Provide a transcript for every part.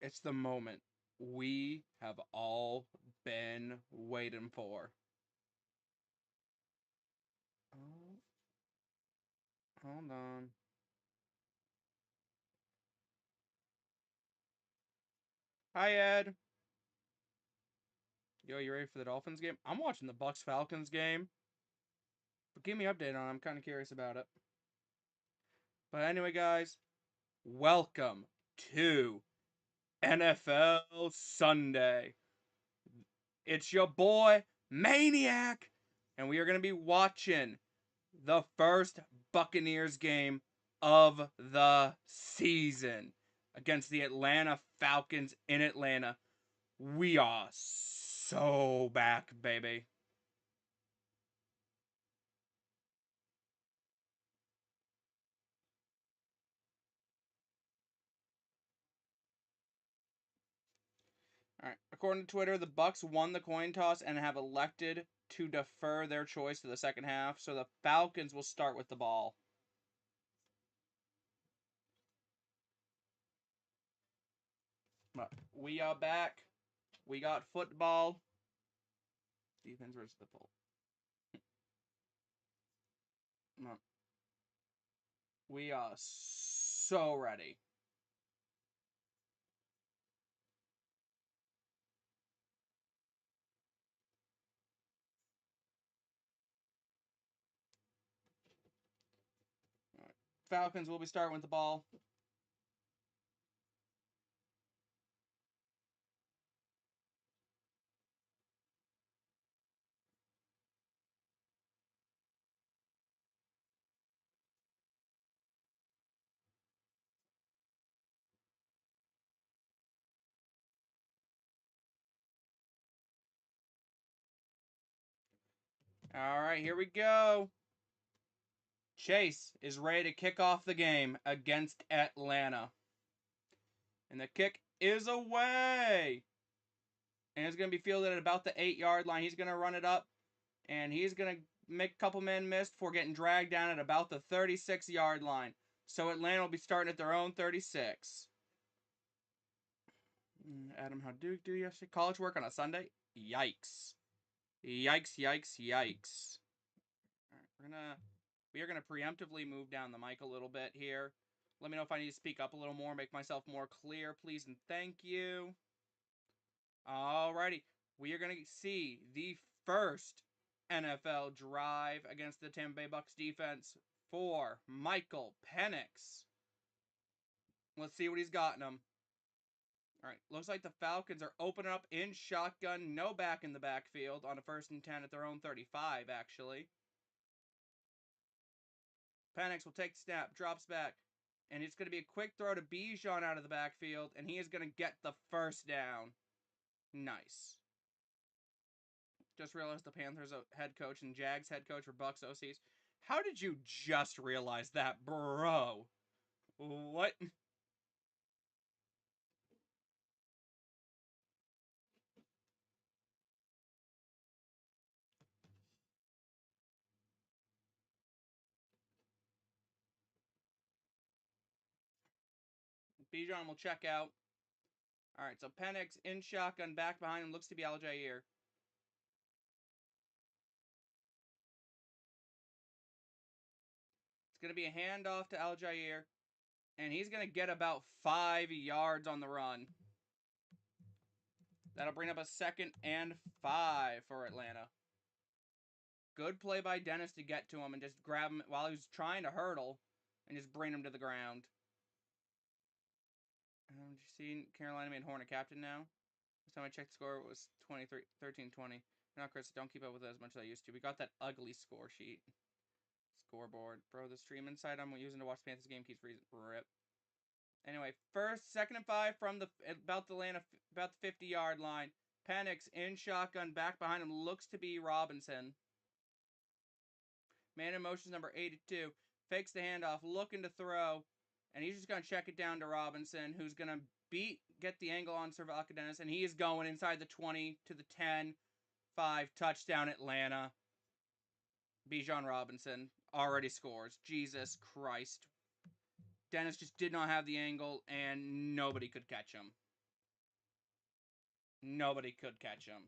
It's the moment we have all been waiting for. Oh, hold on. Hi, Ed. Yo, you ready for the Dolphins game? I'm watching the Bucks Falcons game. But give me an update on it. I'm kind of curious about it. But anyway, guys, welcome to NFL Sunday. It's your boy, Maniac, and we are going to be watching the first Buccaneers game of the season against the Atlanta Falcons in Atlanta. We are so back, baby. All right. According to Twitter, the Bucks won the coin toss and have elected to defer their choice to the second half, so the Falcons will start with the ball. But we are back. We got football. Defense versus the full. We are so ready. All right. Falcons will be starting with the ball. All right, here we go. Chase is ready to kick off the game against Atlanta. And the kick is away. And it's going to be fielded at about the 8-yard line. He's going to run it up. And he's going to make a couple men miss before getting dragged down at about the 36-yard line. So Atlanta will be starting at their own 36. Adam, how do you do yesterday? College work on a Sunday? Yikes. Yikes, yikes, yikes. All right, we are gonna preemptively move down the mic a little bit here. Let me know if I need to speak up a little more, make myself more clear, please and thank you. Alrighty, we are gonna see the first NFL drive against the Tampa Bay Bucks defense for Michael Penix. Let's see what he's got in him. All right, looks like the Falcons are opening up in shotgun, no back in the backfield on a 1st and 10 at their own 35, actually. Penix will take the snap, drops back, and it's going to be a quick throw to Bijan out of the backfield, and he is going to get the first down. Nice. Just realized the Panthers head coach and Jags head coach were Bucks OCs. How did you just realize that, bro? What? Bijan will check out. All right, so Penix in shotgun, back behind him, looks to be Aljair. It's going to be a handoff to Aljair, and he's going to get about 5 yards on the run. That'll bring up a 2nd and 5 for Atlanta. Good play by Dennis to get to him and just grab him while he was trying to hurdle and just bring him to the ground. Did you see Carolina made Horn a captain now? Last time I checked the score, it was 13-20. Not Chris, don't keep up with it as much as I used to. We got that ugly score sheet. Scoreboard. Bro, the streaming site I'm using to watch Panthers game keeps freezing. Rip. Anyway, 2nd and 5 from about the 50-yard line. Penix in shotgun, back behind him looks to be Robinson. Man in motion number 82. Fakes the handoff, looking to throw. And he's just going to check it down to Robinson, who's going to get the angle on Servalka Dennis. And he is going inside the 20 to the 10. 5, touchdown Atlanta. Bijan Robinson already scores. Jesus Christ. Dennis just did not have the angle, and nobody could catch him. Nobody could catch him.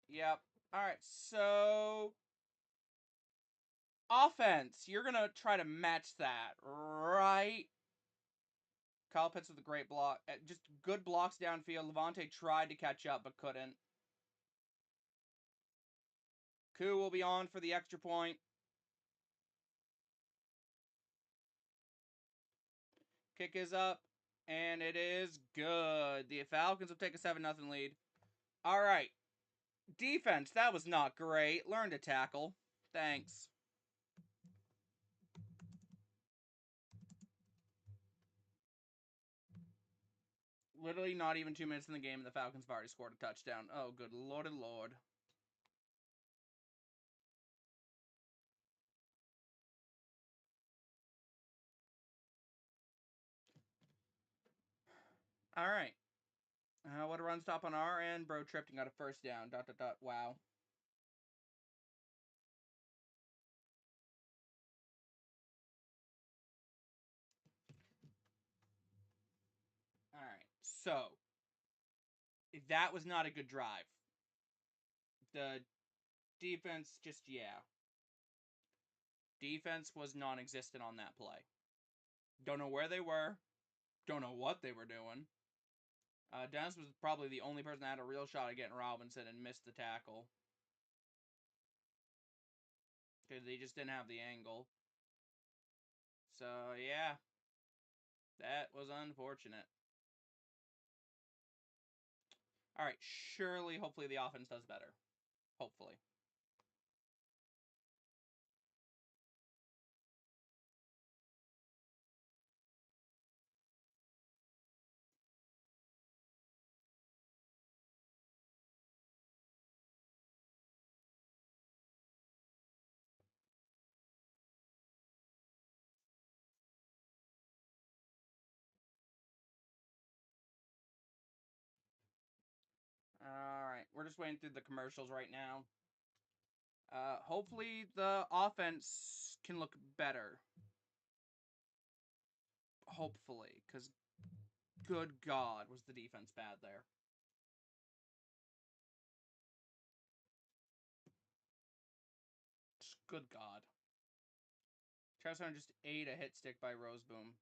Yep. All right. So offense, you're gonna try to match that, right? Kyle Pitts with a great block, just good blocks downfield. Levante tried to catch up but couldn't. Koo will be on for the extra point. Kick is up, and it is good. The Falcons will take a 7-0 lead. All right. Defense, that was not great. Learn to tackle. Thanks. Literally not even 2 minutes in the game, and the Falcons have already scored a touchdown. Oh, good lord and lord. All right. What a run stop on our end. Bro tripped and got a first down. ... Wow. All right. So, that was not a good drive. The defense just, yeah. Defense was non existent on that play. Don't know where they were. Don't know what they were doing. Dennis was probably the only person that had a real shot at getting Robinson and missed the tackle. Because he just didn't have the angle. So, yeah. That was unfortunate. All right. Surely, hopefully, the offense does better. Hopefully. All right. We're just waiting through the commercials right now. Hopefully, the offense can look better. Hopefully. Because, good God, was the defense bad there. Good God. Travis Hunter just ate a hit stick by Roseboom.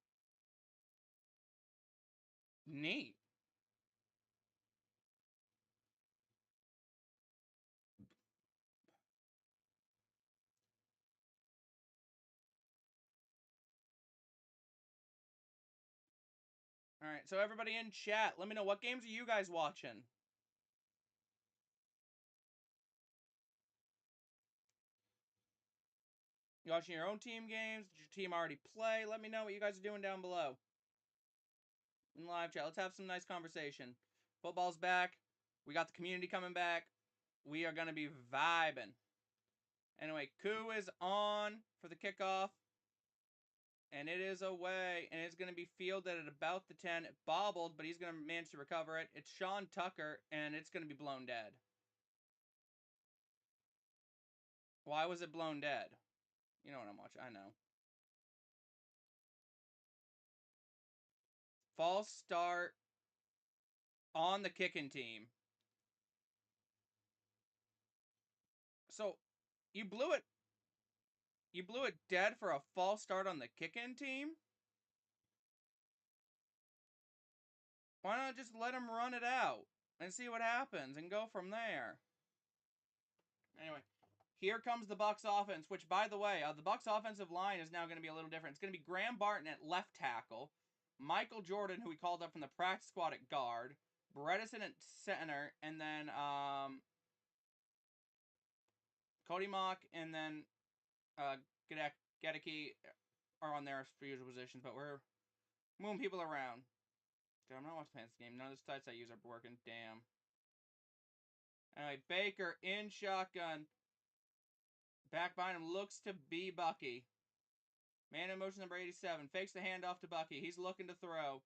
Neat. All right, so everybody in chat, let me know, what games are you guys watching? You watching your own team games? Did your team already play? Let me know what you guys are doing down below in live chat. Let's have some nice conversation. Football's back. We got the community coming back. We are going to be vibing. Anyway, Koo is on for the kickoff. And it is away. And it's going to be fielded at about the 10. It bobbled, but he's going to manage to recover it. It's Sean Tucker, and it's going to be blown dead. Why was it blown dead? You know what I'm watching. I know. False start on the kicking team. So, you blew it. You blew it dead for a false start on the kicking team? Why not just let him run it out and see what happens and go from there? Anyway, here comes the Bucs offense, which, by the way, the Bucs offensive line is now going to be a little different. It's going to be Graham Barton at left tackle, Michael Jordan, who we called up from the practice squad at guard, Bredesen at center, and then Cody Mock and then Gedeke are on their usual positions, but we're moving people around. Dude, I'm not watching Panthers game. None of the sites I use are working. Damn. Anyway, Baker in shotgun. Back behind him looks to be Bucky. Man in motion number 87. Fakes the handoff to Bucky. He's looking to throw.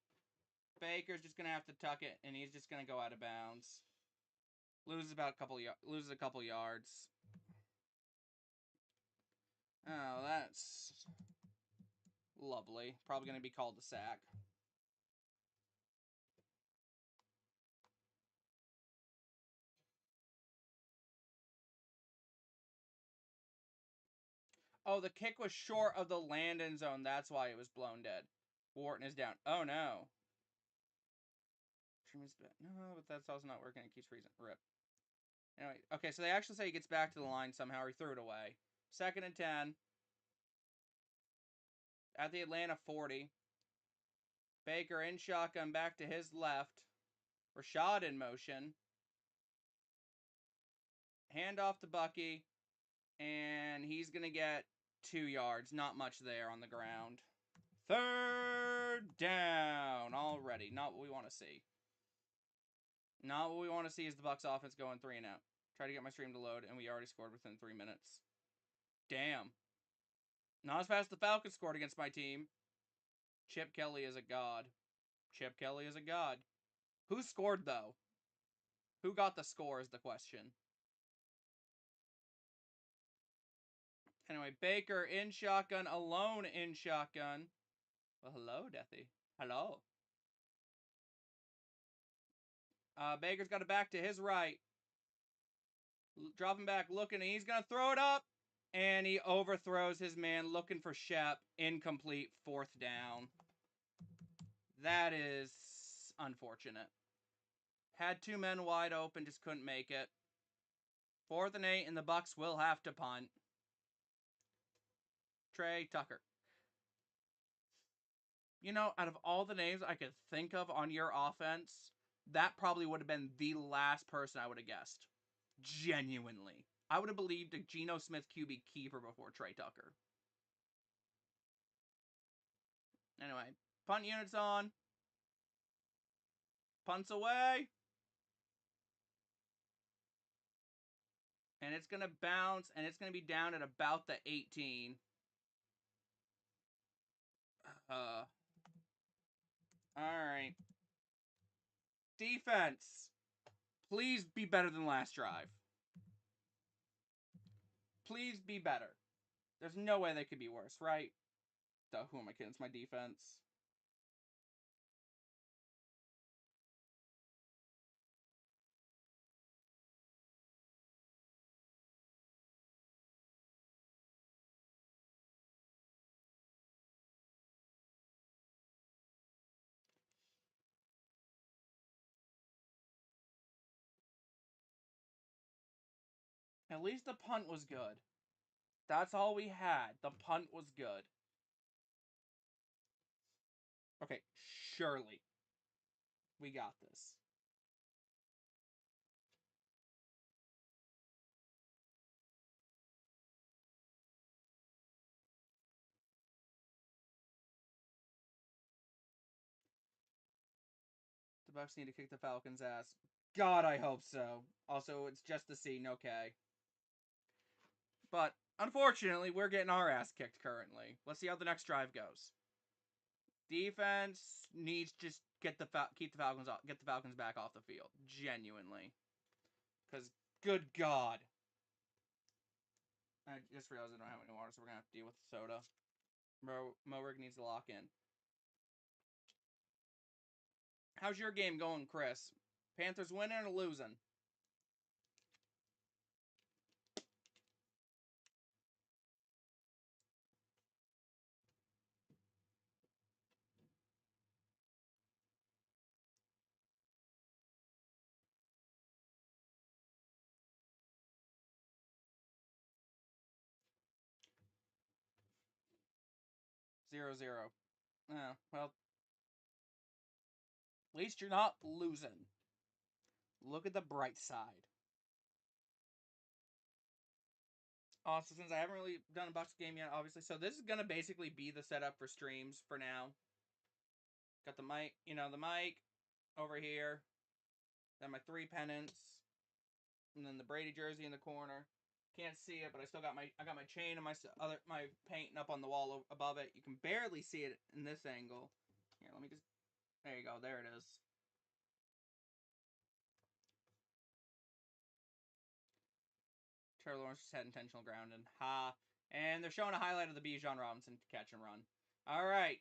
Baker's just going to have to tuck it, and he's just going to go out of bounds. Loses a couple yards. Oh, that's lovely. Probably going to be called a sack. Oh, the kick was short of the land-in zone. That's why it was blown dead. Wharton is down. Oh, no. No, but that's also not working. It keeps freezing. Rip. Anyway, okay, so they actually say he gets back to the line somehow, or he threw it away. 2nd and 10. At the Atlanta 40. Baker in shotgun back to his left. Rashad in motion. Hand off to Bucky. And he's going to get 2 yards. Not much there on the ground. 3rd down already. Not what we want to see. Not what we want to see is the Bucs offense going 3 and out. Try to get my stream to load, and we already scored within 3 minutes. Damn. Not as fast as the Falcons scored against my team. Chip Kelly is a god. Chip Kelly is a god. Who scored, though? Who got the score is the question. Anyway, Baker in shotgun, alone in shotgun. Well, hello, Deathy. Hello. Baker's got it back to his right. Dropping back, looking, and he's going to throw it up. And he overthrows his man, looking for Shep. Incomplete, 4th down. That is unfortunate. Had 2 men wide open, just couldn't make it. 4th and 8, and the Bucs will have to punt. Trey Tucker. You know, out of all the names I could think of on your offense, that probably would have been the last person I would have guessed. Genuinely. I would have believed a Geno Smith QB keeper before Trey Tucker. Anyway, punt units on. Punts away. And it's going to bounce, and it's going to be down at about the 18. Alright. Defense. Please be better than last drive. Please be better. There's no way they could be worse, right? Duh, who am I kidding? It's my defense. At least the punt was good. That's all we had. The punt was good. Okay, surely. We got this. The Bucs need to kick the Falcons' ass. God, I hope so. Also, it's just the scene, okay. But, unfortunately, we're getting our ass kicked currently. Let's see how the next drive goes. Defense needs to just get the Falcons back off the field. Genuinely. Because, good God. I just realized I don't have any water, so we're going to have to deal with soda. Morig needs to lock in. How's your game going, Chris? Panthers winning or losing? Zero, zero. Oh, well. At least you're not losing. Look at the bright side. Also, since I haven't really done a Bucs game yet, obviously, so this is going to basically be the setup for streams for now. Got the mic, the mic over here. Then my 3 pennants. And then the Brady jersey in the corner. Can't see it, but I got my chain and my painting up on the wall above it. You can barely see it in this angle. Here, let me just. There you go. There it is. Trevor Lawrence just had intentional grounding. Ha. And they're showing a highlight of the Bijan Robinson catch and run. All right.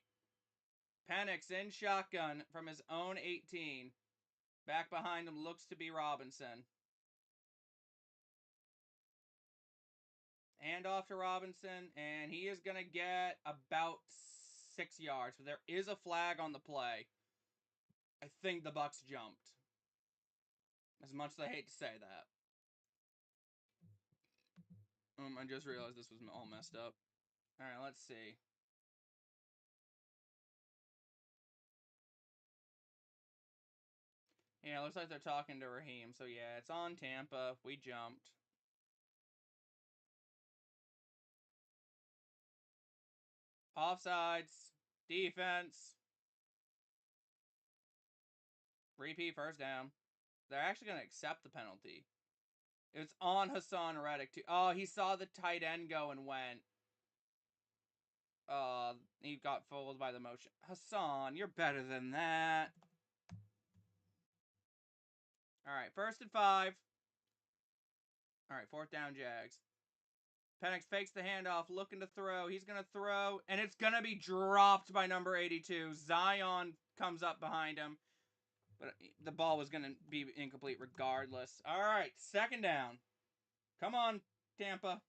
Penix in shotgun from his own 18. Back behind him looks to be Robinson. Hand off to Robinson, and he is going to get about 6 yards. But there is a flag on the play. I think the Bucs jumped. As much as I hate to say that. I just realized this was all messed up. All right, let's see. Yeah, looks like they're talking to Raheem. So, yeah, it's on Tampa. We jumped. Offsides. Defense. Repeat first down. They're actually going to accept the penalty. It's on Hassan Reddick, too. Oh, he saw the tight end go and went. He got fooled by the motion. Hassan, you're better than that. All right, 1st and 5. All right, 4th down, Jags. Penix fakes the handoff, looking to throw. He's going to throw, and it's going to be dropped by number 82. Zion comes up behind him, but the ball was going to be incomplete regardless. All right, 2nd down. Come on, Tampa.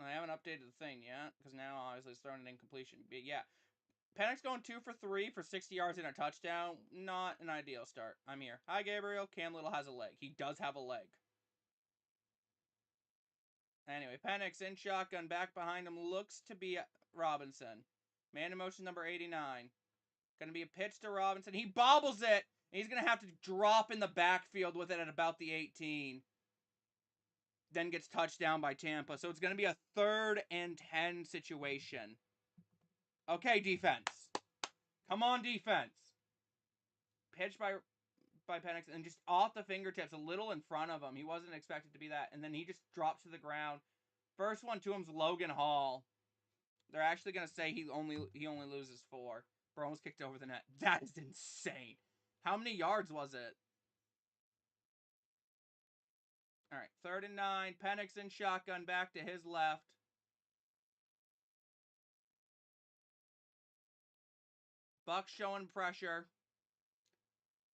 I haven't updated the thing yet, because now obviously it's thrown an incompletion. But yeah, Penix going 2 for 3 for 60 yards and a touchdown. Not an ideal start. I'm here. Hi, Gabriel. Cam Little has a leg. He does have a leg. Anyway, Penix in shotgun. Back behind him looks to be Robinson. Man in motion number 89. Going to be a pitch to Robinson. He bobbles it. And he's going to have to drop in the backfield with it at about the 18. Then gets touched down by Tampa. So it's going to be a 3rd and 10 situation. Okay, defense. Come on, defense. Pitch by Penix and just off the fingertips, a little in front of him. He wasn't expected to be that. And then he just drops to the ground. First one to him's Logan Hall. They're actually going to say he only loses 4. Bro almost kicked over the net. That is insane. How many yards was it? All right, 3rd and 9. Penix in shotgun back to his left. Bucks showing pressure.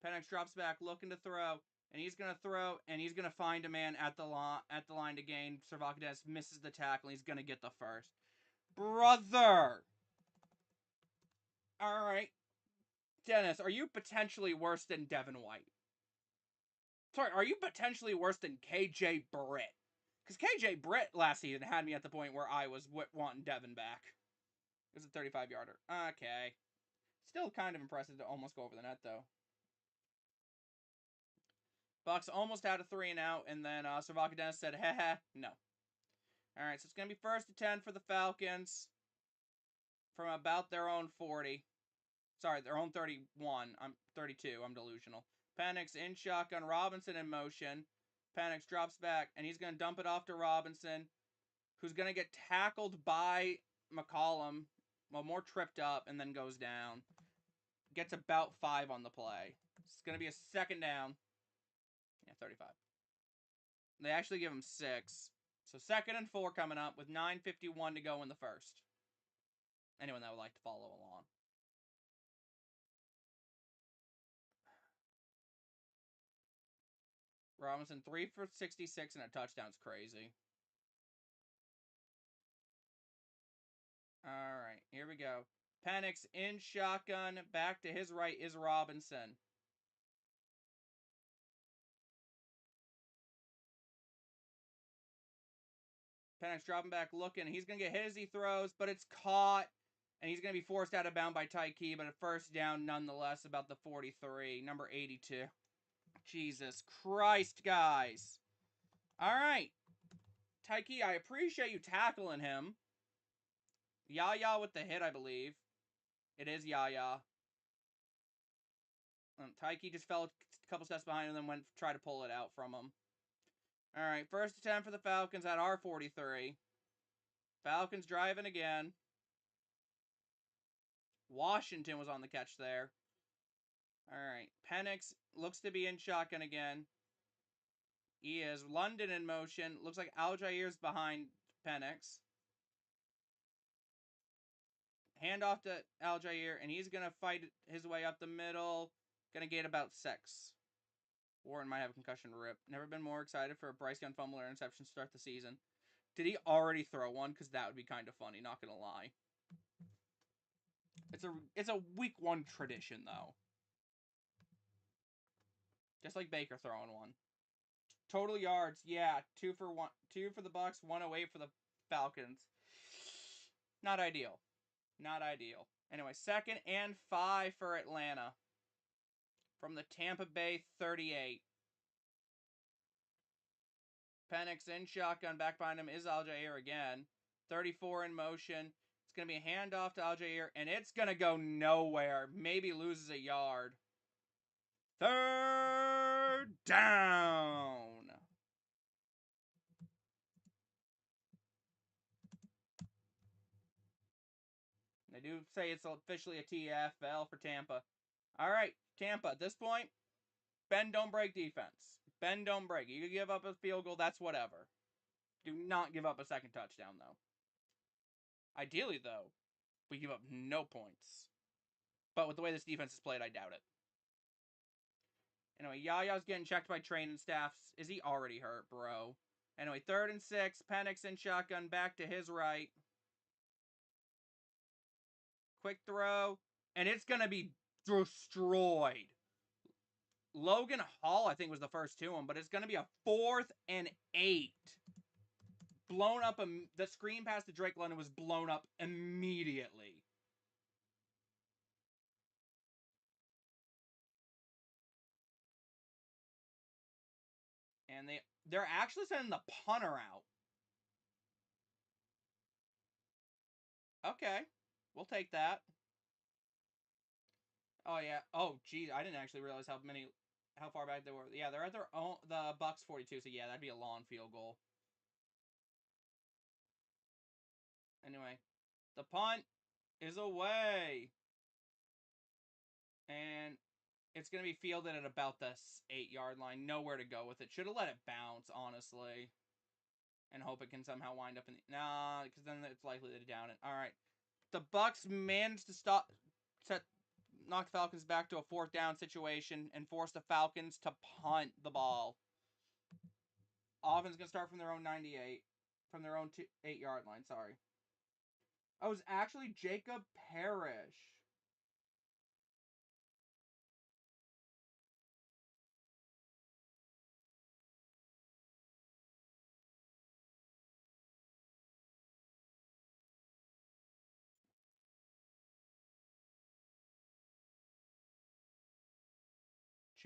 Penix drops back, looking to throw, and he's going to throw, and he's going to find a man at the line to gain. Servakades misses the tackle, and he's going to get the first. Brother! All right. Dennis, are you potentially worse than Devin White? Sorry, are you potentially worse than KJ Britt? Because KJ Britt last season had me at the point where I was wanting Devin back. It was a 35-yarder. Okay. Still kind of impressive to almost go over the net, though. Bucks almost had a 3 and out, and then Servakades said, heh, no. All right, so it's going to be 1st and 10 for the Falcons from about their own 40. Sorry, their own 31. I'm 32. I'm delusional. Penix in shotgun. Robinson in motion. Penix drops back, and he's going to dump it off to Robinson, who's going to get tackled by McCollum. Well, more tripped up, and then goes down. Gets about 5 on the play. It's going to be a 2nd down. Yeah, 35. They actually give him 6. So 2nd and 4 coming up with 9:51 to go in the 1st. Anyone that would like to follow along. Robinson 3 for 66 and a touchdown's crazy. All right, here we go. Penix in shotgun. Back to his right is Robinson. Penix dropping back, looking. He's going to get hit as he throws, but it's caught. And he's going to be forced out of bounds by Tyke, but a 1st down nonetheless, about the 43. Number 82. Jesus Christ, guys. All right. Tyke, I appreciate you tackling him. Yaya with the hit, I believe. It is Yaya. Tyke just fell a couple steps behind and then went to try to pull it out from him. All right, 1st and 10 for the Falcons at our 43. Falcons driving again. Washington was on the catch there. All right. Penix looks to be in shotgun again. He is. London in motion. Looks like Aljair's behind Penix. Hand off to Aljair, and he's going to fight his way up the middle. Going to get about 6. Warren might have a concussion rip. Never been more excited for a Bryce Young fumble or interception to start the season. Did he already throw one? Because that would be kind of funny, not going to lie. It's a week 1 tradition, though. Just like Baker throwing one. Total yards, yeah, 2 for the Bucks, 108 for the Falcons. Not ideal. Not ideal. Anyway, 2nd and 5 for Atlanta. From the Tampa Bay 38. Penix in shotgun. Back behind him is Aljair again. 34 in motion. It's going to be a handoff to Aljair, and it's going to go nowhere. Maybe loses a yard. 3rd down. They do say it's officially a TFL for Tampa. All right, Tampa, at this point, bend, don't break defense. Bend, don't break. You can give up a field goal, that's whatever. Do not give up a second touchdown, though. Ideally, though, we give up no points. But with the way this defense is played, I doubt it. Anyway, Yaya's getting checked by training staff. Is he already hurt, bro? Anyway, 3rd and 6. Penix in shotgun, back to his right. Quick throw. And it's going to be destroyed. Logan Hall, I think, was the first to him, but it's going to be a 4th and 8. Blown up. The screen pass to Drake London was blown up immediately. And they're actually sending the punter out. Okay, we'll take that. Oh yeah. Oh geez, I didn't actually realize how far back they were. Yeah, they're at their own the Bucks 42. So yeah, that'd be a long field goal. Anyway, the punt is away, and it's gonna be fielded at about the 8-yard line. Nowhere to go with it. Should have let it bounce, honestly, and hope it can somehow wind up in the nah, because then it's likely to down it. All right, the Bucks managed to knock the Falcons back to a 4th down situation and force the Falcons to punt the ball. Offense gonna start from their own 98, from their own 8-yard line. Sorry. Oh, it was actually Jacob Parrish.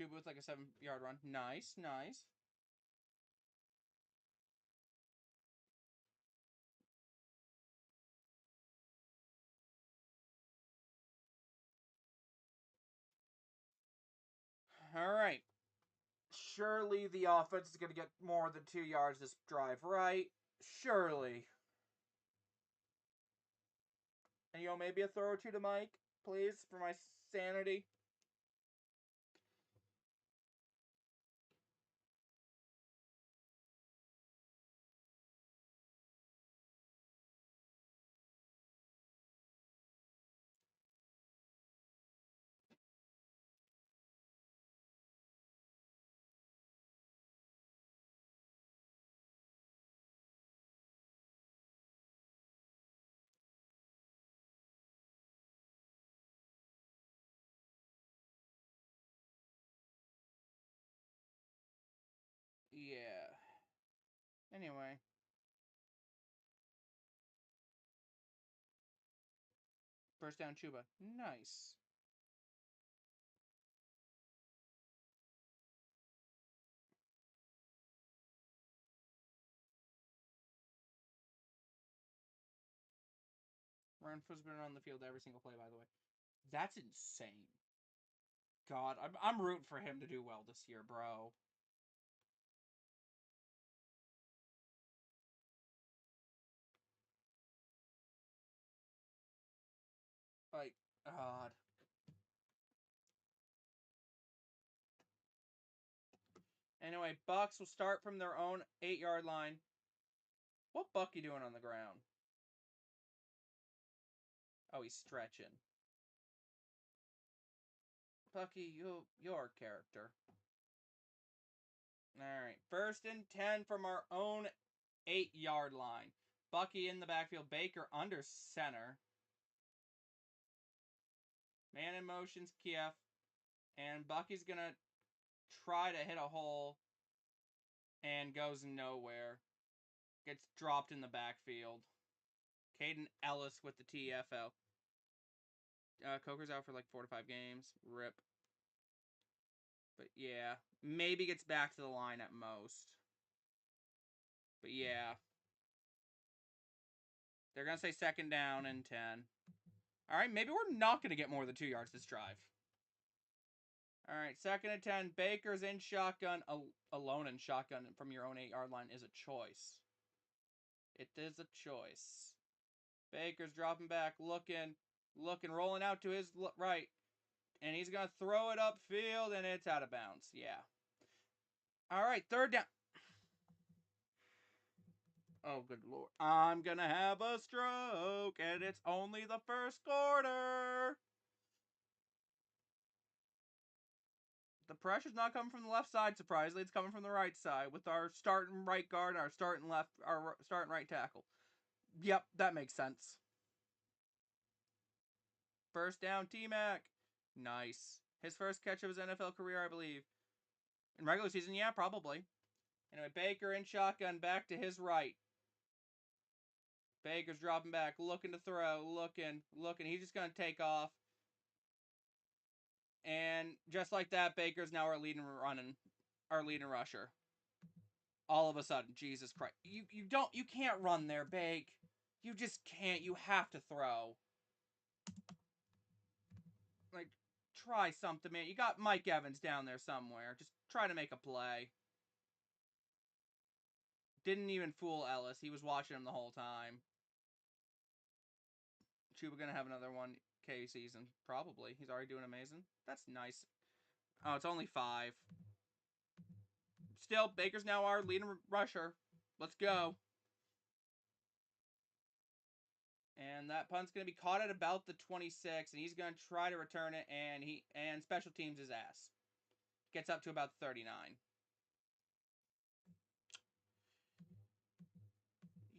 Chuba with like a 7-yard run. Nice, nice. All right. Surely the offense is going to get more than 2 yards this drive, right? Surely. And maybe a throw or two to Mike, please, for my sanity. Yeah. Anyway. First down, Chuba. Nice. Renfro's been on the field every single play, by the way. That's insane. God, I'm rooting for him to do well this year, bro. Like, God. Anyway, Bucks will start from their own 8-yard line. What Bucky doing on the ground? Oh, he's stretching. Bucky, you're a character. Alright, 1st and 10 from our own 8-yard line. Bucky in the backfield, Baker under center. Man in motion's Kiev. And Bucky's gonna try to hit a hole and goes nowhere. Gets dropped in the backfield. Caden Ellis with the TFL. Coker's out for like 4 to 5 games. RIP. But yeah, maybe gets back to the line at most. But yeah. They're going to say 2nd down and 10. Alright, maybe we're not going to get more than 2 yards this drive. Alright, 2nd and 10. Baker's in shotgun. Alone in shotgun from your own 8-yard line is a choice. It is a choice. Baker's dropping back, looking, rolling out to his right. And he's going to throw it upfield, and it's out of bounds. Yeah. Alright, 3rd down. Oh, good lord. I'm going to have a stroke, and it's only the 1st quarter. The pressure's not coming from the left side, surprisingly. It's coming from the right side with our starting right guard and our starting right tackle. Yep, that makes sense. 1st down, T-Mac. Nice. His 1st catch of his NFL career, I believe. In regular season, yeah, probably. Anyway, Baker in shotgun, back to his right. Baker's dropping back, looking to throw, looking. He's just going to take off. And just like that, Baker's now our leading rusher. All of a sudden, Jesus Christ. You can't run there, Bake. You just can't. You have to throw. Like, try something, man. You got Mike Evans down there somewhere. Just try to make a play. Didn't even fool Ellis. He was watching him the whole time. Chuba gonna have another 1K season. Probably. He's already doing amazing. That's nice. Oh, it's only 5. Still, Baker's now our leading rusher. Let's go. And that punt's going to be caught at about the 26, and he's going to try to return it, and special teams his ass. Gets up to about 39.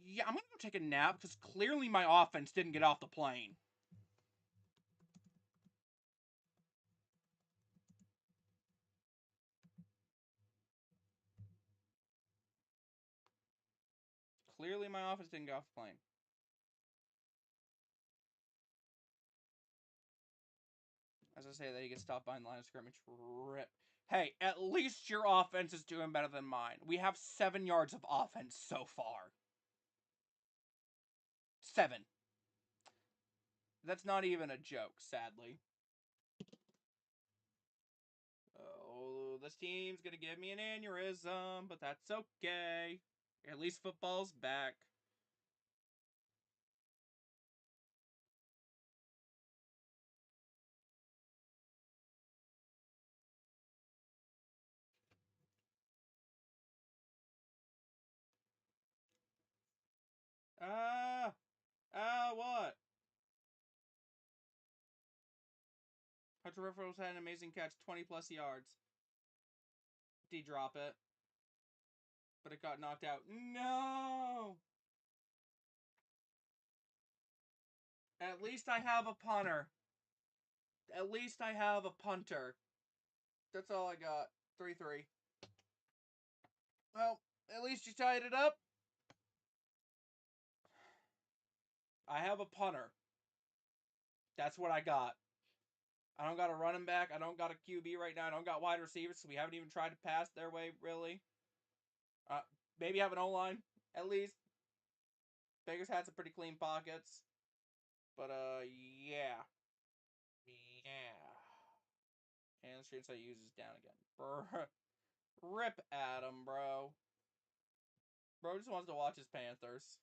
Yeah, I'm going to go take a nap, because clearly my offense didn't get off the plane. Clearly my offense didn't get off the plane. As I say that, he gets stopped behind the line of scrimmage. RIP. Hey, at least your offense is doing better than mine. We have 7 yards of offense so far. 7. That's not even a joke, sadly. Oh, this team's gonna give me an aneurysm, but that's okay. At least football's back. What? Hunter Renfro's had an amazing catch, 20-plus yards. Did he drop it? But it got knocked out. No! At least I have a punter. At least I have a punter. That's all I got. 3-3. Well, at least you tied it up. I have a punter. That's what I got. I don't got a running back. I don't got a QB right now. I don't got wide receivers, so we haven't even tried to pass their way, really. Maybe have an O-line, at least. Baker's had some pretty clean pockets. But, yeah. Yeah. And the screen side uses down again. RIP Adam, bro. Bro just wants to watch his Panthers.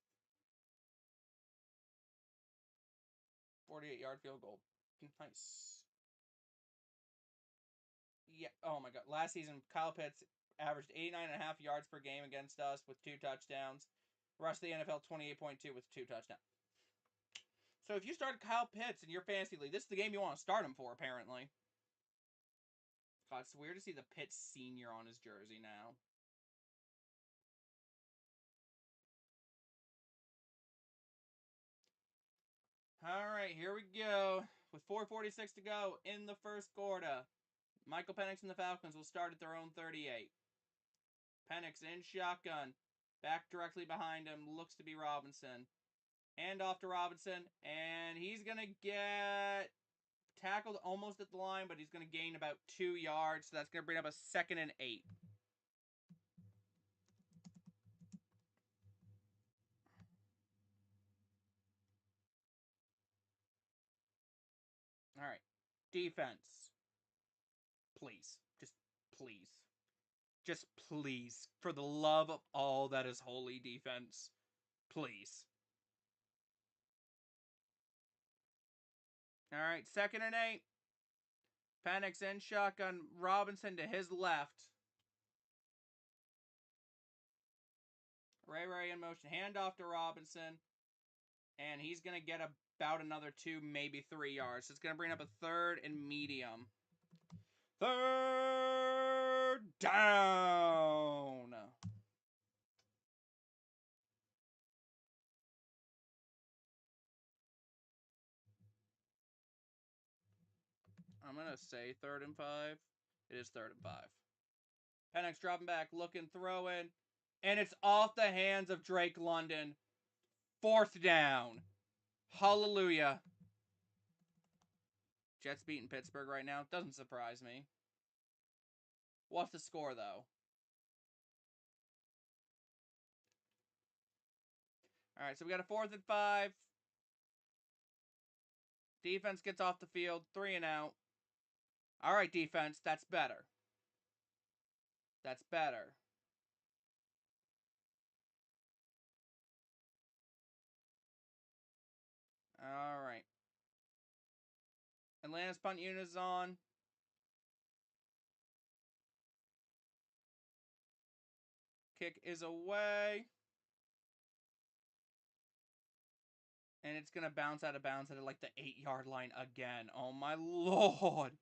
48-yard field goal. Nice. Yeah. Oh my god. Last season, Kyle Pitts averaged 89.5 yards per game against us with 2 touchdowns. The rest of the NFL, 28.2 with 2 touchdowns. So if you start Kyle Pitts in your fantasy league, this is the game you want to start him for, apparently. God, it's weird to see the Pitts senior on his jersey now. Alright, here we go. With 4:46 to go in the first quarter, Michael Penix and the Falcons will start at their own 38. Penix in shotgun. Back directly behind him. Looks to be Robinson. Hand off to Robinson. And he's going to get tackled almost at the line, but he's going to gain about 2 yards. So that's going to bring up a 2nd and 8. All right. Defense. Please. Just please. Just please. For the love of all that is holy, defense. Please. All right. 2nd and 8. Penix in shotgun. Robinson to his left. Ray in motion. Hand off to Robinson. And he's going to get about another 2, maybe 3 yards. So it's going to bring up a 3rd and medium. 3rd down. I'm going to say 3rd and 5. It is 3rd and 5. Penix dropping back, looking, throwing. And it's off the hands of Drake London. 4th down. Hallelujah. Jets beating Pittsburgh right now. Doesn't surprise me. What's the score, though? All right, so we got a 4th and 5. Defense gets off the field. 3 and out. All right, defense. That's better. That's better. All right. Atlanta's punt unit is on. Kick is away. And it's going to bounce out of bounds at like the 8-yard line again. Oh my lord.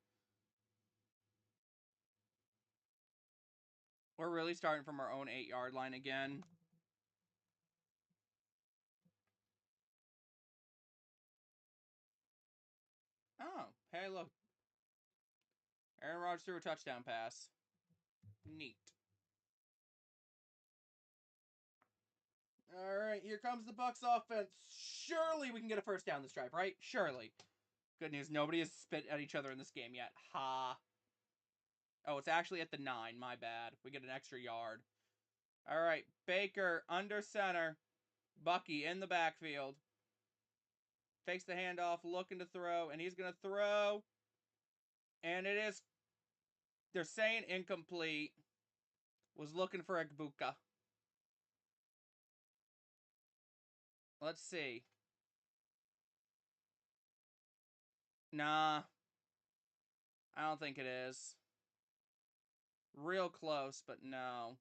We're really starting from our own 8-yard line again. Oh, hey, look. Aaron Rodgers threw a touchdown pass. Neat. All right, here comes the Bucs offense. Surely we can get a first down this drive, right? Surely. Good news, nobody has spit at each other in this game yet. Ha. Oh, it's actually at the 9. My bad. We get an extra yard. All right, Baker under center. Bucky in the backfield. Fakes the handoff, looking to throw, and he's going to throw. And it is, they're saying incomplete. Was looking for Egbuka. Let's see. Nah. I don't think it is. Real close, but no.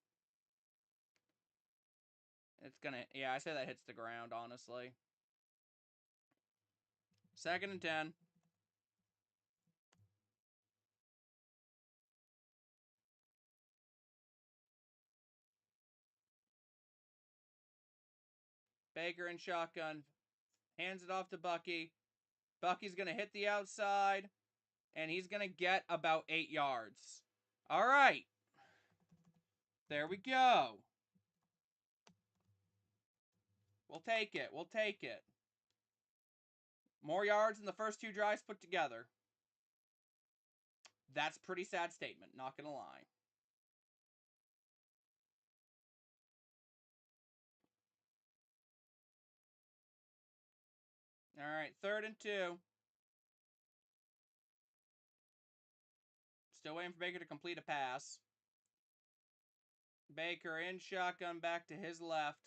It's gonna, yeah, I say that hits the ground, honestly. 2nd and 10. Baker in shotgun. Hands it off to Bucky. Bucky's gonna hit the outside. And he's gonna get about 8 yards. All right. There we go. We'll take it. We'll take it. More yards than the first 2 drives put together. That's a pretty sad statement, not gonna lie. All right, 3rd and 2. Still waiting for Baker to complete a pass. Baker in shotgun back to his left.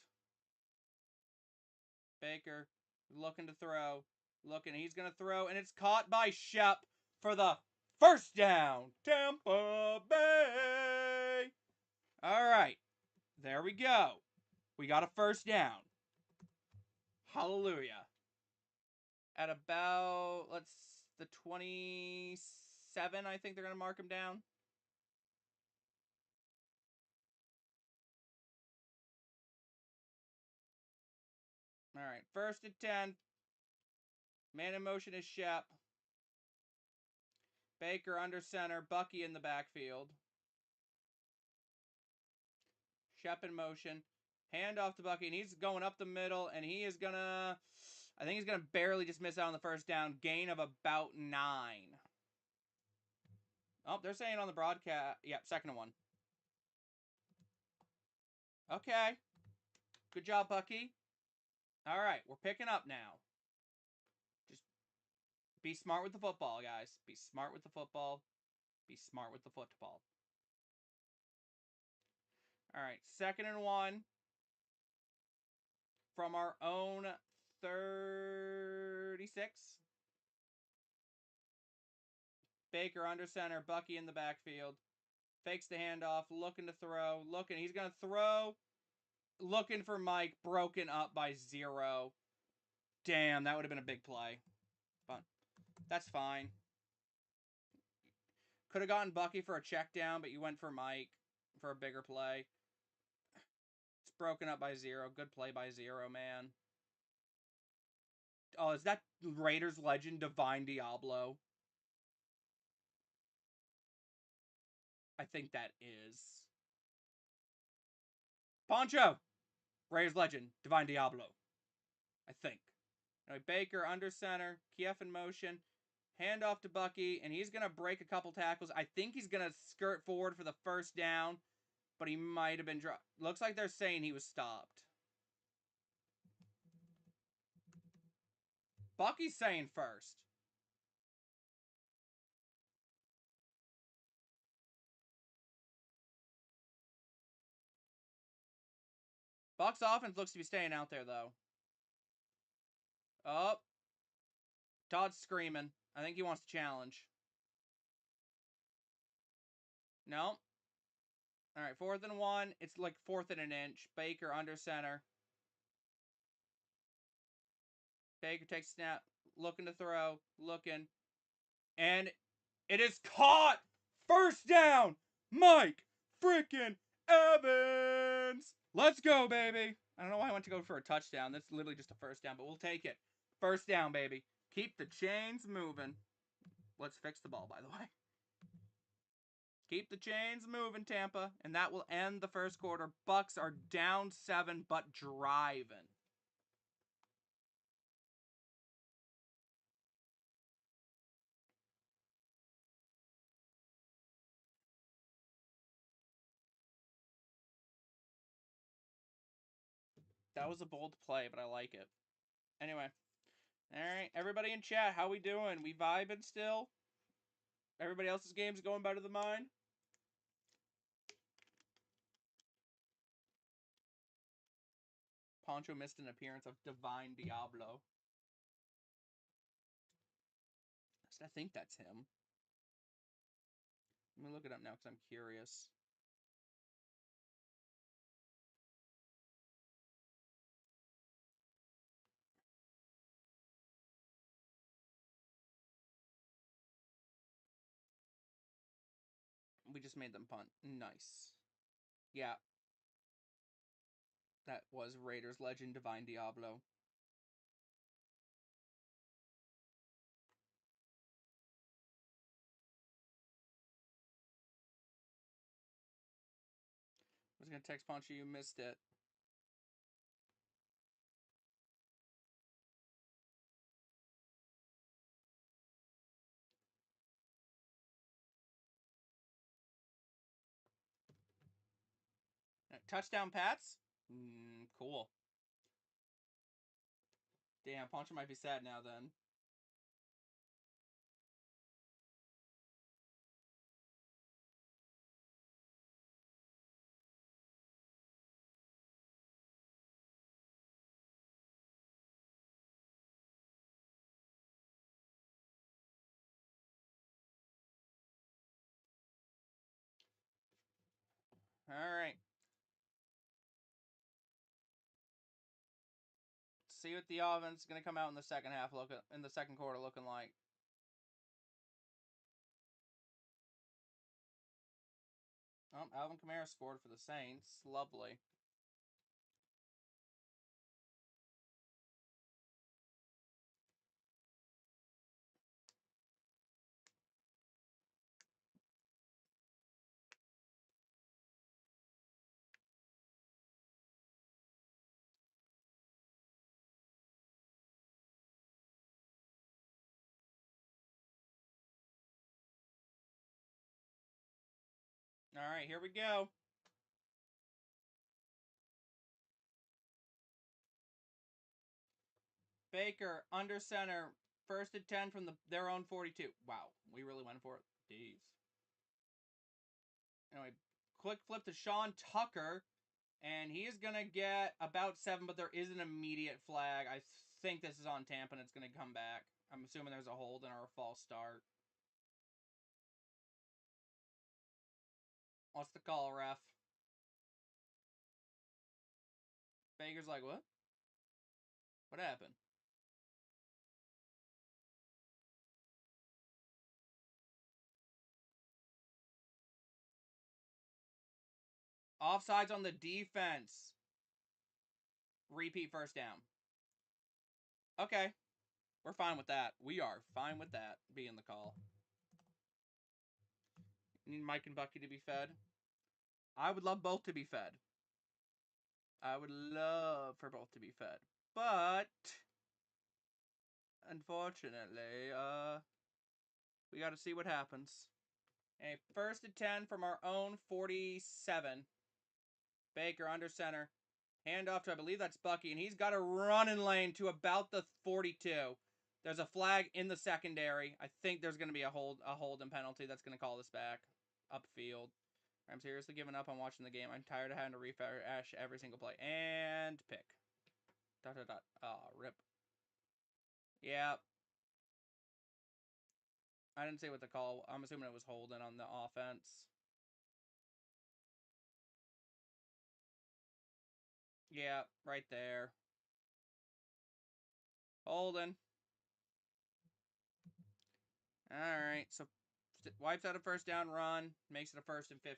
Baker looking to throw. Looking, he's going to throw, and it's caught by Shep for the first down. Tampa Bay. All right. There we go. We got a first down. Hallelujah. At about, the 27, I think they're going to mark him down. All right. 1st and 10. Man in motion is Shep. Baker under center. Bucky in the backfield. Shep in motion. Hand off to Bucky, and he's going up the middle, and he is going to... I think he's going to barely just miss out on the first down. Gain of about 9. Oh, they're saying on the broadcast... Yep, 2nd and 1. Okay. Good job, Bucky. All right, we're picking up now. Just be smart with the football, guys. Be smart with the football. Be smart with the football. All right, 2nd and 1 from our own 36. Baker under center, Bucky in the backfield. Fakes the handoff, looking to throw, looking. He's going to throw, looking for Mike, broken up by 0. Damn, that would have been a big play. But that's fine. Could have gotten Bucky for a check down, but you went for Mike for a bigger play. It's broken up by 0. Good play by 0, man. Oh, is that Raiders legend Divine Diablo? I think that is. Poncho! Raiders legend Divine Diablo. I think. Anyway, Baker under center. Kiev in motion. Hand off to Bucky, and he's going to break a couple tackles. I think he's going to skirt forward for the first down, but he might have been dropped. Looks like they're saying he was stopped. Bucky's saying first. Bucs offense looks to be staying out there, though. Oh. Todd's screaming. I think he wants to challenge. No. All right, 4th and 1. It's like 4th and an inch. Baker under center. Baker takes snap. Looking to throw. Looking. And it is caught! First down! Mike freaking Evans! Let's go, baby! I don't know why I went to go for a touchdown. That's literally just a first down, but we'll take it. First down, baby. Keep the chains moving. Let's fix the ball, by the way. Keep the chains moving, Tampa. And that will end the first quarter. Bucs are down 7, but driving. That was a bold play, but I like it. Anyway. Alright, everybody in chat, how we doing? We vibing still? Everybody else's game's going better than mine? Poncho missed an appearance of Divine Diablo. I think that's him. Let me look it up now because I'm curious. We just made them punt. Nice. Yeah. That was Raiders legend Divine Diablo. I was going to text Poncho, you missed it. Touchdown Pats? Cool. Damn, Poncho might be sad now then. All right. See what the offense is going to come out in the second half, in the second quarter, looking like. Oh, Alvin Kamara scored for the Saints. Lovely. All right, here we go. Baker, under center, first and 10 from their own 42. Wow, we really went for it. Jeez. Anyway, quick flip to Sean Tucker, and he is going to get about 7, but there is an immediate flag. I think this is on Tampa, and it's going to come back. I'm assuming there's a hold and or a false start. What's the call, ref? Baker's like, what? What happened? Offsides on the defense. Repeat first down. Okay. We're fine with that. We are fine with that being the call. You need Mike and Bucky to be fed? I would love both to be fed. I would love for both to be fed. But unfortunately, we got to see what happens. A first and 10 from our own 47. Baker under center. Hand off to, I believe that's Bucky, and he's got a running lane to about the 42. There's a flag in the secondary. I think there's going to be a hold and penalty that's going to call this back upfield. I'm seriously giving up on watching the game. I'm tired of having to refresh every single play. And pick. Dot, dot, dot. Oh, rip. Yeah. I didn't say what the call. I'm assuming it was holding on the offense. Yeah, right there. Holding. Alright, so wipes out a first down run. Makes it a first and 15.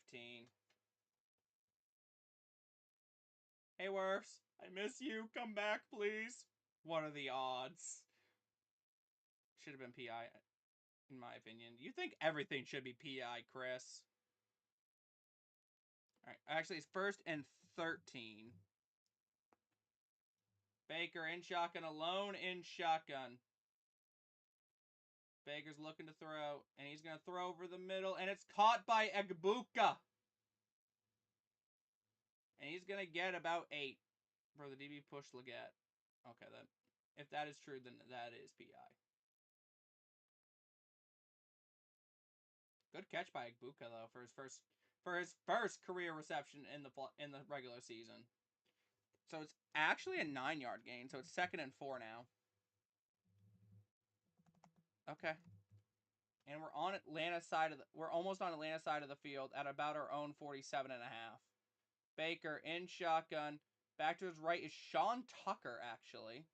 Hey, Werfs. I miss you. Come back, please. What are the odds? Should have been PI, in my opinion. You think everything should be PI, Chris? Alright, actually, it's first and 13. Baker in shotgun, alone in shotgun. Baker's looking to throw, and he's going to throw over the middle, and it's caught by Egbuka. And he's going to get about 8 for the DB push Leggett. Okay, then. If that is true, then that is PI. Good catch by Egbuka though for his first career reception in the regular season. So it's actually a 9-yard gain. So it's 2nd and 4 now. Okay. And we're on Atlanta's side of we're almost on Atlanta's side of the field at about our own 47 and a half. Baker in shotgun. Back to his right is Sean Tucker, actually.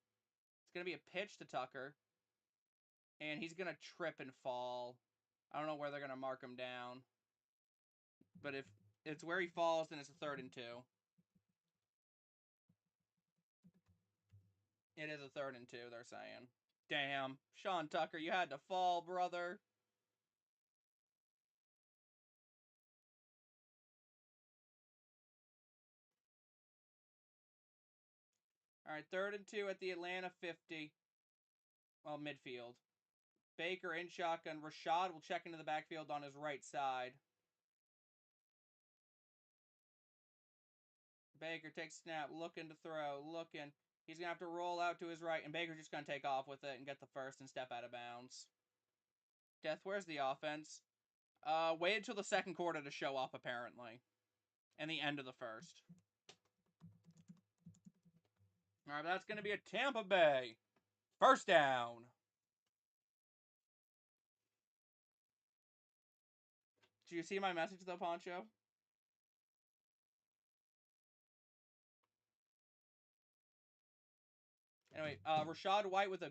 It's going to be a pitch to Tucker. And he's going to trip and fall. I don't know where they're going to mark him down. But if it's where he falls, then it's a 3rd and 2. It is a 3rd and 2, they're saying. Damn. Sean Tucker, you had to fall, brother. All right, 3rd and 2 at the Atlanta 50. Well, midfield. Baker in shotgun. Rashad will check into the backfield on his right side. Baker takes snap, looking to throw, looking. He's going to have to roll out to his right, and Baker's just going to take off with it and get the first and step out of bounds. Death, where's the offense? Wait until the second quarter to show up, apparently. And the end of the first. All right, that's going to be a Tampa Bay. First down. Do you see my message, though, Poncho? Anyway, Rashad White with a...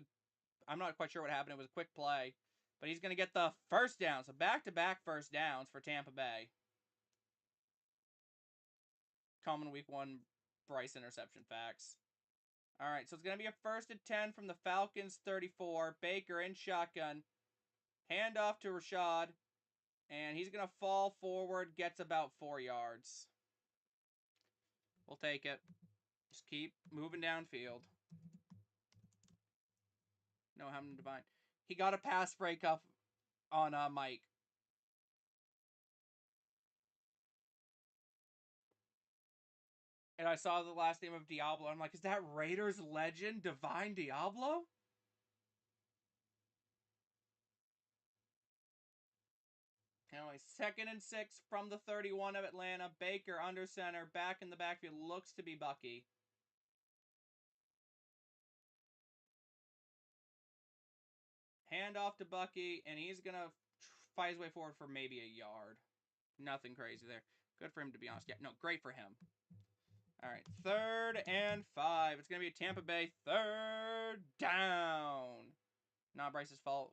I'm not quite sure what happened. It was a quick play. But he's going to get the first down. So back-to-back first downs for Tampa Bay. Common week 1 Bryce interception facts. All right, so it's going to be a 1st and 10 from the Falcons 34. Baker in shotgun. Handoff to Rashad. And he's going to fall forward. Gets about 4 yards. We'll take it. Just keep moving downfield. No, Hamden Divine. He got a pass break up on Mike. And I saw the last name of Diablo. I'm like, is that Raiders legend Divine Diablo? Anyway, 2nd and 6 from the 31 of Atlanta. Baker under center. Back in the backfield. Looks to be Bucky. Hand off to Bucky. And he's going to fight his way forward for maybe a yard. Nothing crazy there. Good for him, to be honest. Yeah, no, great for him. All right, 3rd and 5. It's going to be a Tampa Bay 3rd down. Not Bryce's fault.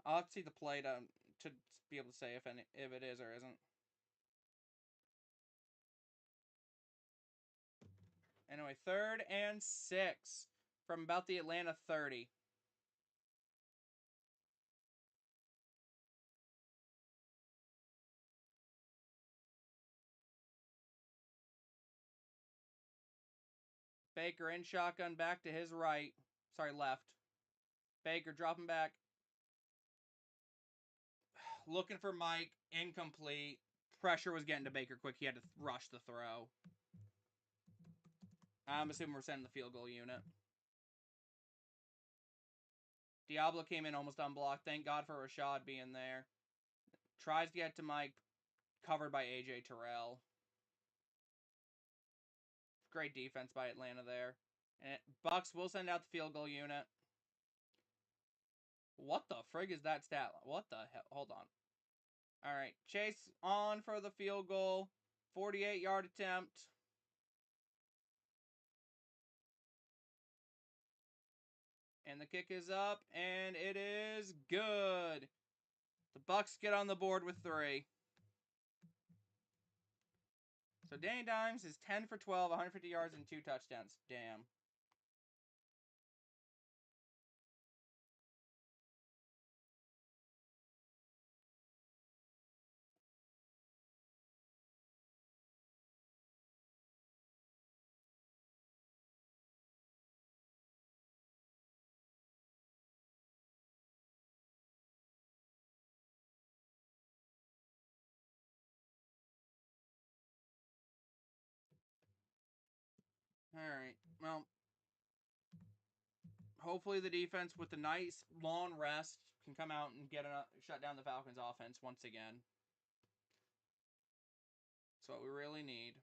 I'll have to see the play to be able to say if it is or isn't. Anyway, 3rd and 6 from about the Atlanta 30. Baker in shotgun, back to his right. Sorry, left. Baker dropping back. Looking for Mike. Incomplete. Pressure was getting to Baker quick. He had to rush the throw. I'm assuming we're sending the field goal unit. Diablo came in almost unblocked. Thank God for Rashad being there. Tries to get to Mike. Covered by A.J. Terrell. Great defense by Atlanta there. And Bucks will send out the field goal unit. What the frig is that stat? What the hell? Hold on. All right. Chase on for the field goal. 48-yard attempt. And the kick is up, and it is good. The Bucks get on the board with 3. So Danny Dimes is 10 for 12, 150 yards, and 2 touchdowns. Damn. All right. Well, hopefully the defense with the nice long rest can come out and shut down the Falcons offense once again. That's what we really need.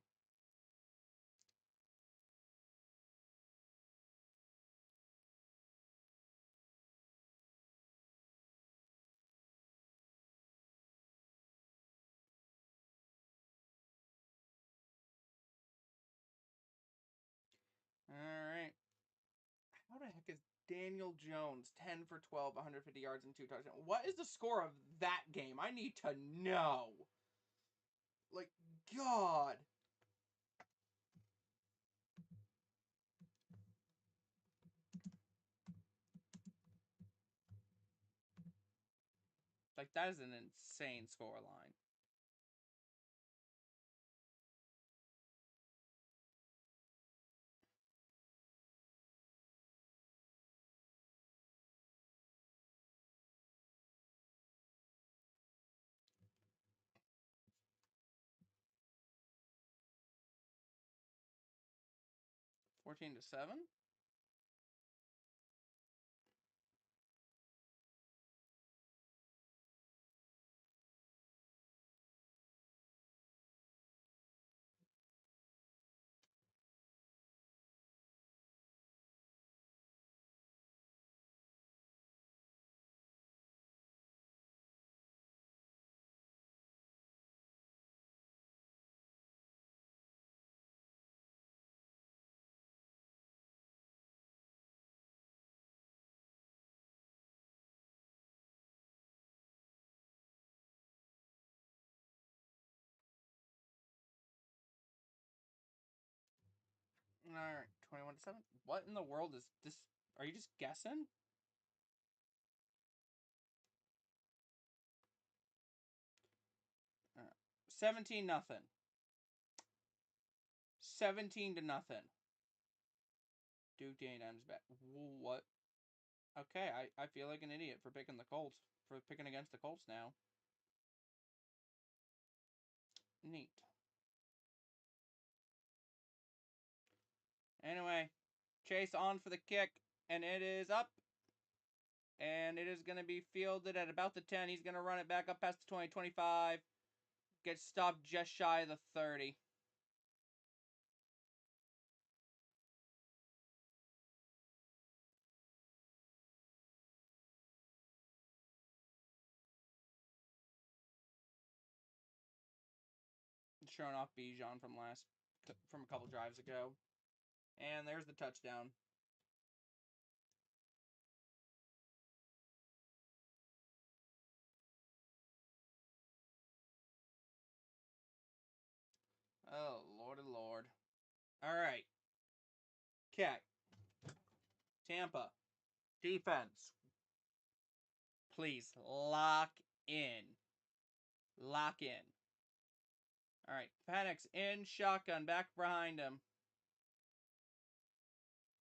All right. How the heck is Daniel Jones 10 for 12, 150 yards, and 2 touchdowns? What is the score of that game? I need to know. Like, God. Like, that is an insane scoreline. $14 to 7? Alright, 21-7. What in the world is this? Are you just guessing? Alright. 17-0. 17-0. Duke A&M's back. What? Okay, I feel like an idiot for picking the Colts. For picking against the Colts now. Neat. Anyway, Chase on for the kick, and it is up. And it is going to be fielded at about the 10. He's going to run it back up past the 20, 25. Gets stopped just shy of the 30. Showing off Bijan from a couple drives ago. And there's the touchdown. Oh, lordy lord. Alright. Okay. Tampa. Defense. Please, lock in. Lock in. Alright. Penix in, shotgun, back behind him.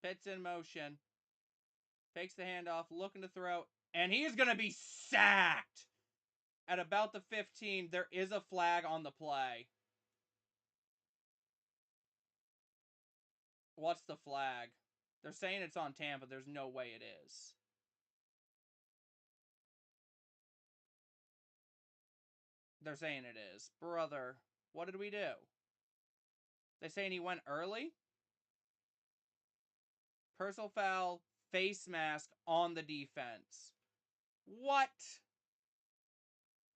Pitts in motion. Takes the handoff, looking to throw. And he is going to be sacked! At about the 15, there is a flag on the play. What's the flag? They're saying it's on Tampa. There's no way it is. They're saying it is. Brother, what did we do? They saying he went early? Personal foul, face mask on the defense. What?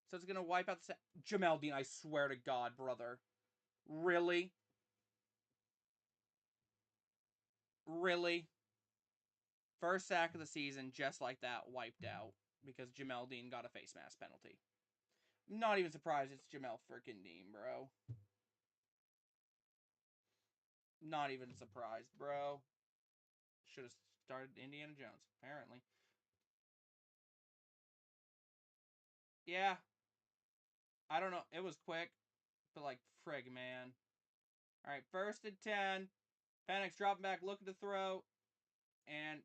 So it's going to wipe out the... Jamel Dean, I swear to God, brother. Really? Really? First sack of the season, just like that, wiped out. Because Jamel Dean got a face mask penalty. Not even surprised it's Jamel frickin' Dean, bro. Not even surprised, bro. Should have started Indiana Jones, apparently. Yeah. I don't know. It was quick. But, like, frig, man. Alright, 1st and 10. Penix dropping back, looking to throw. And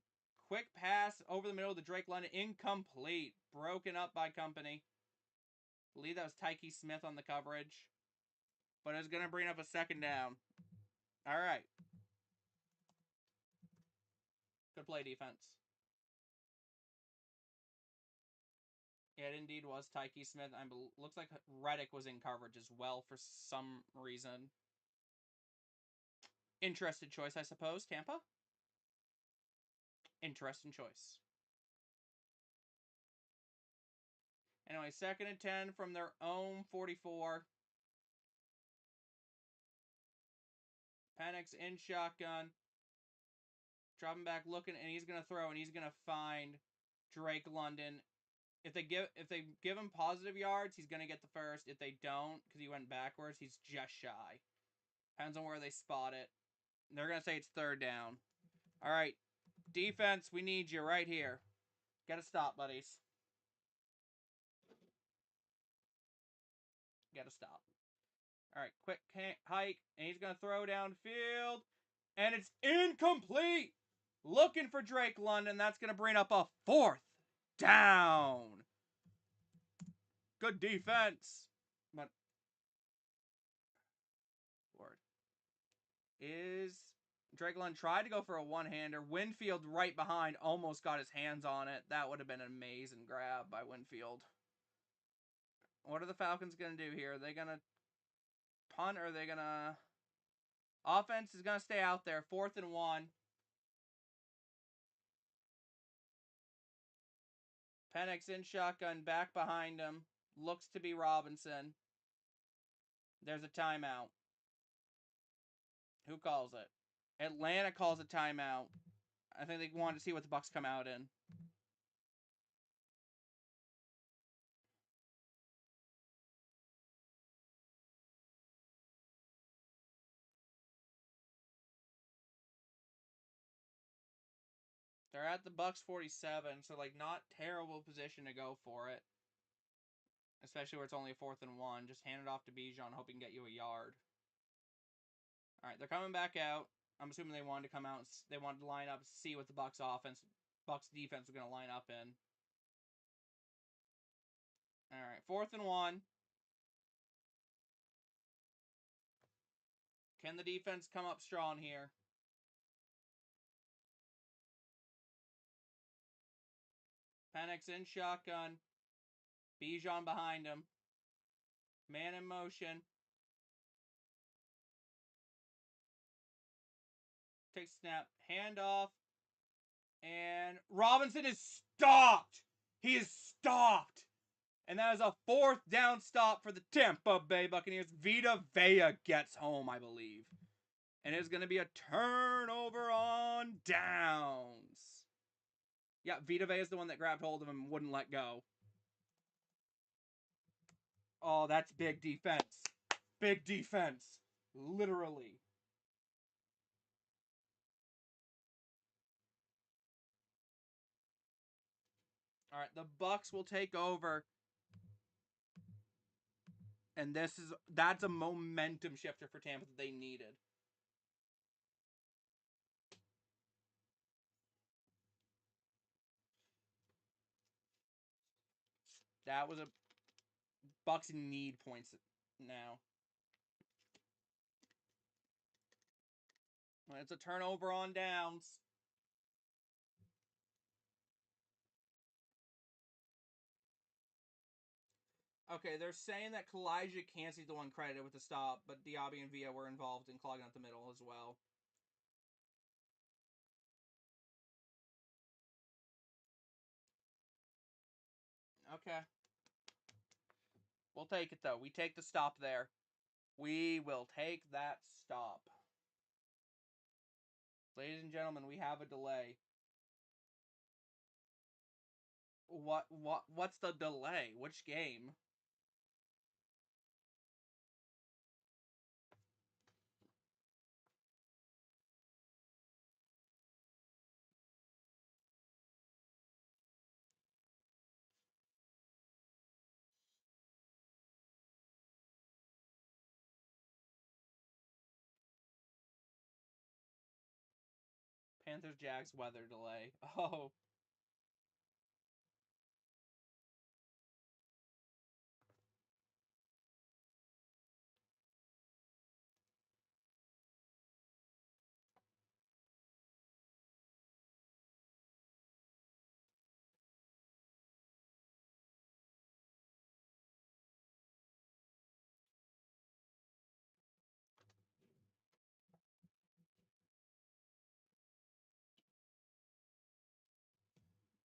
quick pass over the middle to Drake London. Incomplete. Broken up by company. I believe that was Tyke Smith on the coverage. But it's going to bring up a 2nd down. Alright. Good play, defense. It indeed was Tyke Smith. Looks like Reddick was in coverage as well for some reason. Interesting choice, I suppose, Tampa? Interesting choice. Anyway, 2nd and 10 from their own 44. Penix in shotgun. Dropping back, looking, and he's gonna throw, and he's gonna find Drake London. If they give him positive yards, he's gonna get the 1st. If they don't, because he went backwards, he's just shy. Depends on where they spot it. They're gonna say it's 3rd down. All right, defense, we need you right here. Get a stop, buddies. Get a stop. All right, quick hike, and he's going to throw downfield, and it's incomplete. Looking for Drake London. That's going to bring up a 4th down. Good defense. But Lord. Is Drake London tried to go for a one-hander. Winfield right behind almost got his hands on it. That would have been an amazing grab by Winfield. What are the Falcons going to do here? Are they going to punt or are they going to... Offense is going to stay out there. 4th and 1. Penix in shotgun, back behind him. Looks to be Robinson. There's a timeout. Who calls it? Atlanta calls a timeout. I think they wanted to see what the Bucs come out in. They're at the Bucks 47, so like not terrible position to go for it. Especially where it's only a 4th and 1. Just hand it off to Bijan, hope he can get you a yard. Alright, they're coming back out. I'm assuming they wanted to come out, they wanted to line up, see what the Bucks defense was going to line up in. Alright, 4th and 1. Can the defense come up strong here? Penix in shotgun. Bijan behind him. Man in motion. Takes snap. Handoff. And Robinson is stopped. He is stopped. And that is a 4th down stop for the Tampa Bay Buccaneers. Vita Vea gets home, I believe. And it's going to be a turnover on downs. Yeah, Vita Vea is the one that grabbed hold of him and wouldn't let go. Oh, that's big defense. Big defense. Literally. All right, the Bucks will take over. And that's a momentum shifter for Tampa that they needed. That was a Bucks need points now. It's a turnover on downs. Okay, they're saying that Kalijah Cansey's the one credited with the stop, but Diaby and Villa were involved in clogging up the middle as well. Okay. We'll take it, though. We take the stop there. We will take that stop. Ladies and gentlemen, we have a delay. What's the delay? Which game? Panthers Jags weather delay. Oh.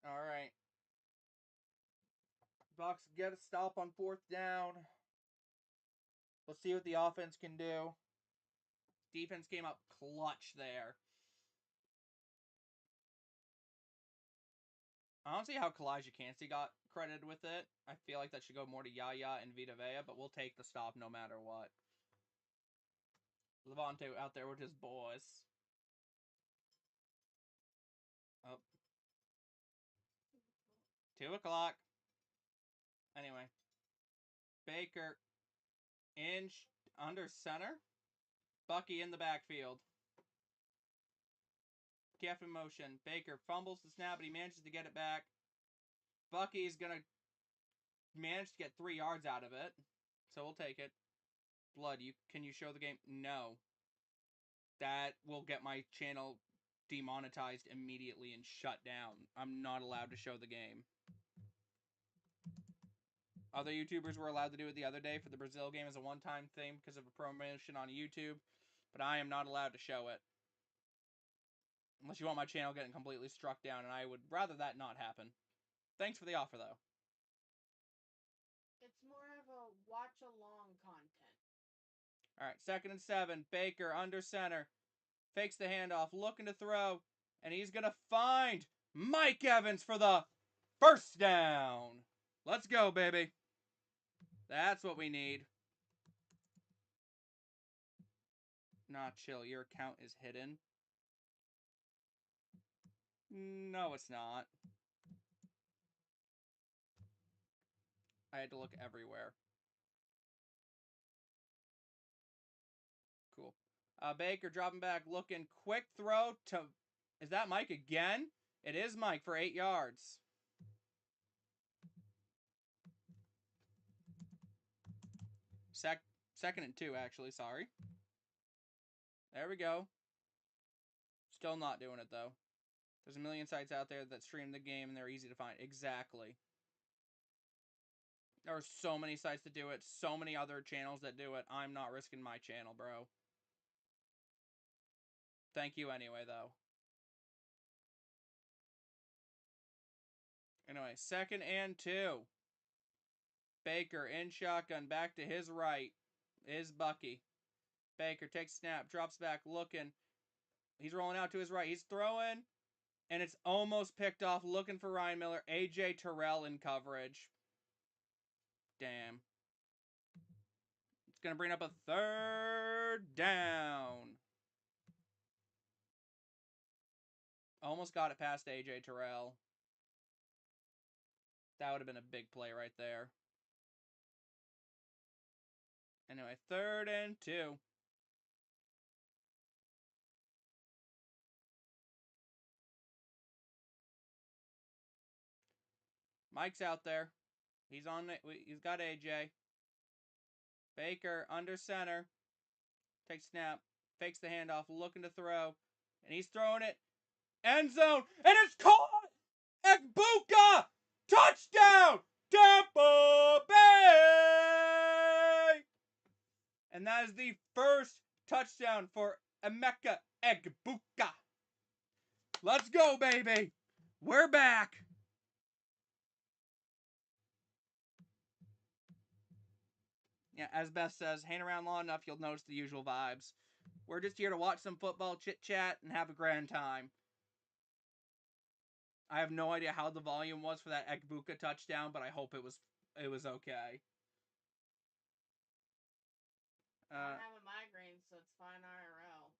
All right. Bucks get a stop on 4th down. Let's see what the offense can do. Defense came up clutch there. I don't see how Kalijah Cansey got credited with it. I feel like that should go more to Yaya and Vita Vea, but we'll take the stop no matter what. Levante out there with his boys. Oh. 2 o'clock. Anyway. Baker under center. Bucky in the backfield. Kept in motion. Baker fumbles the snap, but he manages to get it back. Bucky's going to manage to get 3 yards out of it. So we'll take it. Blood, can you show the game? No. That will get my channel demonetized immediately and shut down. I'm not allowed to show the game. Other YouTubers were allowed to do it the other day for the Brazil game as a one-time thing because of a promotion on YouTube, but I am not allowed to show it. Unless you want my channel getting completely struck down, and I would rather that not happen. Thanks for the offer, though. It's more of a watch-along content. All right, 2nd and 7. Baker under center. Fakes the handoff, looking to throw, and he's going to find Mike Evans for the 1st down. Let's go, baby. That's what we need. Nah, chill. Your account is hidden. No, it's not. I had to look everywhere. Cool. Baker dropping back, looking. Quick throw to... Is that Mike again? It is Mike for 8 yards. Second and 2, actually. Sorry. There we go. Still not doing it, though. There's a million sites out there that stream the game, and they're easy to find. Exactly. There are so many sites that do it. So many other channels that do it. I'm not risking my channel, bro. Thank you anyway, though. Anyway, 2nd and 2. Baker in shotgun, back to his right is Bucky. Baker takes snap, drops back, looking. He's rolling out to his right. He's throwing, and it's almost picked off. Looking for Ryan Miller. A.J. Terrell in coverage. Damn. It's going to bring up a 3rd down. Almost got it past A.J. Terrell. That would have been a big play right there. Anyway, 3rd and 2. Mike's out there. He's on it. He's got AJ. Baker under center. Takes snap. Fakes the handoff. Looking to throw. And he's throwing it. End zone. And it's caught! Ekbuka! Touchdown! Tampa Bay! And that is the first touchdown for Emeka Egbuka. Let's go, baby! We're back! Yeah, as Beth says, hang around long enough, you'll notice the usual vibes. We're just here to watch some football, chit-chat, and have a grand time. I have no idea how the volume was for that Egbuka touchdown, but I hope it was okay. I have a migraine, so it's fine IRL.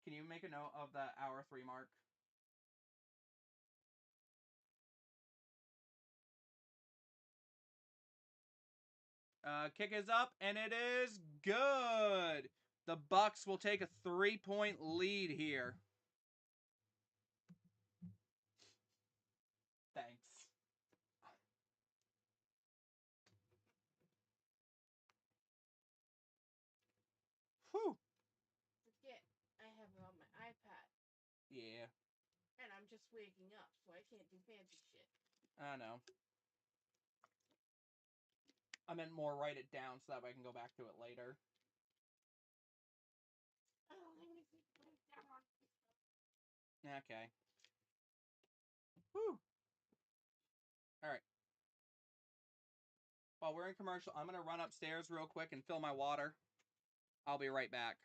Can you make a note of the hour 3 mark? Kick is up, and it is good. The Bucks will take a 3-point lead here. Thanks. Whew. Forget, I have it on my iPad. Yeah. And I'm just waking up, so I can't do fancy shit. I know. I meant more write it down so that way I can go back to it later. Okay. Whew. Alright. While we're in commercial, I'm going to run upstairs real quick and fill my water. I'll be right back.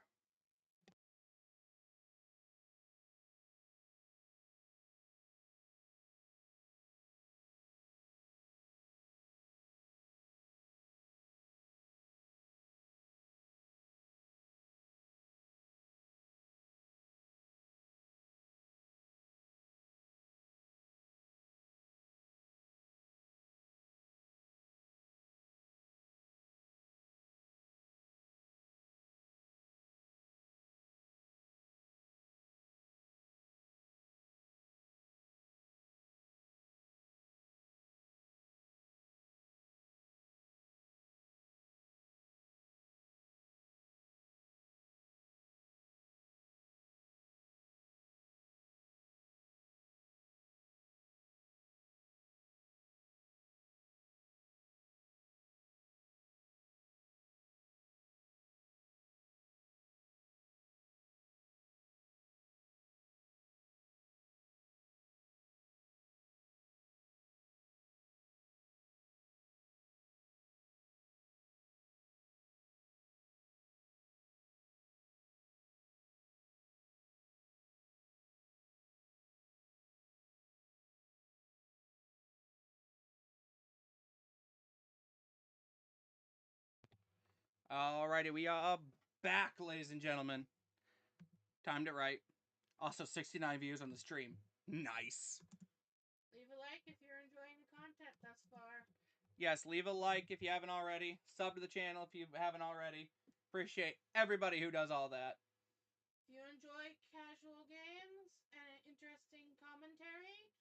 Alrighty, we are back, ladies and gentlemen. Timed it right. Also, 69 views on the stream. Nice. Leave a like if you're enjoying the content thus far. Yes, leave a like if you haven't already. Sub to the channel if you haven't already. Appreciate everybody who does all that. If you enjoy casual games and an interesting commentary,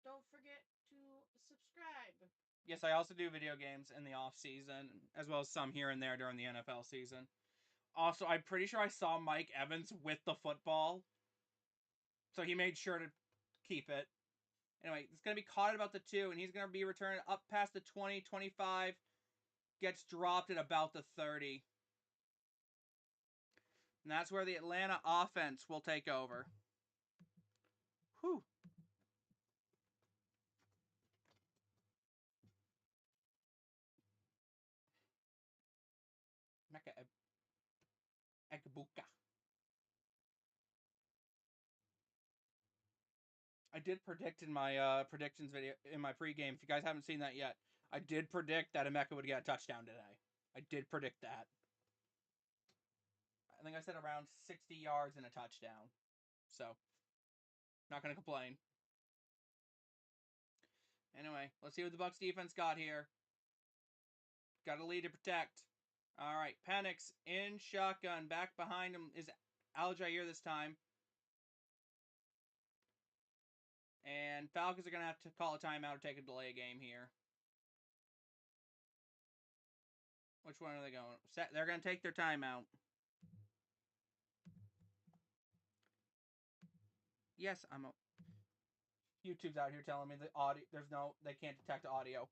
don't forget to subscribe. Yes, I also do video games in the off season, as well as some here and there during the NFL season. Also, I'm pretty sure I saw Mike Evans with the football, so he made sure to keep it. Anyway, it's going to be caught at about the 2, and he's going to be returned up past the 20, 25, gets dropped at about the 30. And that's where the Atlanta offense will take over. Whew. Mecca Egbuka. I did predict in my predictions video in my pregame. If you guys haven't seen that yet, I did predict that Emeka would get a touchdown today. I did predict that. I think I said around 60 yards and a touchdown. So, not going to complain. Anyway, let's see what the Bucs defense got here. Got a lead to protect. All right, Penix in shotgun. Back behind him is Aljair this time. And Falcons are going to have to call a timeout or take a delay game here. Which one are they going? They're going to take their timeout. Yes, YouTube's out here telling me the audio. They can't detect audio.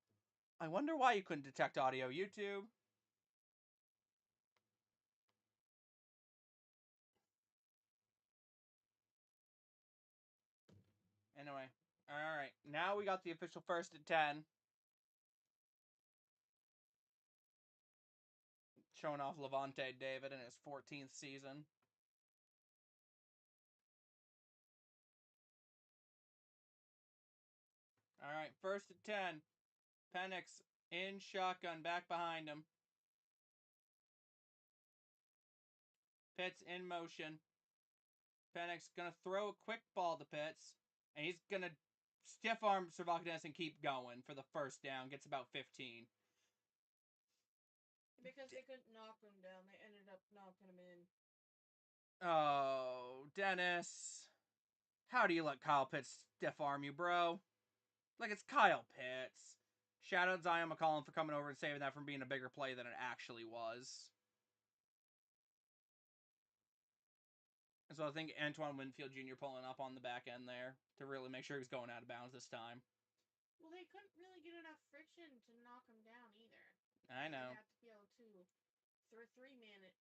I wonder why you couldn't detect audio, YouTube. Anyway, all right. Now we got the official 1st and 10. Showing off Levante David in his 14th season. All right, 1st and 10. Penix in shotgun, back behind him. Pitts in motion. Penix gonna throw a quick ball to Pitts, and he's gonna stiff arm Servakadis and keep going for the 1st down. Gets about 15. Because they couldn't knock him down, they ended up knocking him in. Oh, Dennis. How do you let Kyle Pitts stiff arm you, bro? Like, it's Kyle Pitts. Shout out Zion McCollum for coming over and saving that from being a bigger play than it actually was. And so I think Antoine Winfield Jr. pulling up on the back end there to really make sure he was going out of bounds this time. Well, they couldn't really get enough friction to knock him down either. I know. They have to be able to throw 3-man it.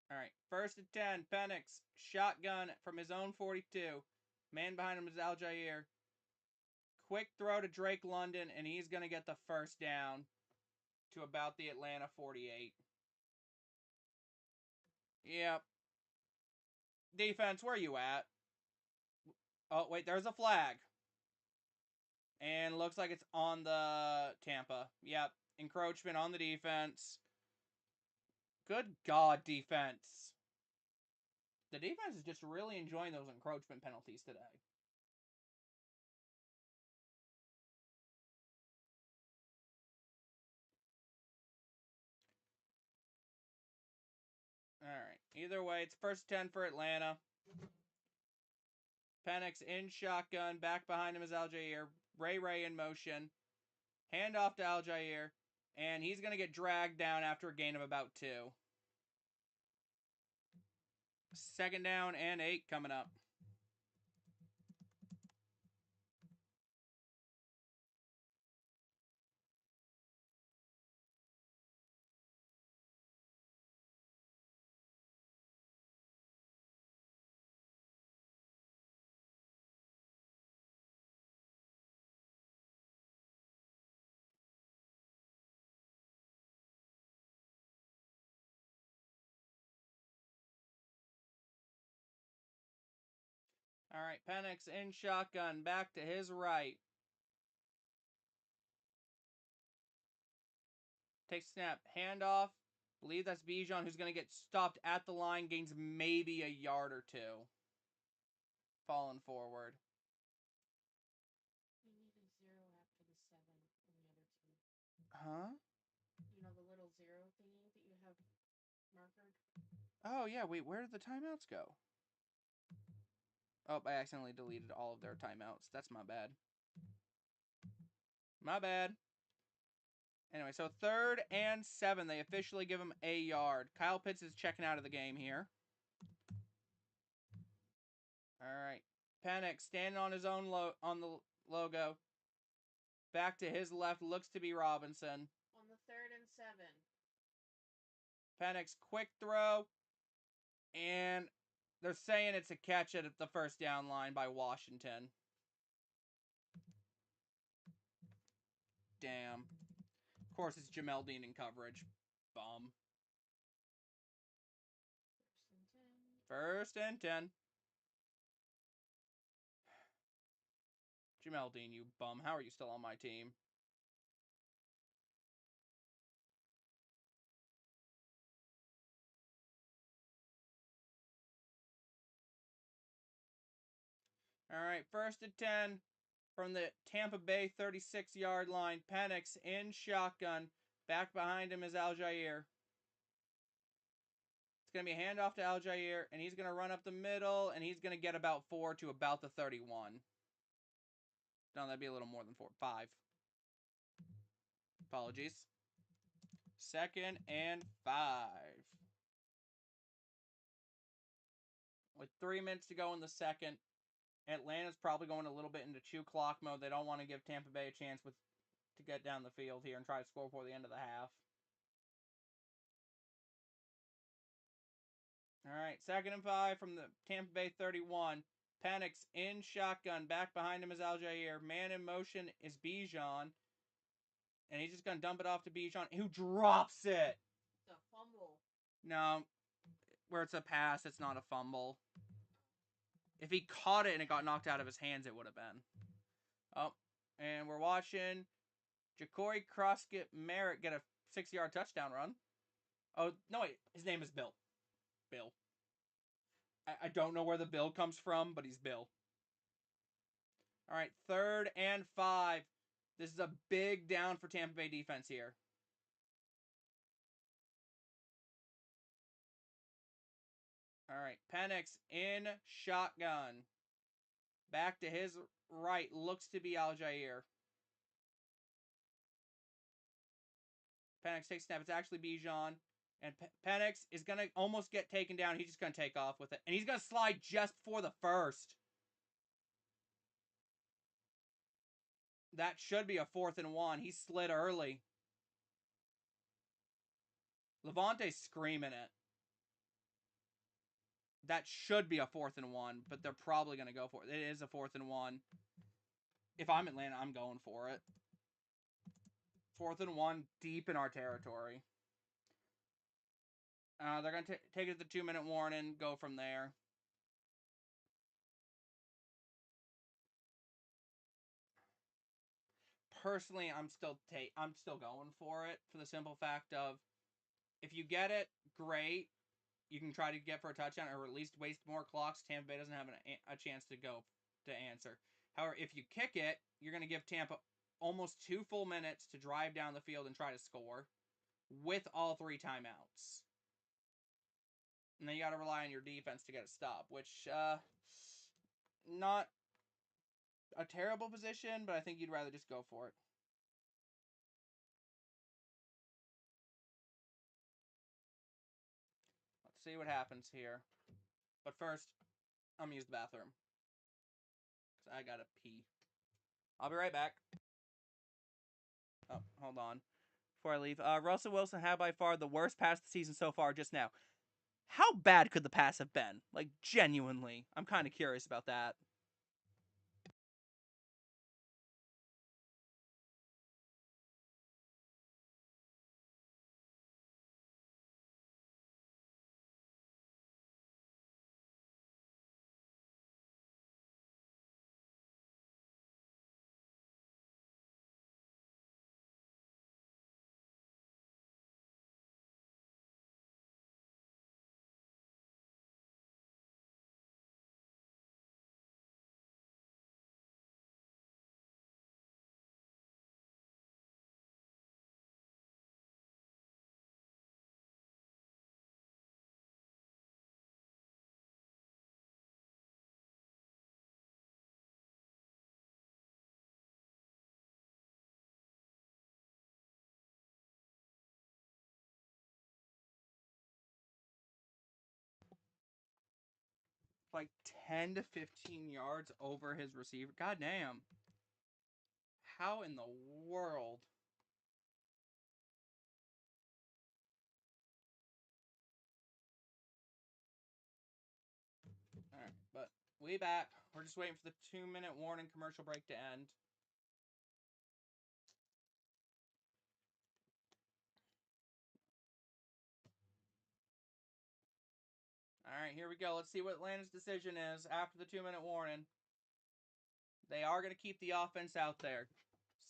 All right, 1st and 10. Penix shotgun from his own 42. Man behind him is Aljair. Quick throw to Drake London, and he's going to get the 1st down to about the Atlanta 48. Yep. Defense, where you at? Oh, wait, there's a flag. And looks like it's on the Tampa. Yep, encroachment on the defense. Good God, defense. The defense is just really enjoying those encroachment penalties today. All right. Either way, it's 1st 10 for Atlanta. Penix in shotgun. Back behind him is Aljair. Ray in motion. Hand off to Aljair. And he's going to get dragged down after a gain of about 2. 2nd down and 8 coming up. All right, Penix in shotgun, back to his right. Takes snap, handoff. Believe that's Bijan who's going to get stopped at the line, gains maybe a yard or 2. falling forward. You need a 0 after the 7 on the other team. Huh? You know the little 0 thingy that you have markered? Oh, yeah, wait, where did the timeouts go? Oh, I accidentally deleted all of their timeouts. That's my bad. My bad. Anyway, so 3rd and 7. They officially give him a yard. Kyle Pitts is checking out of the game here. All right. Penix standing on his own on the logo. Back to his left looks to be Robinson. On the 3rd and 7. Penix quick throw. And they're saying it's a catch at the first down line by Washington. Damn. Of course, it's Jamel Dean in coverage. Bum. 1st and 10. Jamel Dean, you bum. How are you still on my team? All right, 1st and 10 from the Tampa Bay 36-yard line. Penix in shotgun. Back behind him is Aljair. It's going to be a handoff to Aljair, and he's going to run up the middle, and he's going to get about 4 to about the 31. No, that'd be a little more than 4. 5. Apologies. 2nd and 5. With 3 minutes to go in the second, Atlanta's probably going a little bit into chew clock mode. They don't want to give Tampa Bay a chance to get down the field here and try to score before the end of the half. All right, 2nd and 5 from the Tampa Bay 31. Penix in shotgun. Back behind him is Aljair. Man in motion is Bijan. And he's just going to dump it off to Bijan, who drops it. It's a fumble. No, where it's a pass, it's not a fumble. If he caught it and it got knocked out of his hands, it would have been. Oh, and we're watching Ja'Cory Croskett-Merritt get a 6-yard touchdown run. Oh, no, wait. His name is Bill. Bill. I don't know where the Bill comes from, but he's Bill. All right, 3rd and 5. This is a big down for Tampa Bay defense here. All right, Penix in shotgun. Back to his right looks to be Aljair. Penix takes a snap. It's actually Bijan. And Penix is going to almost get taken down. He's just going to take off with it. And he's going to slide just before the 1st. That should be a 4th and 1. He slid early. Levante's screaming it. That should be a 4th and 1, but they're probably going to go for it. It is a 4th and 1. If I'm Atlanta, I'm going for it. 4th and 1, deep in our territory. They're going to take it to the 2-minute warning, go from there. Personally, I'm still going for it for the simple fact of if you get it, great. You can try to get for a touchdown or at least waste more clocks. Tampa Bay doesn't have a chance to go to answer. However, if you kick it, you're going to give Tampa almost 2 full minutes to drive down the field and try to score with all 3 timeouts. And then you got to rely on your defense to get a stop, which not a terrible position, but I think you'd rather just go for it. Let's see what happens here. But first, I'm going to use the bathroom. Because I got to pee. I'll be right back. Oh, hold on. Before I leave, Russell Wilson had by far the worst pass of the season so far just now. How bad could the pass have been? Like, genuinely. I'm kind of curious about that. like 10 to 15 yards over his receiver. God damn. How in the world? Alright, but we back. We're just waiting for the 2-minute warning commercial break to end. Alright, here we go. Let's see what Atlanta's decision is after the 2-minute warning. They are going to keep the offense out there.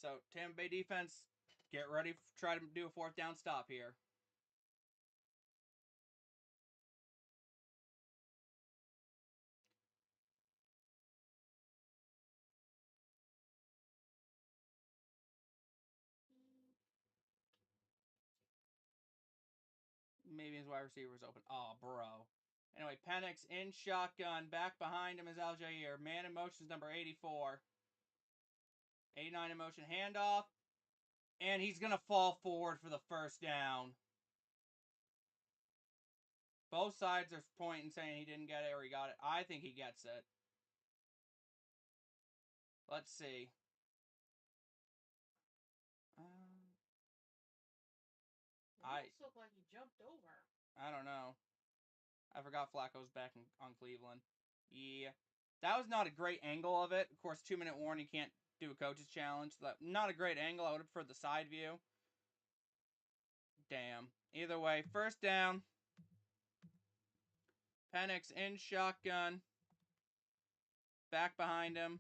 So, Tampa Bay defense, get ready to try to do a 4th down stop here. Maybe his wide receiver was open. Oh, bro. Anyway, Penix in shotgun. Back behind him is Aljair. Man in motion is number 84. 89 in motion. Handoff. And he's going to fall forward for the 1st down. Both sides are pointing saying he didn't get it or he got it. I think he gets it. Let's see. It looks like he jumped over. I don't know. I forgot Flacco's back on Cleveland. Yeah. That was not a great angle of it. Of course, 2-minute warning, you can't do a coach's challenge. Not a great angle. I would have preferred the side view. Damn. Either way, 1st down. Penix in shotgun. Back behind him.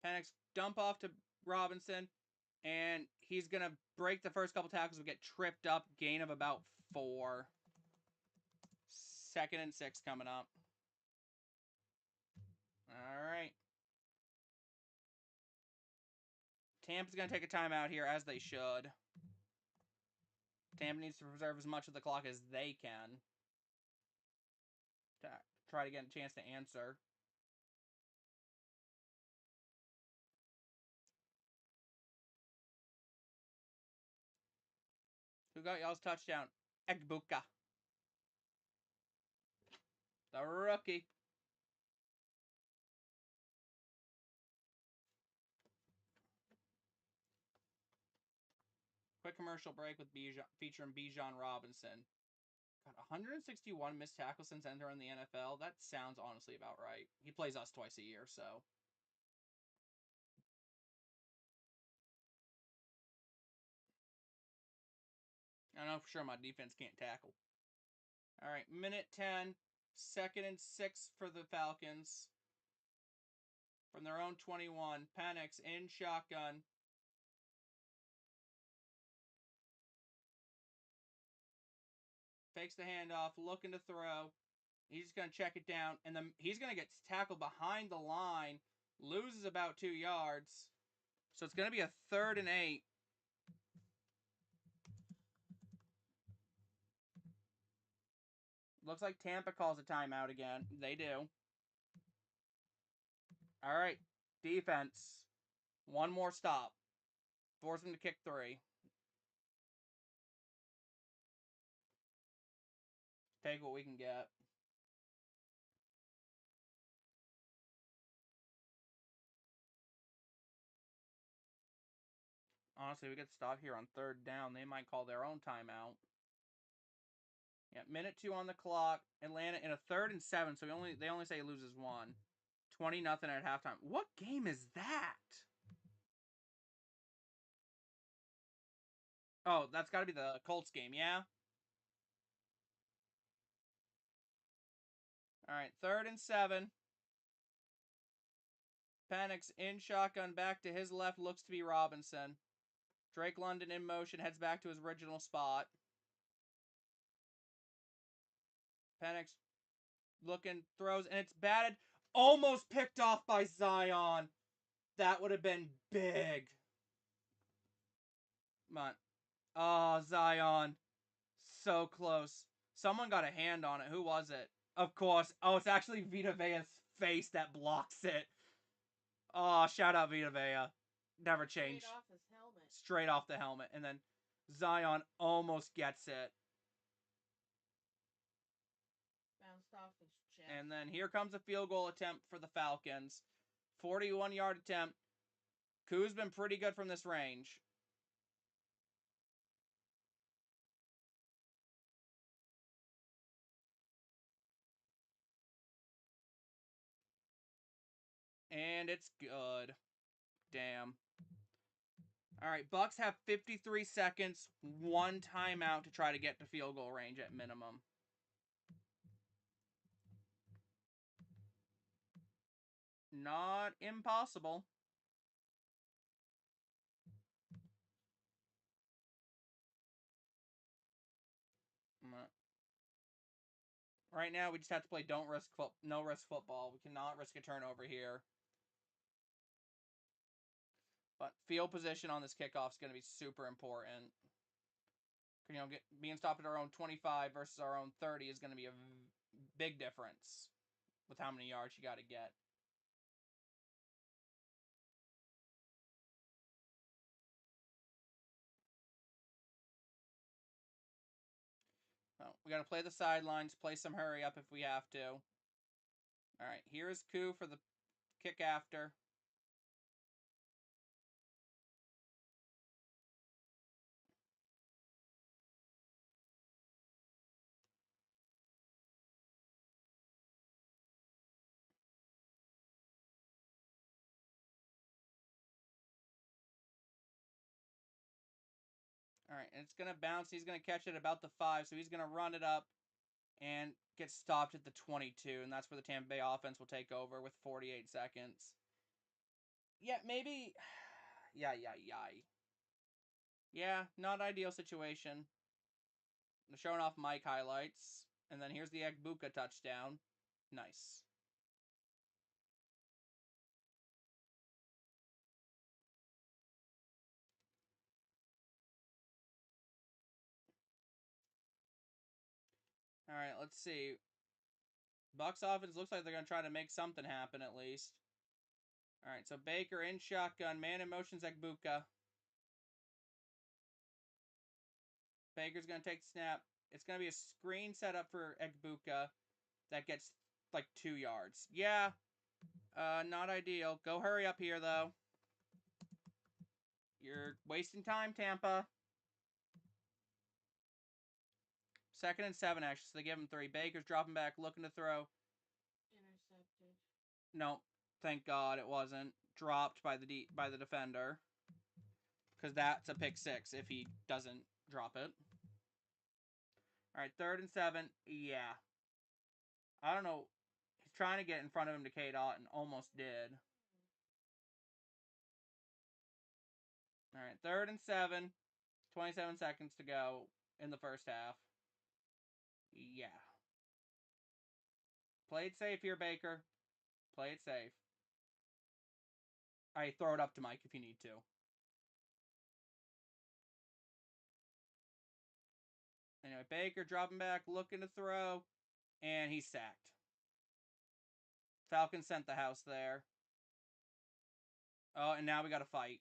Penix dump off to Robinson. And he's going to break the first couple tackles. Will get tripped up. Gain of about 4. 2nd and 6 coming up. All right. Tampa's going to take a timeout here, as they should. Tampa needs to preserve as much of the clock as they can to try to get a chance to answer. Who got y'all's touchdown? Egbuka. The rookie. Quick commercial break with featuring Bijan Robinson. Got 161 missed tackles since entering the NFL. That sounds honestly about right. He plays us twice a year, so. I know for sure my defense can't tackle. All right, minute 10. 2nd and 6 for the Falcons. From their own 21. Penix in shotgun. Fakes the handoff, looking to throw. He's just going to check it down, and then he's going to get tackled behind the line. Loses about 2 yards. So it's going to be a 3rd and 8. Looks like Tampa calls a timeout again. They do. All right. Defense. One more stop. Force them to kick 3. Take what we can get. Honestly, we get stopped here on 3rd down. They might call their own timeout. Yeah, minute 2 on the clock. Atlanta in a 3rd and 7, so they only say he loses 1. 20-0 at halftime. What game is that? Oh, that's got to be the Colts game, yeah? All right, 3rd and 7. Penix in shotgun back to his left, looks to be Robinson. Drake London in motion, heads back to his original spot. Penix looking, throws, and it's batted. Almost picked off by Zion. That would have been big. Come on. Oh, Zion. So close. Someone got a hand on it. Who was it? Of course. Oh, it's actually Vita Vea's face that blocks it. Oh, shout out Vita Vea. Never changed. Straight off his helmet. Straight off the helmet. And then Zion almost gets it. Bounced off his And then here comes a field goal attempt for the Falcons. 41-yard attempt. Koo's been pretty good from this range. And it's good. Damn. All right, Bucks have 53 seconds, one timeout to try to get to field goal range at minimum. Not impossible. Right now, we just have to play no risk football. We cannot risk a turnover here. But field position on this kickoff is going to be super important. Being stopped at our own 25 versus our own 30 is going to be a big difference with how many yards you got to get. Well, we got to play the sidelines, play some hurry up if we have to. All right, here's Koo for the kick after. All right, and it's going to bounce. He's going to catch it about the 5, so he's going to run it up and get stopped at the 22, and that's where the Tampa Bay offense will take over with 48 seconds. Yeah, maybe. Yeah. Yeah, not ideal situation. I'm showing off Mike highlights, and then here's the Egbuka touchdown. Nice. All right, let's see. Bucks offense looks like they're going to try to make something happen at least. All right, so Baker in shotgun, man in motion's Egbuka. Baker's going to take the snap. It's going to be a screen set up for Egbuka that gets like 2 yards. Yeah, not ideal. Go hurry up here, though. You're wasting time, Tampa. 2nd and 7, actually, so they give him 3. Baker's dropping back, looking to throw. Intercepted. No, thank God it wasn't. Dropped by the defender. Because that's a pick 6 if he doesn't drop it. All right, 3rd and 7. Yeah. I don't know. He's trying to get in front of him to K-Dot and almost did. All right, 3rd and 7. 27 seconds to go in the first half. Yeah. Play it safe here, Baker. Play it safe. All right, throw it up to Mike if you need to. Anyway, Baker dropping back, looking to throw, and he's sacked. Falcons sent the house there. Oh, and now we got to fight.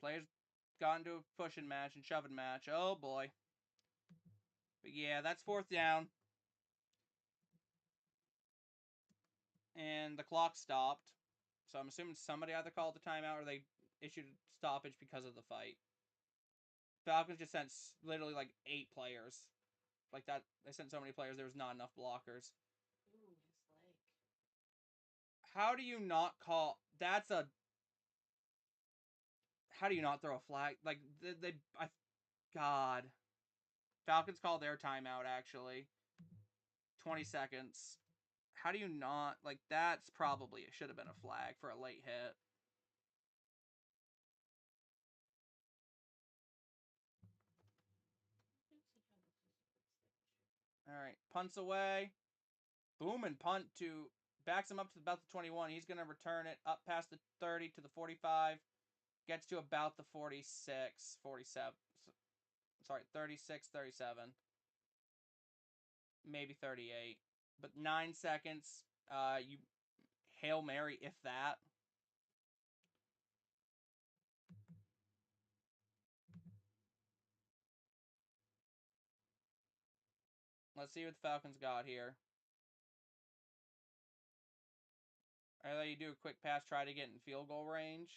Players got into a pushing match and shoving match. Oh, boy. But yeah, that's 4th down. And the clock stopped. So I'm assuming somebody either called the timeout or they issued a stoppage because of the fight. Falcons just sent literally like 8 players. Like that, they sent so many players, there was not enough blockers. Ooh, his leg. How do you not call... That's a... How do you not throw a flag? Like, God. Falcons called their timeout, actually. 20 seconds. How do you not... Like, that's probably... It should have been a flag for a late hit. All right, punts away. Boom and punt to... Backs him up to about the 21. He's going to return it up past the 30 to the 45. Gets to about the 46, 47. Sorry, 36, 37. Maybe 38. But 9 seconds. You Hail Mary, if that. Let's see what the Falcons got here. I let you do a quick pass, try to get in field goal range.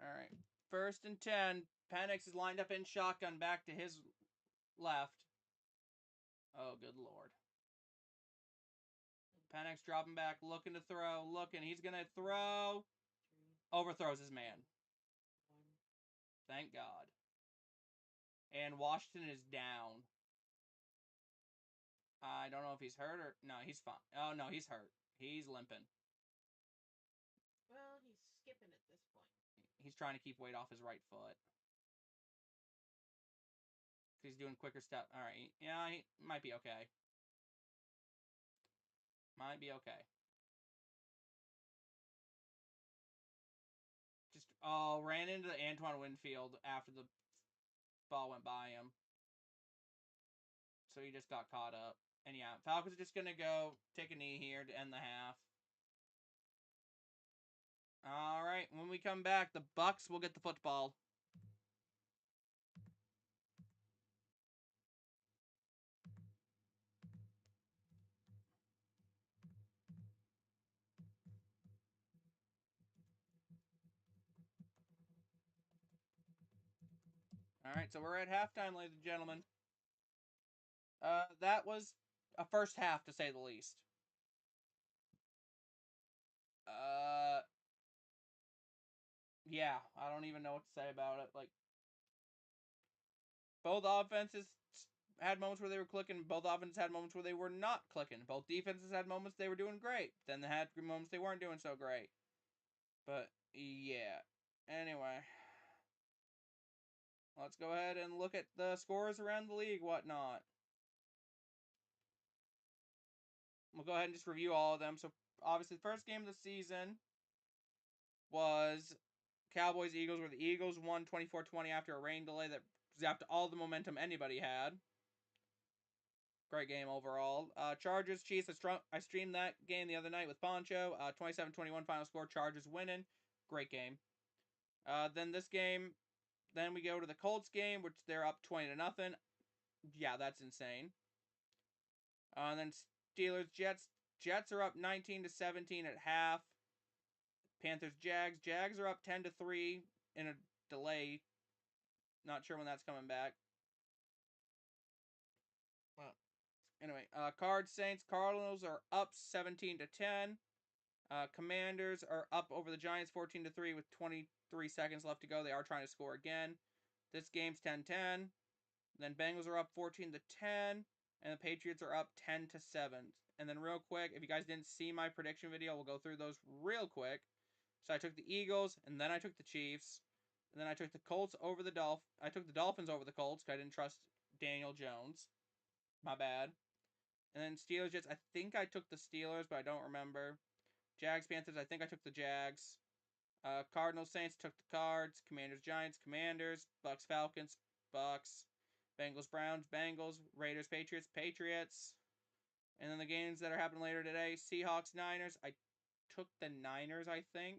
Alright. 1st and 10. Penix is lined up in shotgun back to his left. Oh, good lord. Penix dropping back, looking to throw, looking. He's going to throw. Overthrows his man. Thank God. And Washington is down. I don't know if he's hurt or... No, he's fine. Oh, no, he's hurt. He's limping. Well, he's skipping at this point. He's trying to keep weight off his right foot. He's doing quicker step. All right. Yeah, he might be okay. Might be okay. Just, ran into Antoine Winfield after the ball went by him. So he just got caught up. And yeah, Falcons are just going to go take a knee here to end the half. All right. When we come back, the Bucs will get the football. All right, so we're at halftime, ladies and gentlemen. That was a first half, to say the least. Yeah, I don't even know what to say about it. Like, both offenses had moments where they were clicking. Both offenses had moments where they were not clicking. Both defenses had moments they were doing great. Then they had moments they weren't doing so great. But, yeah. Anyway. Let's go ahead and look at the scores around the league, whatnot. We'll go ahead and just review all of them. So, obviously, the first game of the season was Cowboys-Eagles, where the Eagles won 24-20 after a rain delay that zapped all the momentum anybody had. Great game overall. Chargers-Chiefs, I streamed that game the other night with Poncho. 27-21 final score, Chargers winning. Great game. Then this game, then we go to the Colts game, which they're up 20-0. Yeah, that's insane. And then Steelers-Jets. Jets are up 19-17 at half. Panthers-Jags. Jags are up 10-3 in a delay. Not sure when that's coming back. Well, anyway, Cards Saints. Cardinals are up 17-10. Commanders are up over the Giants 14-3 with 23 seconds left to go. They are trying to score again. This game's 10-10. Then Bengals are up 14-10, and the Patriots are up 10-7. And then real quick, if you guys didn't see my prediction video, we'll go through those real quick. So I took the Eagles, and then I took the Chiefs, and then I took the Colts over the I took the Dolphins over the Colts because I didn't trust Daniel Jones. My bad. And then Steelers Jets, I think I took the Steelers, but I don't remember. Jags Panthers, I think I took the Jags. Cardinals Saints took the Cards. Commanders Giants, Commanders. Bucks Falcons, Bucks. Bengals Browns, Bengals. Raiders Patriots, Patriots. And then the games that are happening later today, Seahawks Niners, I took the Niners, I think.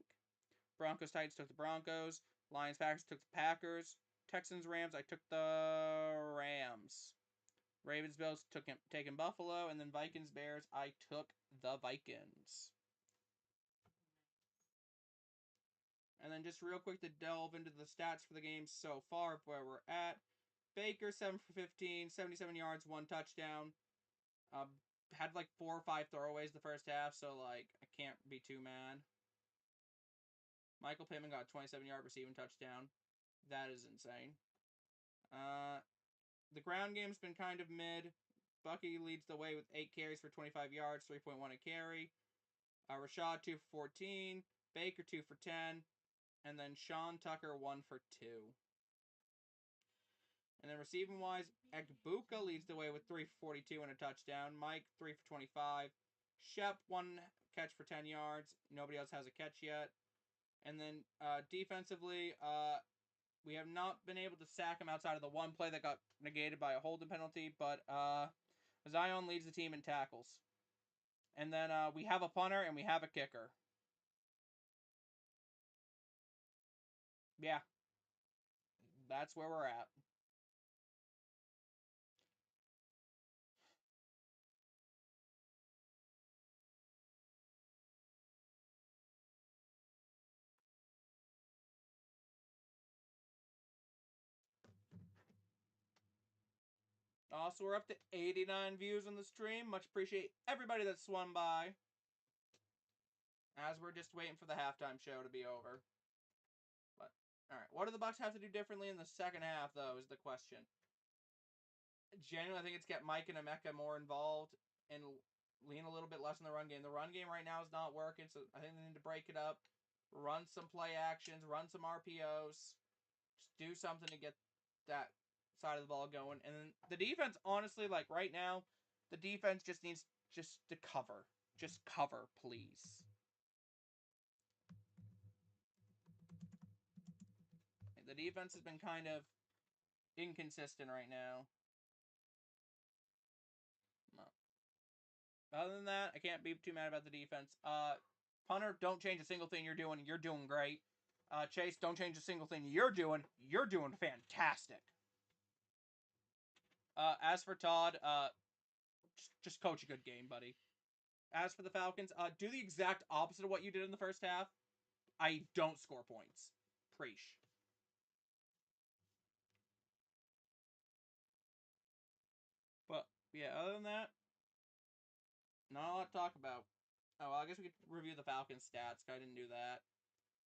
Broncos Titans took the Broncos. Lions Packers took the Packers. Texans Rams, I took the Rams. Ravens Bills taking Buffalo, and then Vikings Bears, I took the Vikings. And then just real quick to delve into the stats for the game so far, where we're at. Baker 7 for 15, 77 yards, 1 touchdown. Had like 4 or 5 throwaways the first half, so like I can't be too mad. Michael Pittman got a 27-yard receiving touchdown. That is insane. The ground game's been kind of mid. Bucky leads the way with 8 carries for 25 yards, 3.1 a carry. Rashad 2 for 14. Baker 2 for 10. And then Sean Tucker 1 for 2. And then receiving wise, Egbuka leads the way with 3 for 42 and a touchdown. Mike 3 for 25. Shep 1 catch for 10 yards. Nobody else has a catch yet. And then defensively, We have not been able to sack him outside of the one play that got negated by a holding penalty, but Zion leads the team in tackles. And then we have a punter and we have a kicker. Yeah. That's where we're at. Also, we're up to 89 views on the stream. Much appreciate everybody that swung by. As we're just waiting for the halftime show to be over. But, alright. What do the Bucs have to do differently in the second half, though, is the question. Genuinely, I think it's get Mike and Emeka more involved and lean a little bit less in the run game. The run game right now is not working, so I think they need to break it up. Run some play actions, run some RPOs. Just do something to get that side of the ball going. And then the defense, honestly, like right now, the defense just needs just to cover. Just cover, please. The defense has been kind of inconsistent right now. Other than that, I can't be too mad about the defense. Punter, don't change a single thing you're doing. You're doing great. Chase, don't change a single thing you're doing. You're doing fantastic. As for Todd, just coach a good game, buddy. As for the Falcons, do the exact opposite of what you did in the first half. I don't score points. Preach. But, yeah, other than that, not a lot to talk about. Oh, well, I guess we could review the Falcons stats. I didn't do that.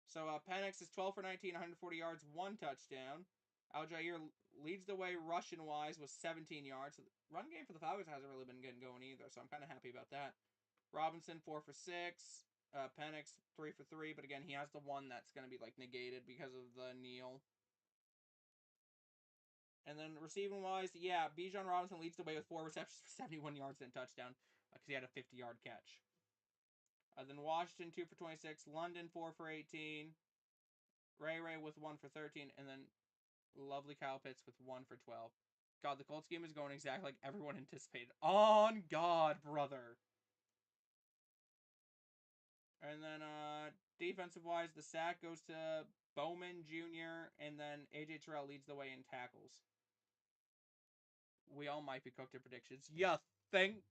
So, Penix is 12 for 19, 140 yards, 1 touchdown. Al-Jair leads the way rushing-wise with 17 yards. So the run game for the Falcons hasn't really been getting going either, so I'm kind of happy about that. Robinson, 4 for 6. Penix, 3 for 3, but again, he has the one that's going to be, like, negated because of the kneel. And then receiving-wise, yeah, Bijan Robinson leads the way with 4 receptions for 71 yards and a touchdown because he had a 50-yard catch. Then Washington, 2 for 26. London, 4 for 18. Ray with 1 for 13. And then lovely Kyle Pitts with 1 for 12. God, the Colts game is going exactly like everyone anticipated. On God, brother. And then defensive-wise, the sack goes to Bowman Jr., and then A.J. Terrell leads the way in tackles. We all might be cooked in predictions. You think?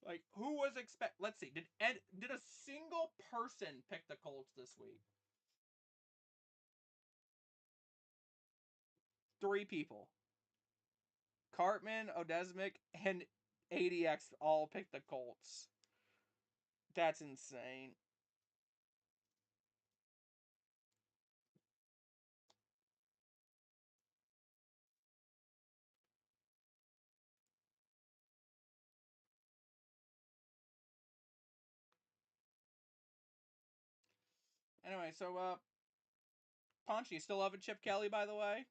Like, who was Let's see. Did a single person pick the Colts this week? 3 people. Cartman, Odesmic, and ADX all picked the Colts. That's insane. Anyway, so, Punch, you still loving Chip Kelly, by the way?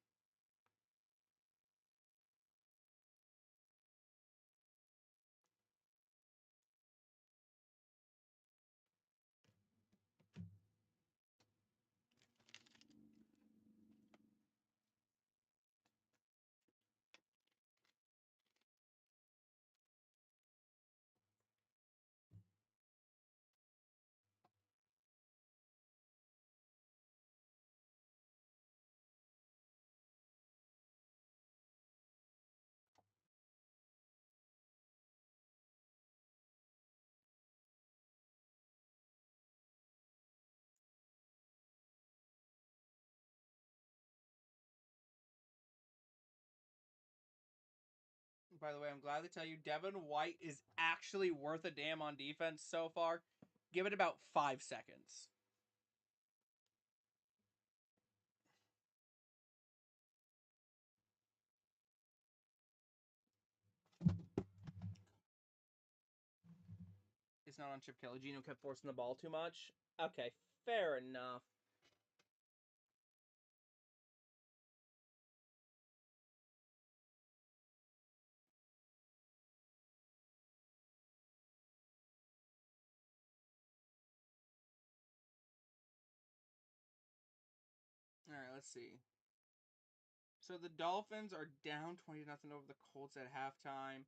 By the way, I'm glad to tell you Devin White is actually worth a damn on defense so far. Give it about 5 seconds. It's not on Chip Kelly. Gino kept forcing the ball too much. Okay, fair enough. Alright, let's see. So the Dolphins are down 20-0 over the Colts at halftime.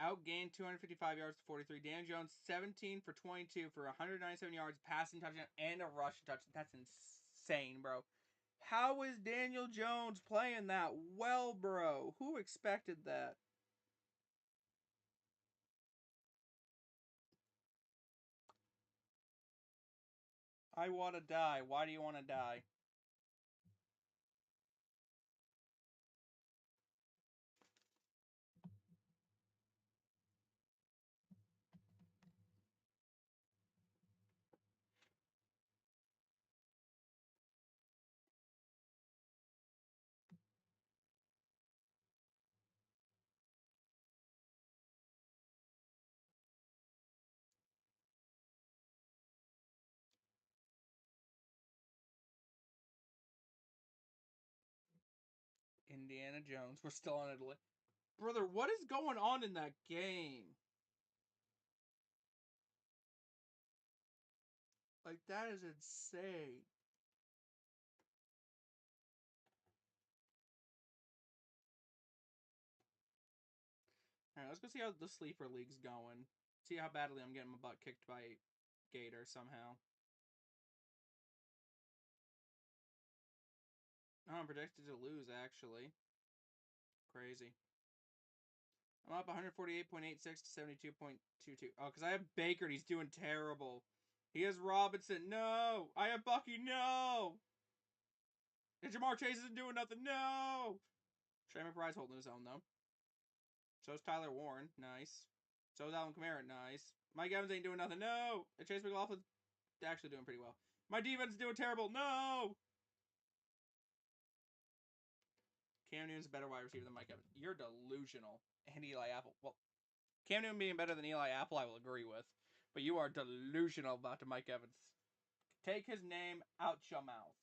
Outgained 255 yards to 43. Dan Jones 17 for 22 for 197 yards, passing touchdown and a rushing touchdown. That's insane, bro. How is Daniel Jones playing that well, bro? Who expected that? I want to die. Why do you want to die? Indiana Jones. We're still on Italy. Brother, what is going on in that game? Like, that is insane. Alright, let's go see how the sleeper league's going. See how badly I'm getting my butt kicked by Gator somehow. Oh, I'm projected to lose, actually. Crazy. I'm up 148.86 to 72.22. Oh, because I have Baker and he's doing terrible. He has Robinson. No! I have Bucky. No! And Jamar Chase isn't doing nothing. No! Trey McBride's holding his own, though. So's Tyler Warren. Nice. So's Alvin Kamara. Nice. Mike Evans ain't doing nothing. No! And Chase McLaughlin's actually doing pretty well. My defense is doing terrible. No! Cam Newton's a better wide receiver than Mike Evans. You're delusional. And Eli Apple. Well, Cam Newton being better than Eli Apple, I will agree with. But you are delusional about the Mike Evans. Take his name out your mouth.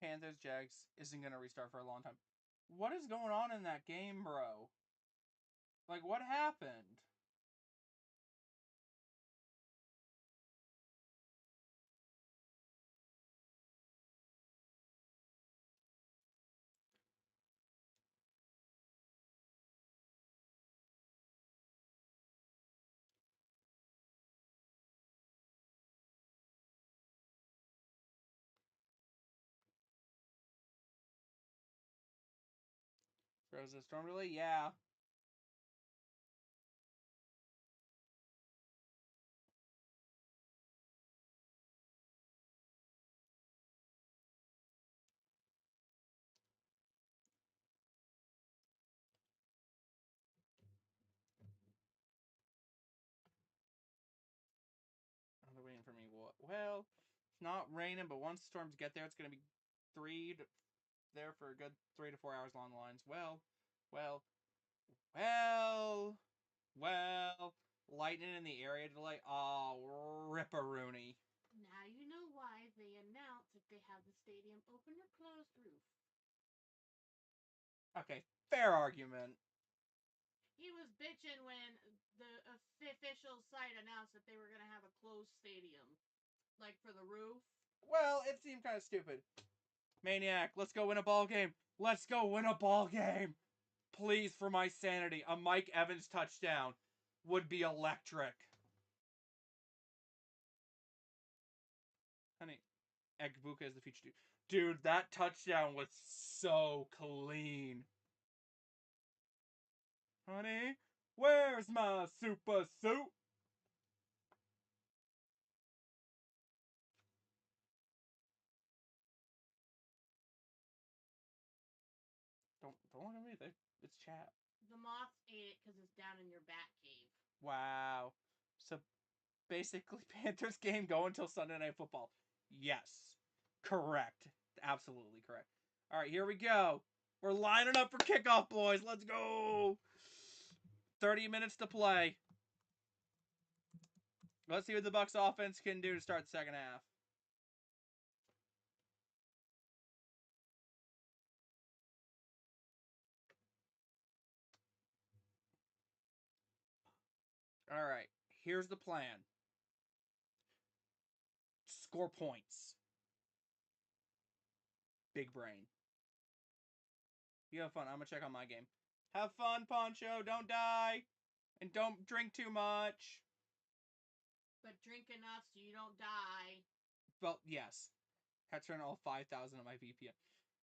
Panthers Jags isn't going to restart for a long time. What is going on in that game, bro? Like, what happened? Throws a storm delay? Yeah. Oh, they're waiting for me. What? Well, it's not raining, but once storms get there, it's going to be there for a good 3 to 4 hours along the lines. Well, well, well. Lightning in the area delay. Oh, ripperoonie. Now you know why they announce if they have the stadium open or closed roof. Okay, fair argument. He was bitching when the official site announced that they were going to have a closed stadium. Like for the roof. Well, it seemed kind of stupid. Maniac, let's go win a ball game. Let's go win a ball game. Please, for my sanity, a Mike Evans touchdown would be electric. Honey, Egbuka is the future dude. Dude, that touchdown was so clean. Honey, where's my super suit? Don't look at me. It's chat. The moth ate it because it's down in your bat cave. Wow. So basically, Panthers game go until Sunday Night Football. Yes, correct. absolutely correct. All right, here we go. We're lining up for kickoff, boys. Let's go. 30 minutes to play. Let's see what the Bucs offense can do to start the second half. All right, here's the plan. Score points. Big brain. You have fun. I'm gonna check on my game. Have fun, Poncho. Don't die. And don't drink too much. But drink enough so you don't die. Well, yes. Had to turn all 5,000 of my VPN.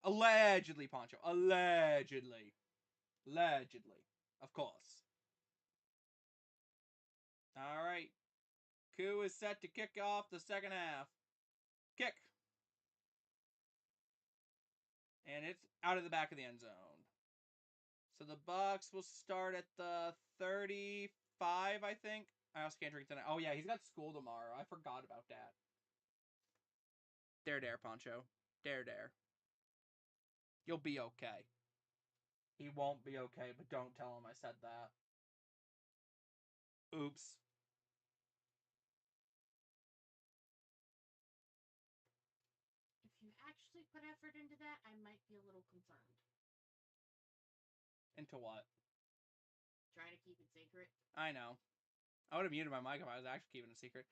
Allegedly, Poncho. Allegedly. Allegedly. Of course. Alright. Coup is set to kick off the second half. Kick. And it's out of the back of the end zone. So the Bucs will start at the 35, I think. I also can't drink tonight. Oh, yeah, he's got school tomorrow. I forgot about that. Dare, Poncho. Dare. You'll be okay. He won't be okay, but don't tell him I said that. Oops. If you actually put effort into that, I might be a little concerned. Into what? Try to keep it secret. I know. I would have muted my mic if I was actually keeping it a secret.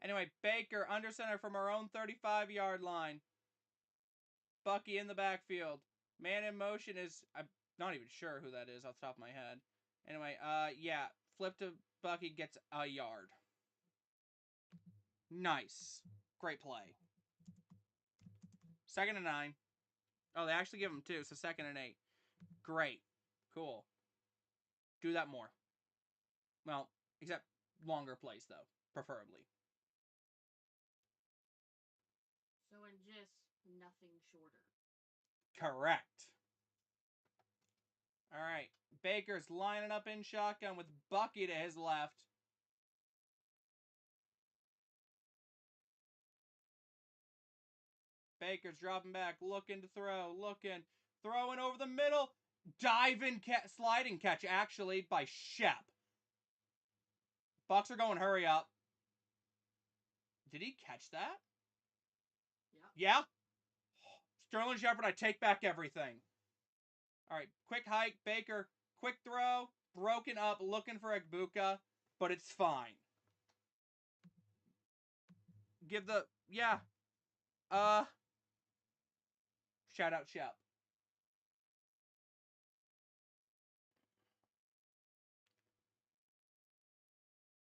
Anyway, Baker under center from our own 35-yard line. Bucky in the backfield. Man in motion is... I'm not even sure who that is off the top of my head. Anyway, yeah. Flip to Bucky, gets a yard. Nice. Great play. 2nd and 9. Oh, they actually give him 2, so 2nd and 8. Great. Cool. Do that more. Well, except longer plays, though. Preferably. So in just nothing shorter. Correct. All right. Baker's lining up in shotgun with Bucky to his left. Baker's dropping back, looking to throw, throwing over the middle. Sliding catch, actually, by Shep. Bucs are going hurry up. Did he catch that? Yeah? Sterling Shepard, I take back everything. All right, quick hike, Baker, quick throw, broken up, looking for Egbuka, but it's fine. Give the, yeah. Shout out Shep.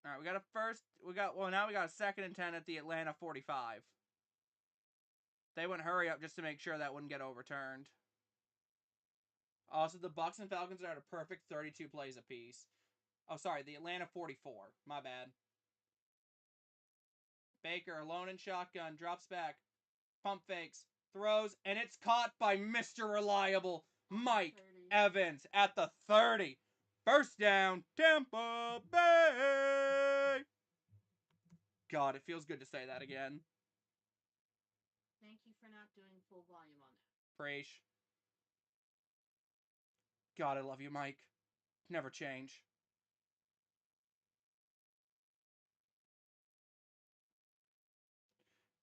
All right, now we got a 2nd and 10 at the Atlanta 45. They went hurry up just to make sure that wouldn't get overturned. Also, the Bucs and Falcons are at a perfect 32 plays apiece. Oh, sorry, the Atlanta 44. My bad. Baker, alone in shotgun, drops back, pump fakes, throws, and it's caught by Mr. Reliable, Mike Evans at the 30. First down, Tampa Bay! God, it feels good to say that again. Thank you for not doing full volume on that. Preach. God, I love you, Mike. Never change.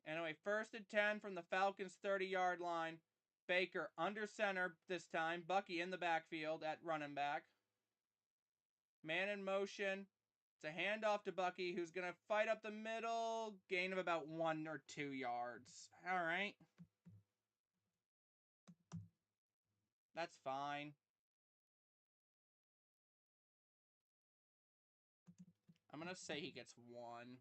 Anyway, 1st and 10 from the Falcons' 30-yard line. Baker under center this time. Bucky in the backfield at running back. Man in motion. It's a handoff to Bucky, who's going to fight up the middle. Gain of about 1 or 2 yards. All right. That's fine. I'm going to say he gets 1.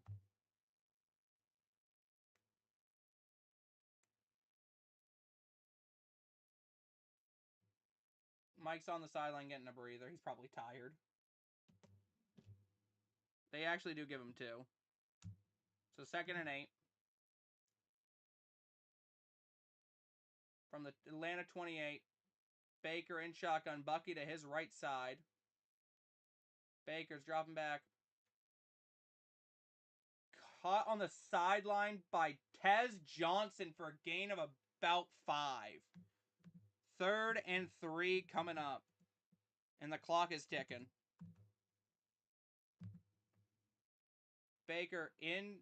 Mike's on the sideline getting a breather. He's probably tired. They actually do give him 2. So 2nd and 8. From the Atlanta 28. Baker in shotgun. Bucky to his right side. Baker's dropping back. Caught on the sideline by Tez Johnson for a gain of about 5. 3rd and 3 coming up. And the clock is ticking. Baker in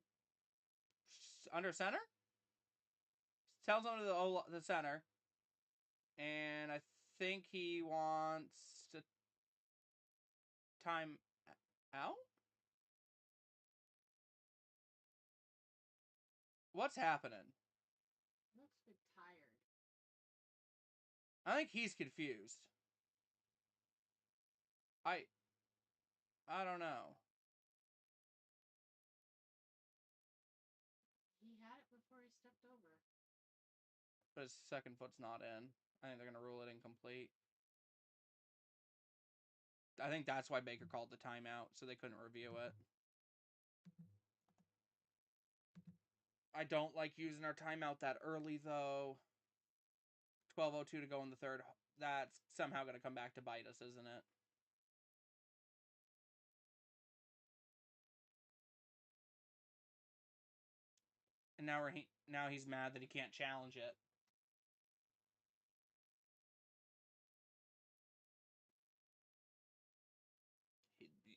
under center. Tells him to the center. And I think he wants to time out? What's happening? Looks a bit tired. I think he's confused. I don't know. He had it before he stepped over. But his second foot's not in. I think they're going to rule it incomplete. I think that's why Baker called the timeout, so they couldn't review it. I don't like using our timeout that early, though. 12:02 to go in the third. That's somehow going to come back to bite us, isn't it? And now he's mad that he can't challenge it.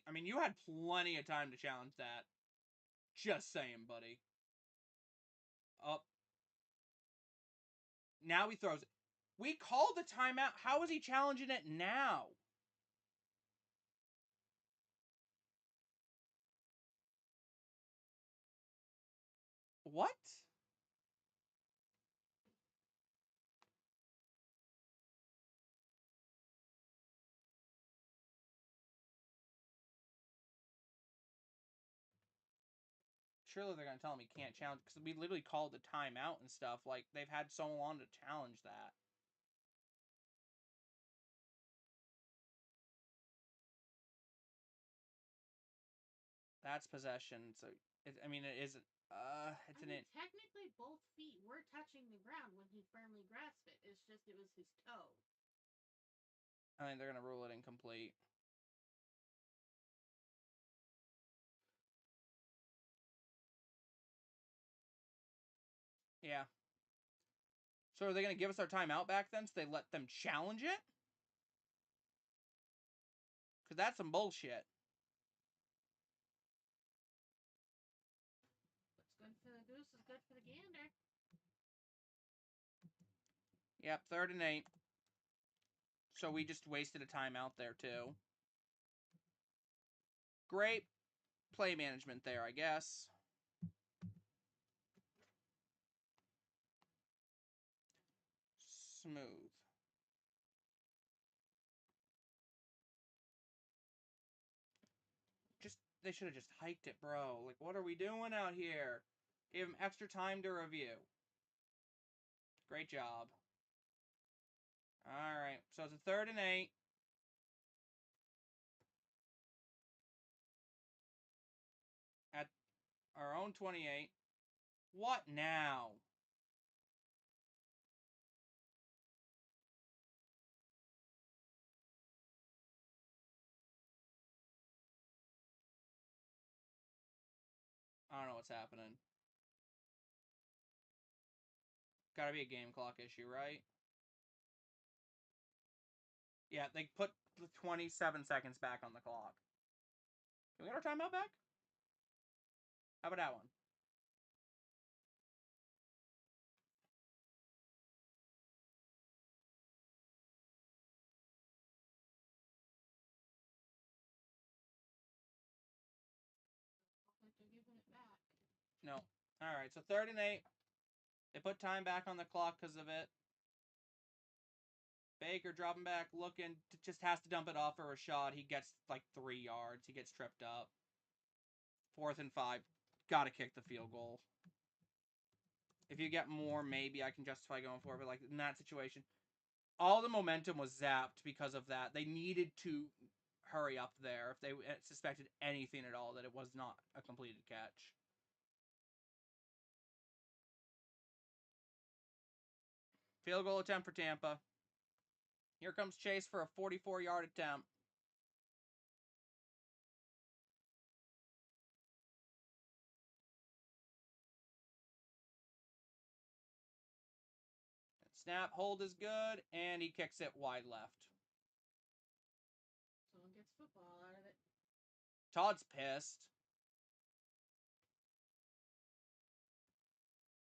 I mean, you had plenty of time to challenge that. Just saying, buddy. Up. Now he throws it. We called the timeout. How is he challenging it now? What? Surely they're going to tell him he can't challenge, because we literally called the timeout and stuff. Like, they've had so long to challenge that. That's possession, so I mean, it isn't. It's an. Technically, both feet were touching the ground when he firmly grasped it. It's just it was his toe. I think they're gonna rule it incomplete. Yeah. So are they gonna give us our timeout back then, so they let them challenge it? Because that's some bullshit. What's good for the goose is good for the gander. Yep, 3rd and 8. So we just wasted a timeout there, too. Great play management there, I guess. Smooth. They should have just hiked it, bro. Like, what are we doing out here? Gave him extra time to review. Great job. Alright, so it's a 3rd and 8. At our own 28. What now? I don't know what's happening. Gotta be a game clock issue, right? Yeah, they put the 27 seconds back on the clock. Can we get our timeout back? How about that one? They're giving it back. No. Alright, so 3rd and 8. They put time back on the clock because of it. Baker dropping back, looking, just has to dump it off for a shot. He gets like 3 yards. He gets tripped up. 4th and 5. Gotta kick the field goal. If you get more, maybe I can justify going for it. But like in that situation, all the momentum was zapped because of that. They needed to hurry up there if they suspected anything at all that it was not a completed catch. Field goal attempt for Tampa. Here comes Chase for a 44-yard attempt. Snap, hold is good, and he kicks it wide left. Someone gets football out of it. Todd's pissed.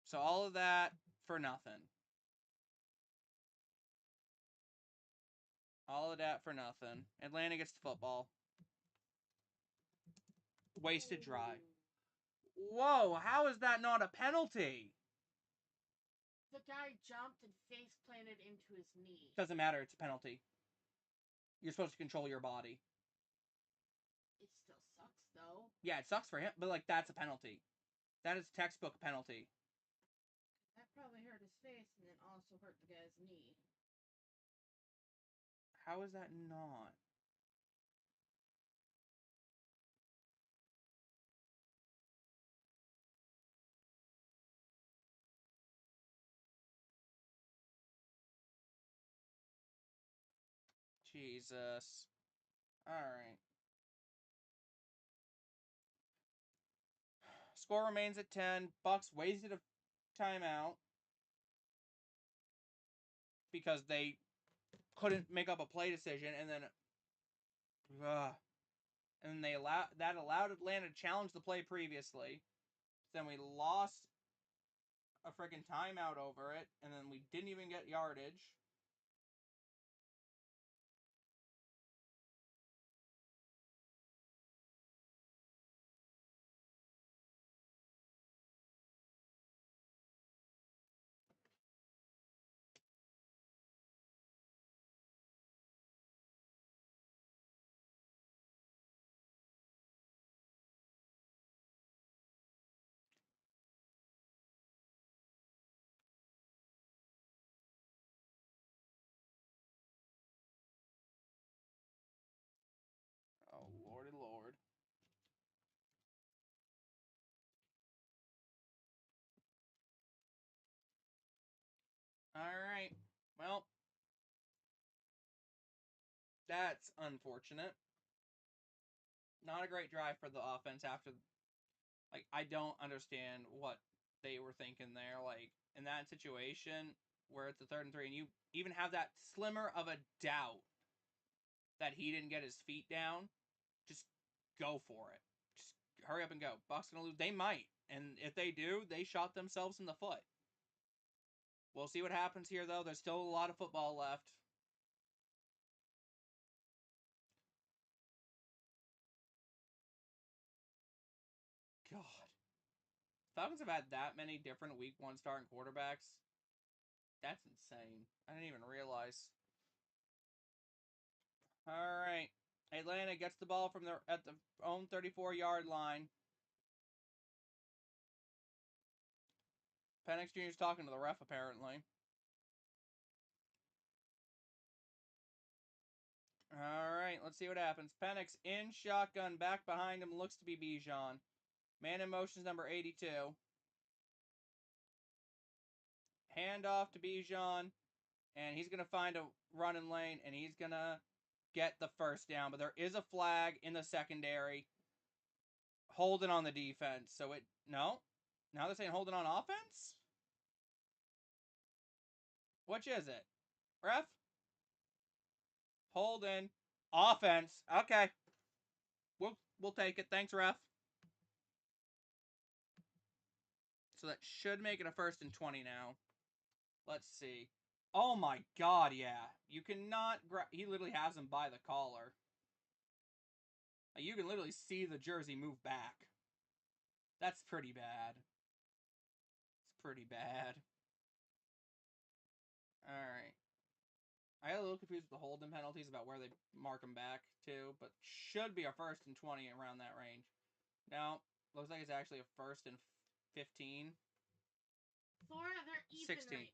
So all of that for nothing. All of that for nothing. Atlanta gets the football. Wasted drive. Whoa, how is that not a penalty? The guy jumped and face planted into his knee. Doesn't matter, it's a penalty. You're supposed to control your body. It still sucks, though. Yeah, it sucks for him, but, like, that's a penalty. That is textbook penalty. That probably hurt his face and then also hurt the guy's knee. How is that not? Jesus. Alright. Score remains at 10. Bucks wasted a timeout because they couldn't make up a play decision, and then that allowed Atlanta to challenge the play previously. Then we lost a freaking timeout over it, and then we didn't even get yardage. Oh, lordy lord. Alright. Well, that's unfortunate. Not a great drive for the offense after. Like, I don't understand what they were thinking there. Like, in that situation where it's a 3rd and 3, and you even have that slimmer of a doubt that he didn't get his feet down, just go for it. Just hurry up and go. Bucks gonna lose. They might. And if they do, they shot themselves in the foot. We'll see what happens here, though. There's still a lot of football left. God. Falcons have had that many different week 1 starting quarterbacks. That's insane. I didn't even realize. All right. Atlanta gets the ball from at the own 34-yard line. Penix Jr. is talking to the ref, apparently. All right, let's see what happens. Penix in shotgun, back behind him, looks to be Bijan. Man in motion is number 82. Handoff to Bijan, and he's going to find a running lane, and he's going to get the first down. But there is a flag in the secondary. Holding on the defense. So it... No? Now they're saying holding on offense? Which is it? Ref? Holding. Offense. Okay. We'll take it. Thanks, ref. So that should make it a 1st and 20 now. Let's see. Oh my god, yeah. You cannot he literally has him by the collar. Like, you can literally see the jersey move back. That's pretty bad. It's pretty bad. Alright. I got a little confused with the holding penalties about where they mark them back to, but should be a 1st and 20 around that range. Now, looks like it's actually a 1st and 15. Florida, they're even 16. right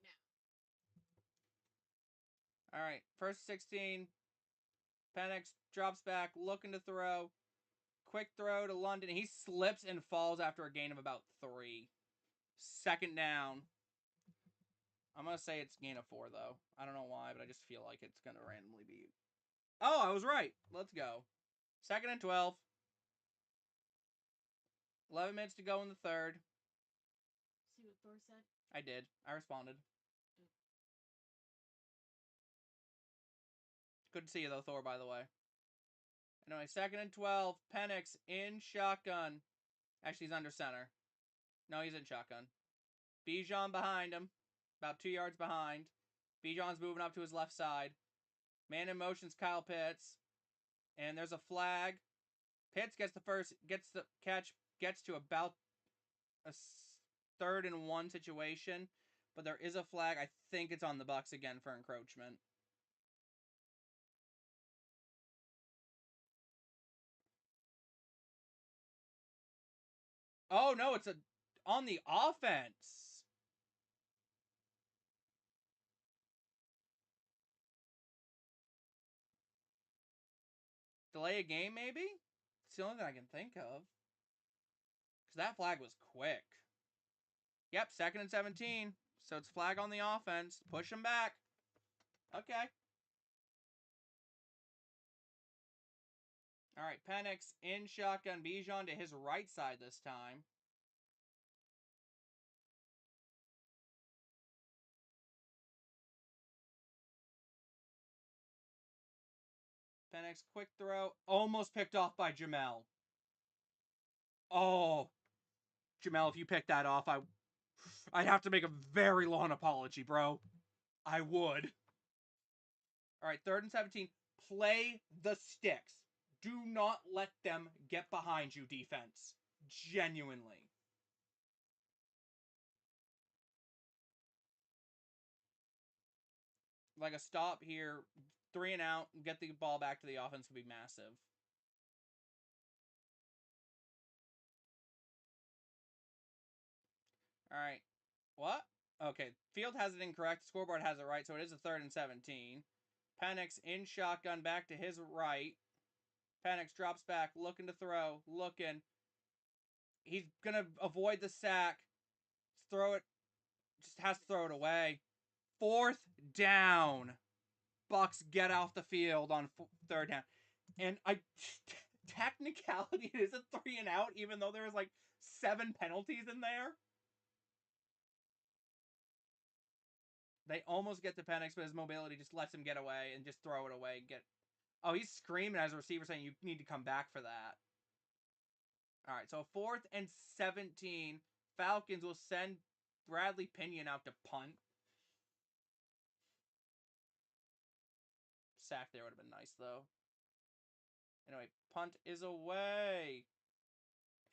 now. All right, 1st 16. Penix drops back, looking to throw. Quick throw to London. He slips and falls after a gain of about 3. 2nd down. I'm going to say it's gain of 4, though. I don't know why, but I just feel like it's going to randomly be. Oh, I was right. Let's go. 2nd and 12. 11 minutes to go in the 3rd. See what Thor said? I did. I responded. Good to see you, though, Thor, by the way. Anyway, 2nd and 12. Penix in shotgun. Actually, he's under center. No, he's in shotgun. Bijan behind him. About 2 yards behind. Bijan's moving up to his left side. Man in motion's Kyle Pitts. And there's a flag. Pitts gets the catch, gets to about a 3rd and 1 situation. But there is a flag. I think it's on the Bucs again for encroachment. Oh, no, it's on the offense. Delay a game, maybe? It's the only thing I can think of. Because that flag was quick. Yep, 2nd and 17. So it's flag on the offense. Push him back. Okay. All right, Penix in shotgun. Bijan to his right side this time. Penix, quick throw. Almost picked off by Jamel. Oh. Jamel, if you picked that off, I'd have to make a very long apology, bro. I would. All right, 3rd and 17. Play the sticks. Do not let them get behind you, defense. Genuinely. Like a stop here, 3 and out, get the ball back to the offense would be massive. All right. What? Okay. Field has it incorrect. Scoreboard has it right, so it is a 3rd and 17. Penix in shotgun back to his right. Penix drops back, looking to throw, looking. He's going to avoid the sack. Throw it. Just has to throw it away. 4th down. Bucs get off the field on 3rd down. And technicality, it is a 3 and out, even though there was like 7 penalties in there. They almost get to Penix, but his mobility just lets him get away and just throw it away. Oh, he's screaming as a receiver saying you need to come back for that. All right, so 4th and 17. Falcons will send Bradley Pinion out to punt. Sack there would have been nice, though. Anyway, punt is away.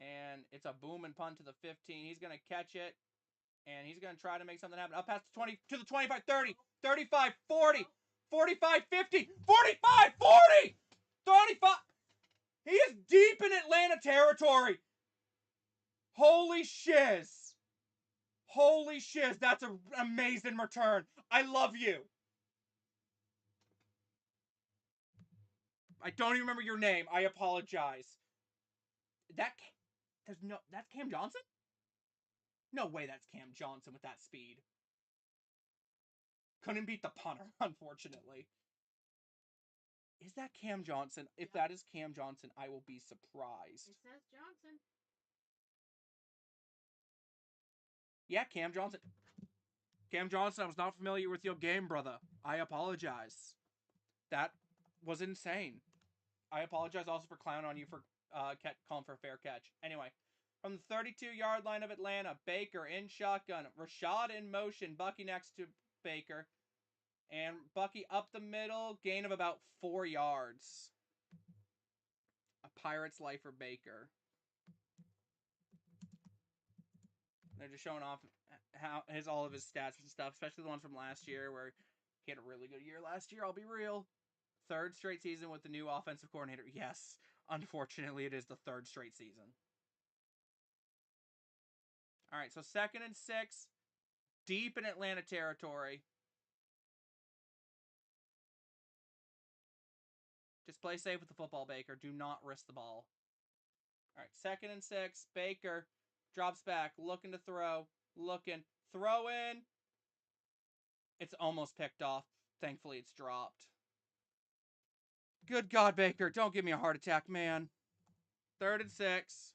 And it's a booming punt to the 15. He's going to catch it. And he's going to try to make something happen. Up past the 20, to the 25, 30, 35, 40, 45, 50, 45, 40, 35. He is deep in Atlanta territory. Holy shiz. Holy shiz. That's an amazing return. I love you. I don't even remember your name. I apologize. That's Cam Johnson? No way that's Cam Johnson with that speed. Couldn't beat the punter, unfortunately. Is that Cam Johnson? If that is Cam Johnson, I will be surprised. It says Johnson. Yeah, Cam Johnson. Cam Johnson, I was not familiar with your game, brother. I apologize. That was insane. I apologize also for clowning on you for calling for a fair catch. Anyway, from the 32-yard line of Atlanta, Baker in shotgun. Rashad in motion. Bucky next to Baker. And Bucky up the middle. Gain of about 4 yards. A Pirates life for Baker. They're just showing off all of his stats and stuff, especially the ones from last year where he had a really good year last year, I'll be real. 3rd straight season with the new offensive coordinator. Yes, unfortunately, it is the 3rd straight season. All right, so 2nd and 6, deep in Atlanta territory. Just play safe with the football, Baker. Do not risk the ball. All right, 2nd and 6, Baker drops back, looking to throw, throw in. It's almost picked off. Thankfully, it's dropped. Good God, Baker, don't give me a heart attack, man. 3rd and 6.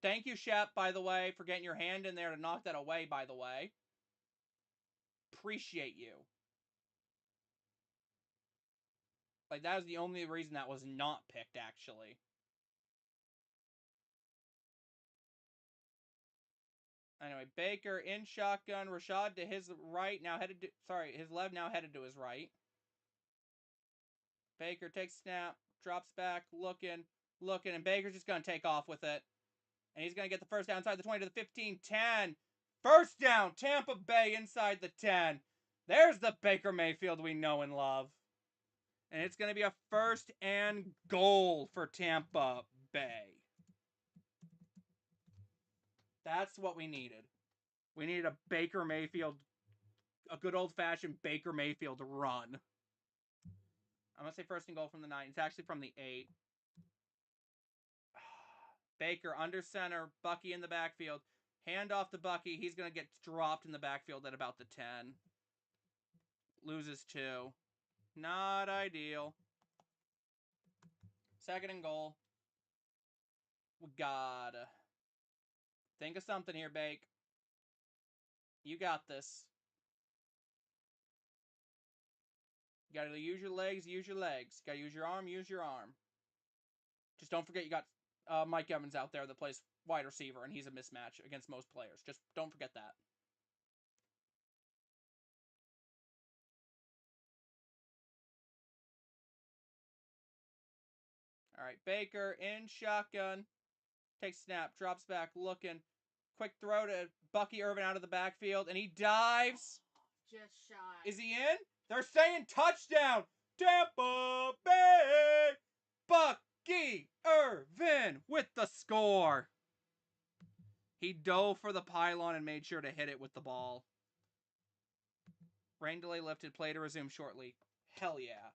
Thank you, Shep, by the way, for getting your hand in there to knock that away, by the way. Appreciate you. Like, that was the only reason that was not picked, actually. Anyway, Baker in shotgun. Rashad to his right, now headed to... Sorry, his left, now headed to his right. Baker takes snap, drops back, looking, and Baker's just going to take off with it. And he's going to get the first down inside the 20 to the 15, 10. First down, Tampa Bay inside the 10. There's the Baker Mayfield we know and love. And it's going to be a first and goal for Tampa Bay. That's what we needed. We needed a Baker Mayfield, a good old-fashioned Baker Mayfield run. I'm going to say first and goal from the 9. It's actually from the 8. Baker under center, Bucky in the backfield. Hand off to Bucky. He's going to get dropped in the backfield at about the 10. Loses 2. Not ideal. Second and goal. We gotta think of something here, Bake. You got this. You gotta use your legs, use your legs. You gotta use your arm, use your arm. Just don't forget you got Mike Evans out there that plays wide receiver, and he's a mismatch against most players. Just don't forget that. All right, Baker in shotgun. Takes snap, drops back, looking. Quick throw to Bucky Irvin out of the backfield, and he dives. Just shy. Is he in? They're saying touchdown. Tampa Bay. Bucky Irvin with the score. He dove for the pylon and made sure to hit it with the ball. Rain delay lifted. Play to resume shortly. Hell yeah.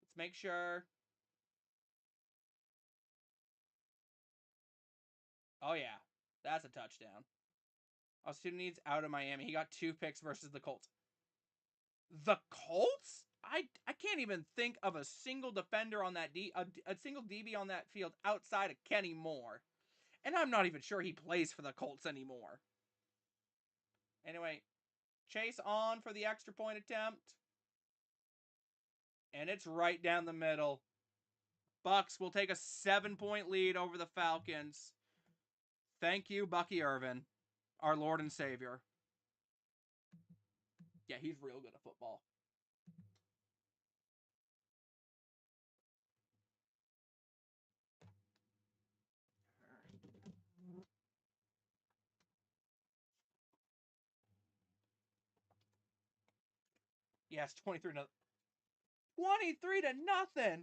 Let's make sure. Oh yeah. That's a touchdown. Austin needs out of Miami. He got 2 picks versus the Colts. The Colts? I can't even think of a single defender on that a single DB on that field outside of Kenny Moore. And I'm not even sure he plays for the Colts anymore. Anyway, Chase on for the extra point attempt. And it's right down the middle. Bucks will take a 7-point lead over the Falcons. Thank you, Bucky Irvin, our Lord and Savior. Yeah, he's real good at football. Yes, 23 to 0.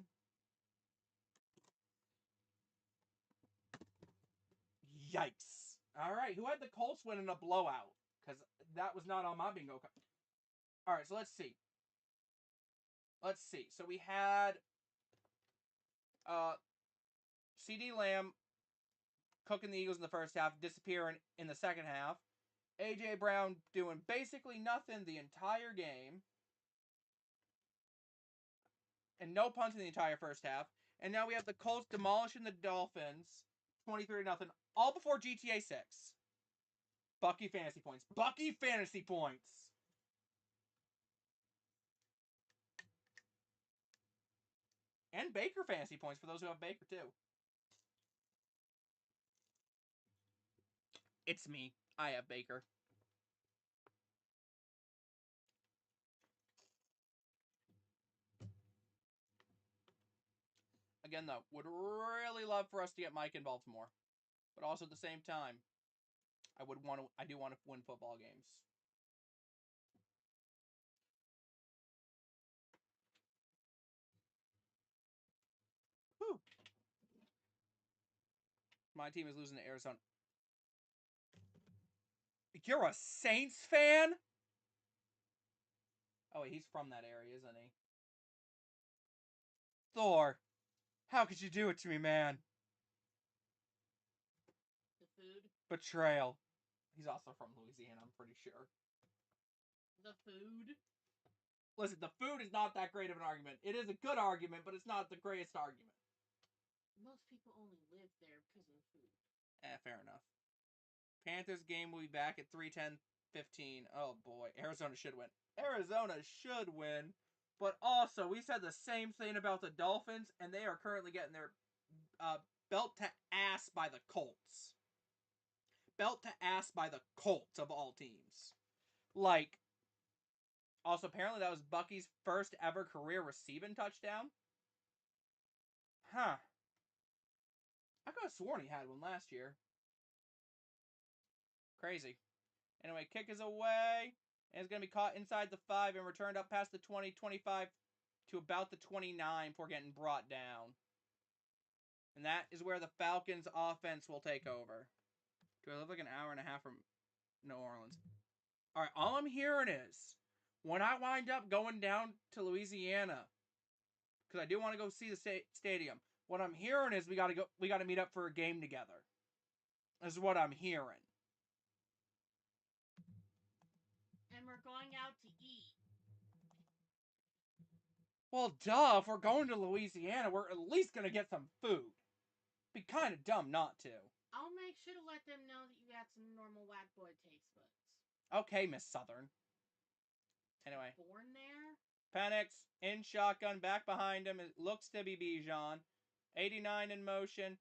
Yikes. All right, who had the Colts winning a blowout? Because that was not on my bingo card. All right, so let's see. So we had CeeDee Lamb cooking the Eagles in the first half, disappearing in the second half. A.J. Brown doing basically nothing the entire game. And no punts in the entire first half. And now we have the Colts demolishing the Dolphins 23-0, all before GTA 6. Bucky fantasy points. Bucky fantasy points. And Baker fantasy points for those who have Baker too. It's me. I have Baker. Again, though, would really love for us to get Mike involved more. But also at the same time, I do want to win football games. Whew. My team is losing to Arizona. You're a Saints fan? Oh, wait, he's from that area, isn't he? Thor, how could you do it to me, man? The food? Betrayal. He's also from Louisiana, I'm pretty sure. The food? Listen, the food is not that great of an argument. It is a good argument, but it's not the greatest argument. Most people only live there because of the food. Fair enough. Panthers game will be back at 3:10:15. Oh boy, Arizona should win. Arizona should win. But also, we said the same thing about the Dolphins, and they are currently getting their belt to ass by the Colts. Belt to ass by the Colts of all teams. Like, also, apparently that was Bucky's first ever career receiving touchdown. Huh. I could have sworn he had one last year. Crazy. Anyway, kick is away. And it's going to be caught inside the 5 and returned up past the 20, 25 to about the 29 before getting brought down. And that is where the Falcons offense will take over. Do I live like an hour and a half from New Orleans? All right, all I'm hearing is when I wind up going down to Louisiana, because I do want to go see the stadium. What I'm hearing is we got to meet up for a game together. Is what I'm hearing. And we're going out to eat. Well, duh. If we're going to Louisiana, we're at least gonna get some food. Be kind of dumb not to. I'll make sure to let them know that you got some normal whack boy taste buds. Okay, Miss Southern. Anyway. Born there? Penix in shotgun, back behind him. It looks to be Bijan. 89 in motion.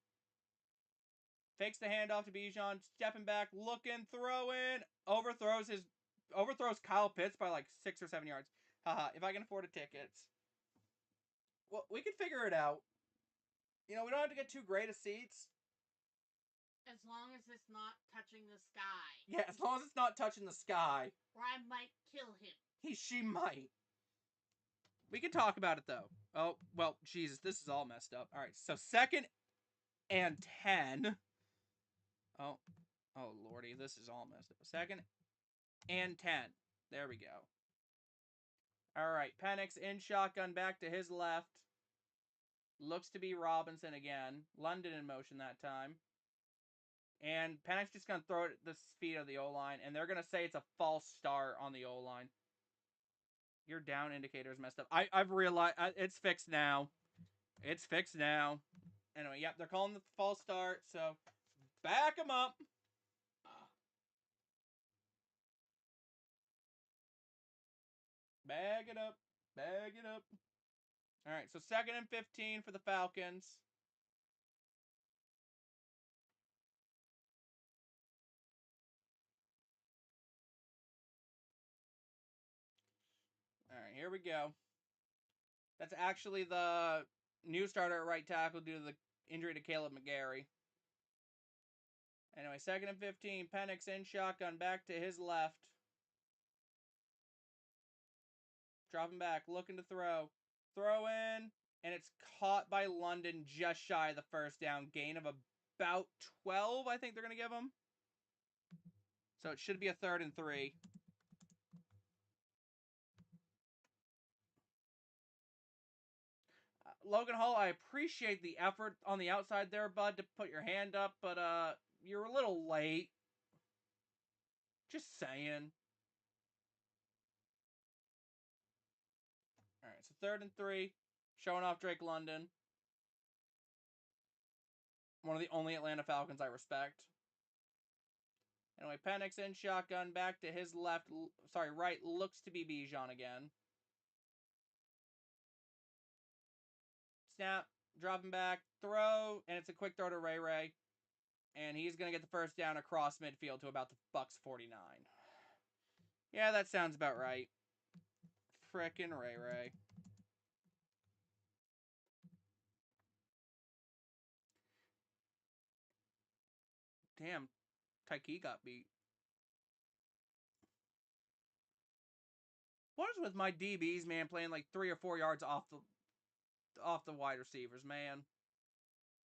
Fakes the handoff to Bijan, stepping back, looking, throwing. Overthrows Kyle Pitts by like 6 or 7 yards. Haha, if I can afford a ticket. Well, we can figure it out. You know, we don't have to get too great of seats. As long as it's not touching the sky. Yeah, as long as it's not touching the sky. Or I might kill him. She might. We can talk about it, though. Oh, well, Jesus, this is all messed up. All right, so 2nd and 10. Oh, lordy, this is all messed up. 2nd and 10. There we go. All right, Penix in shotgun, back to his left. Looks to be Robinson again. London in motion that time. And Penix just going to throw it at the feet of the O-line, and they're going to say it's a false start on the O-line. Your down indicator is messed up. I've realized it's fixed now. It's fixed now. Anyway, yep, they're calling the false start, so back them up. Bag it up. Bag it up. All right, so 2nd and 15 for the Falcons. All right, here we go. That's actually the new starter at right tackle due to the injury to Caleb McGarry. Anyway, 2nd and 15. Penix in shotgun, back to his left. Dropping back, looking to throw. Throw in, and it's caught by London just shy of the first down. Gain of about 12, I think they're going to give him. So it should be a 3rd and 3. Logan Hall, I appreciate the effort on the outside there, bud, to put your hand up, but you're a little late. Just saying. All right, so 3rd and 3, showing off Drake London. One of the only Atlanta Falcons I respect. Anyway, Penix in shotgun, back to his left. Sorry, right. Looks to be Bijan again. Snap, dropping back, throw, and it's a quick throw to Ray Ray. And he's going to get the first down across midfield to about the Bucks 49. Yeah, that sounds about right. Frickin' Ray Ray. Damn, Tyke got beat. What is with my DBs, man, playing like 3 or 4 yards off the wide receivers, man?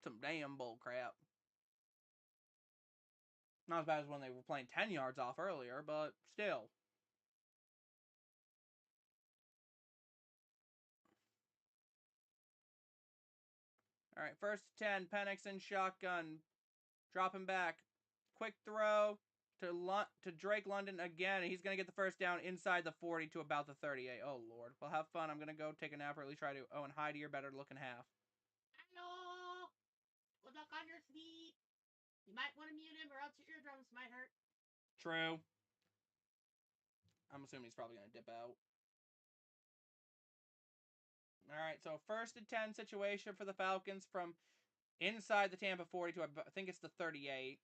Some damn bull crap. Not as bad as when they were playing 10 yards off earlier, but still. All right, 1st 10, Penix in shotgun. Dropping back. Quick throw to Drake London again. He's going to get the first down inside the 40 to about the 38. Oh, Lord. Well, have fun. I'm going to go take a nap or at least try to. Oh, and hi to your better looking half. Hello. Good luck on your feet. You might want to mute him or else your eardrums might hurt. True. I'm assuming he's probably going to dip out. All right, so 1st and 10 situation for the Falcons from inside the Tampa 40 to, I think it's the 38.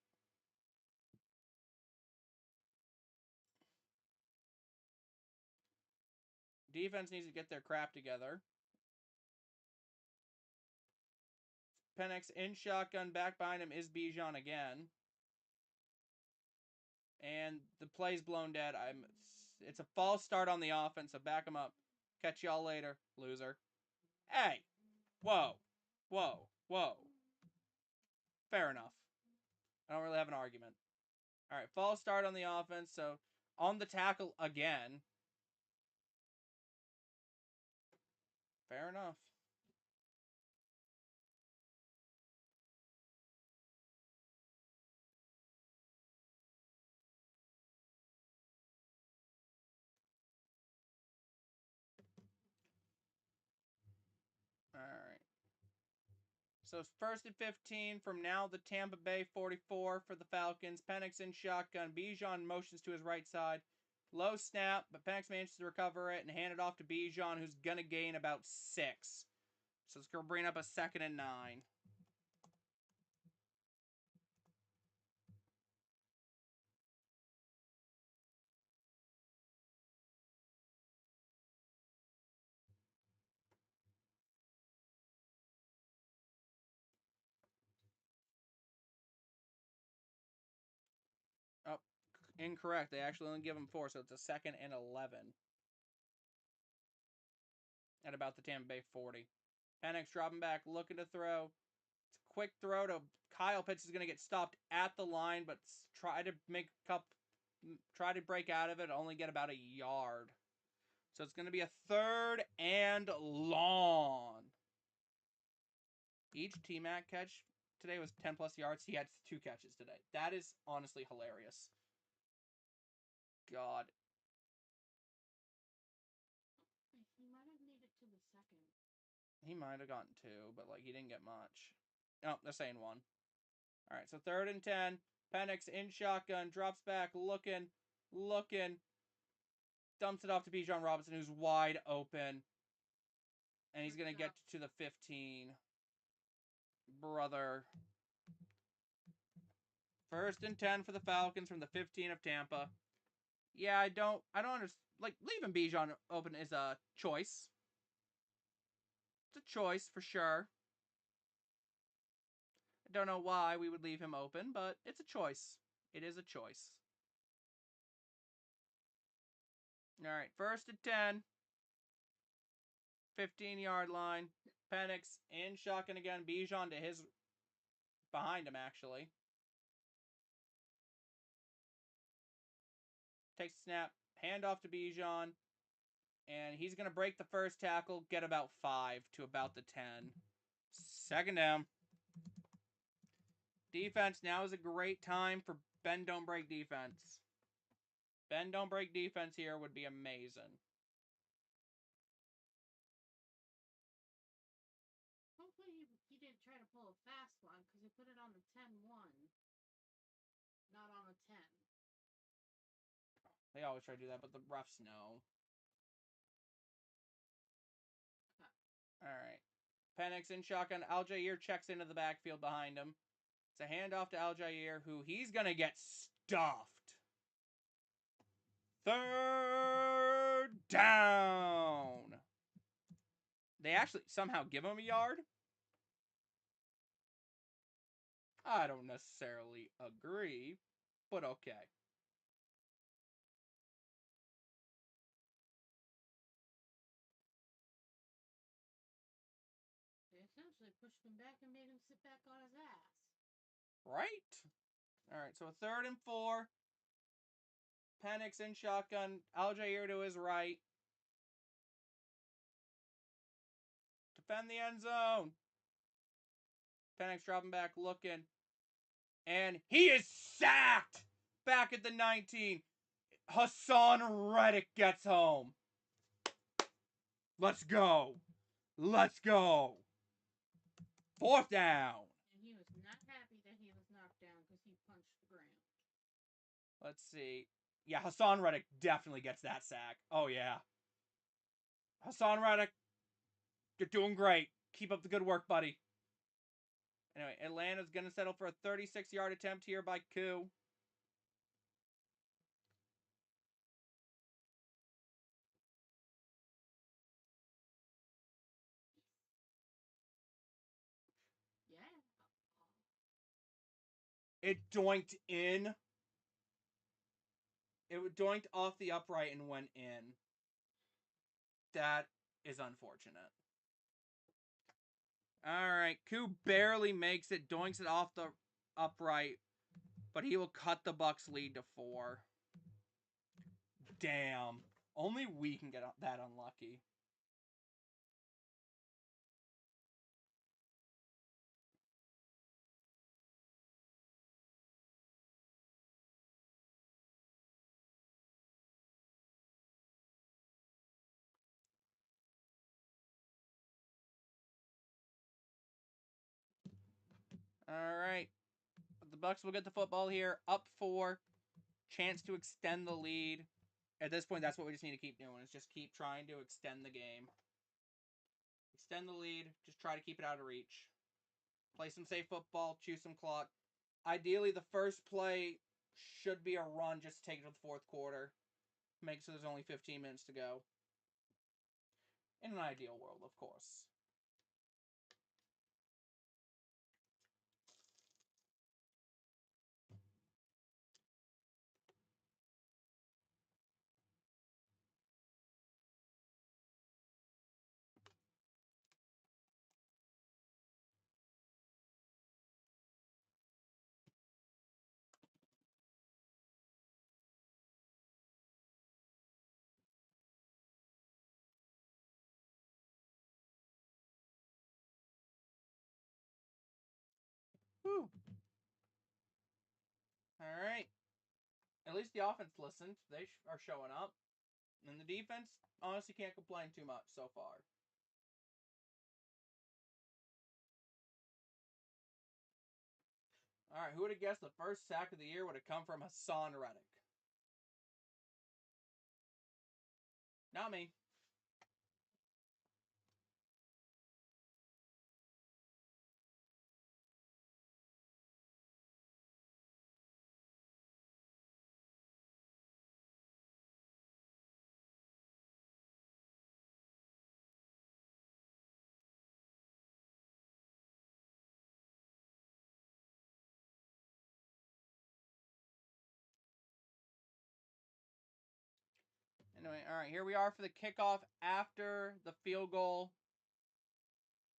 Defense needs to get their crap together. Penix in shotgun, back behind him is Bijan again. And the play's blown dead. It's a false start on the offense, so back him up. Catch y'all later, loser. Hey! Whoa. Whoa. Whoa. Fair enough. I don't really have an argument. All right, false start on the offense, so on the tackle again. Fair enough. All right. So 1st and 15 from now the Tampa Bay 44 for the Falcons. Penix in shotgun. Bijan motions to his right side. Low snap, but Penix manages to recover it and hand it off to Bijan, who's going to gain about 6. So it's going to bring up a 2nd and 9. Oh, incorrect. They actually only give him 4, so it's a 2nd and 11. At about the Tampa Bay 40. Penix dropping back, looking to throw. It's a quick throw to Kyle Pitts. Is going to get stopped at the line, but try to break out of it. Only get about a yard. So it's going to be a 3rd and long. Each T-Mac catch today was 10 plus yards. He had 2 catches today. That is honestly hilarious. God. He might have made it to the 2nd. He might have gotten 2, but he didn't get much. Oh, they're saying 1. All right, so 3rd and 10. Penix in shotgun, drops back, looking, dumps it off to Bijan Robinson, who's wide open, and he's gonna get to the 15. Brother. 1st and 10 for the Falcons from the 15 of Tampa. Yeah, I don't understand. Leaving Bijan open is a choice. It's a choice for sure. I don't know why we would leave him open, but it's a choice. It is a choice. All right, 1st and 10. 15-yard line. Penix in shotgun again. Bijan to his behind him, actually. Takes the snap. Hand off to Bijan. And he's going to break the first tackle. Get about 5 to about the 10. 2nd down. Defense. Now is a great time for bend don't break defense. Bend don't break defense here would be amazing. Hopefully he didn't try to pull a fast one because he put it on the 10-1, not on the 10. They always try to do that, but the refs know. Okay. All right. Penix in shotgun. Aljair checks into the backfield behind him. It's a handoff to Aljair, who he's going to get stuffed. 3rd down. They actually somehow give him a yard? I don't necessarily agree, but okay. They essentially pushed him back and made him sit back on his ass. Right? All right, so a 3rd and 4. Penix in shotgun. Aljair to his right. Defend the end zone. Penix dropping back, looking. And he is sacked! Back at the 19. Hassan Reddick gets home. Let's go. Let's go. 4th down. And he was not happy that he was knocked down because Let's see. Yeah, Hassan Reddick definitely gets that sack. Oh, yeah. Hassan Reddick, you're doing great. Keep up the good work, buddy. Anyway, Atlanta's going to settle for a 36-yard attempt here by Koo. Yeah. It doinked in. It doinked off the upright and went in. That is unfortunate. Alright, Koo barely makes it, doinks it off the upright, but he will cut the Bucks lead to 4. Damn. Only we can get that unlucky. Alright. The Bucks will get the football here. Up 4. Chance to extend the lead. At this point, that's what we just need to keep doing, is just keep trying to extend the game. Extend the lead. Just try to keep it out of reach. Play some safe football. Chew some clock. Ideally, the first play should be a run just to take it to the fourth quarter. Make so there's only 15 minutes to go. In an ideal world, of course. Whew. Alright. At least the offense listened. They are showing up. And the defense, honestly, can't complain too much so far. Alright, who would have guessed the first sack of the year would have come from Hassan Reddick? Not me. Anyway, alright, here we are for the kickoff after the field goal.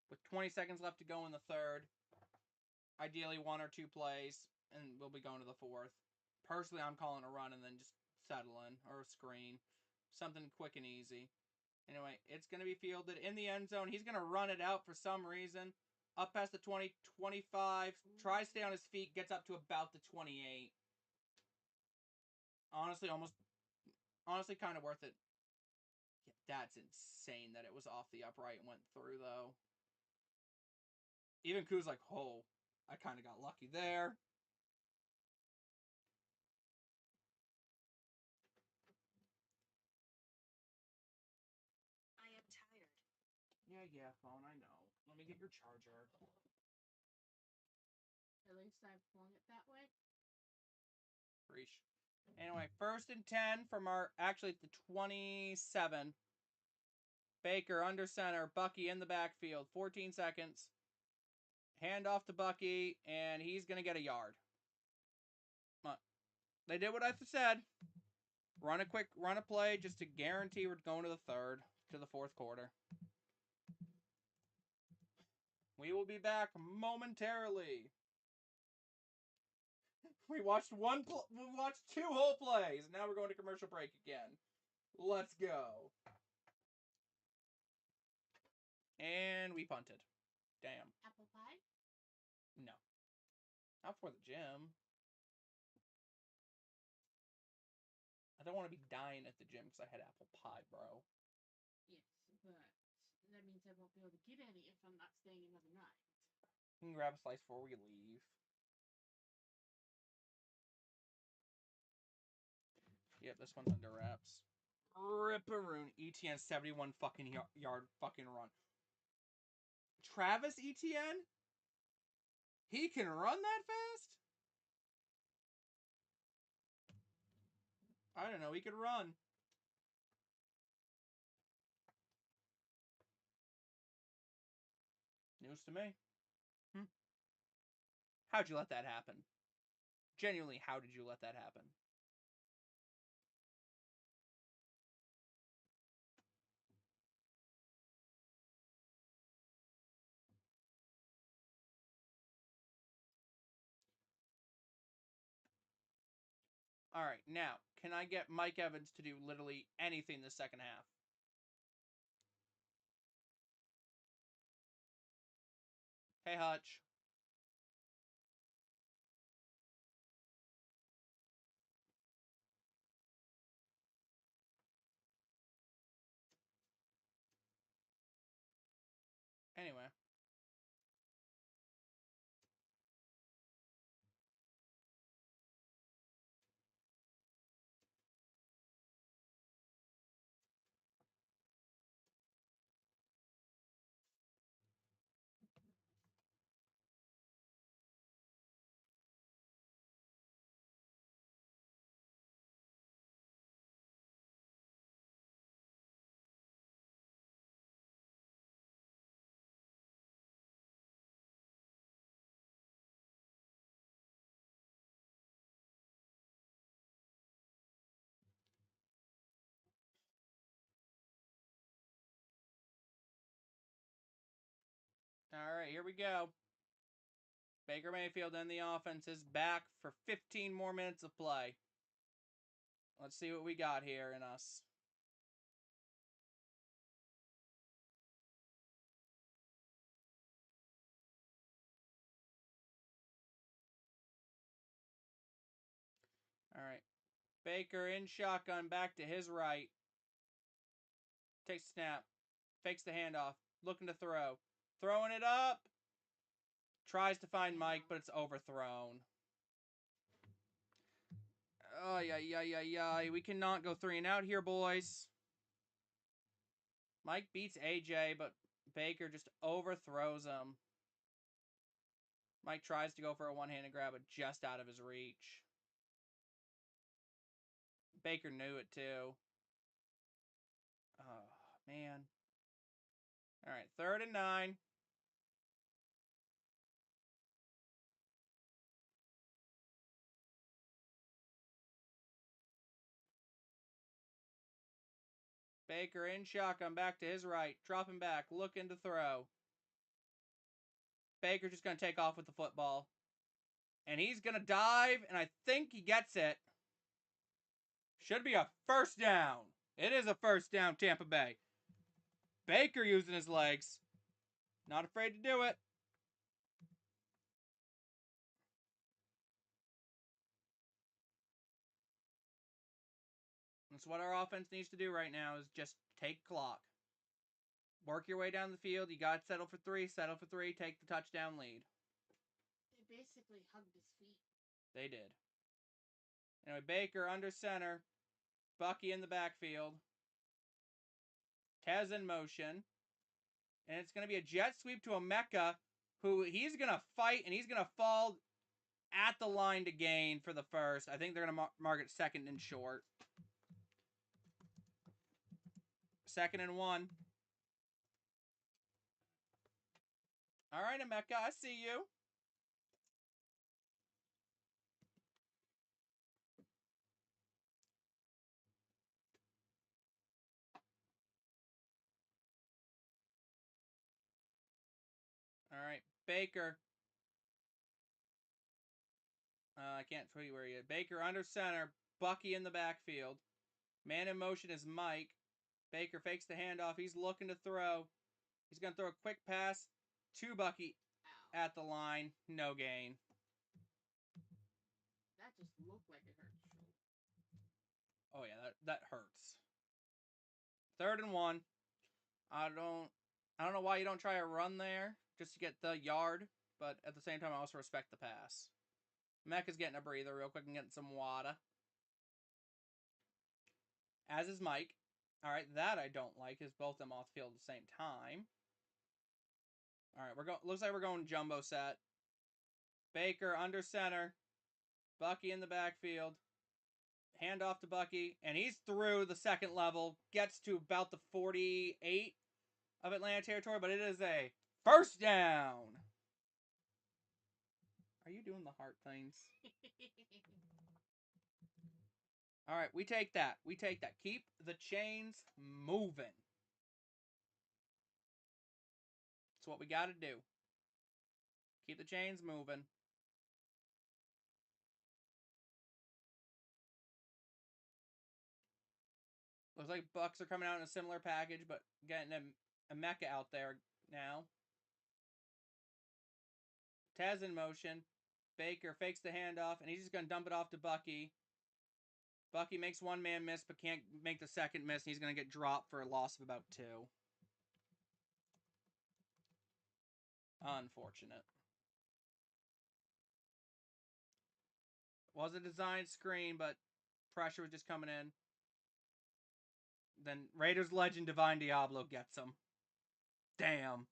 With 20 seconds left to go in the third. Ideally, 1 or 2 plays, and we'll be going to the fourth. Personally, I'm calling a run and then just settle in, or a screen. Something quick and easy. Anyway, it's going to be fielded in the end zone. He's going to run it out for some reason. Up past the 20, 25. Tries to stay on his feet. Gets up to about the 28. Honestly, kind of worth it. Yeah, that's insane that it was off the upright and went through, though. Even Koo's like, oh, I kind of got lucky there. I am tired. Yeah, phone, I know. Let me get your charger. At least I flung it that way. Preach. Anyway, 1st and 10 from our, actually, the 27. Baker under center. Bucky in the backfield. 14 seconds. Hand off to Bucky, and he's going to get a yard. They did what I said. Run a play just to guarantee we're going to the third, to the fourth quarter. We will be back momentarily. We watched 2 whole plays. Now we're going to commercial break again. Let's go. And we punted. Damn. Apple pie? No. Not for the gym. I don't want to be dying at the gym because I had apple pie, bro. Yes, but that means I won't be able to get any if I'm not staying another night. You can grab a slice before we leave. Yep, this one's under wraps. Ripperoon. ETN 71 fucking yard fucking run. Travis Etienne? He can run that fast? I don't know. He could run. News to me. How'd you let that happen? Genuinely, how did you let that happen? All right, now, can I get Mike Evans to do literally anything the second half? Hey, Hutch. Anyway. All right, here we go. Baker Mayfield and the offense is back for 15 more minutes of play. Let's see what we got here in us. All right. Baker in shotgun, back to his right. Takes a snap. Fakes the handoff. Looking to throw. Throwing it up. Tries to find Mike, but it's overthrown. Oh, yeah. We cannot go 3 and out here, boys. Mike beats AJ, but Baker just overthrows him. Mike tries to go for a one-handed grab, but just out of his reach. Baker knew it, too. Oh, man. All right, 3rd and 9. Baker in shotgun, back to his right. Dropping back, looking to throw. Baker's just going to take off with the football. And he's going to dive, and I think he gets it. Should be a first down. It is a first down, Tampa Bay. Baker using his legs. Not afraid to do it. That's what our offense needs to do right now is just take clock. Work your way down the field. You got to settle for 3. Settle for 3. Take the touchdown lead. They basically hugged his feet. They did. Anyway, Baker under center. Bucky in the backfield. Tez in motion. And it's going to be a jet sweep to a Mecca, who he's going to fight, and he's going to fall at the line to gain for the first. I think they're going to mark it 2nd and short. 2nd and 1. All right, Emeka, I see you. All right, Baker. I can't tell you where he is. Baker under center. Bucky in the backfield. Man in motion is Mike. Baker fakes the handoff. He's looking to throw. He's going to throw a quick pass to Bucky at the line. No gain. That just looked like it hurt his shoulder. Oh, yeah, that hurts. 3rd and 1. I don't know why you don't try a run there just to get the yard, but at the same time, I also respect the pass. Mecca's getting a breather real quick and getting some water. As is Mike. All right, that I don't like is both them off the field at the same time. All right, we're going. Looks like we're going jumbo set. Baker under center. Bucky in the backfield. Hand off to Bucky, and he's through the second level. Gets to about the 48 of Atlanta territory, but it is a first down. Are you doing the heart things? All right, we take that. We take that. Keep the chains moving. That's what we got to do. Keep the chains moving. Looks like Bucks are coming out in a similar package, but getting a mecha out there now. Taz in motion. Baker fakes the handoff, and he's just going to dump it off to Bucky. Bucky makes one man miss, but can't make the second miss, and he's going to get dropped for a loss of about 2. Unfortunate. Was a designed screen, but pressure was just coming in. Then Raiders legend Divine Diablo gets him. Damn.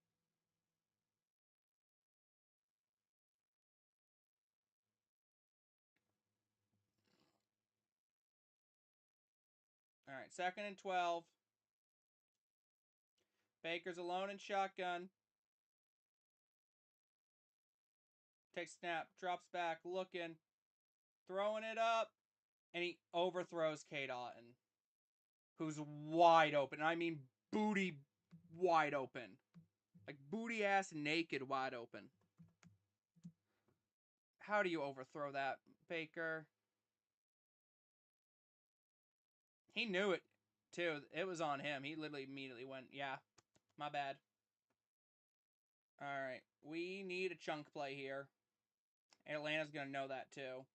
All right, 2nd and 12. Baker's alone in shotgun. Takes snap, drops back, looking, throwing it up, and he overthrows K. Otten, who's wide open. I mean booty wide open. Like booty ass naked wide open. How do you overthrow that, Baker? He knew it, too. It was on him. He literally immediately went, yeah, my bad. All right, we need a chunk play here. Atlanta's going to know that, too.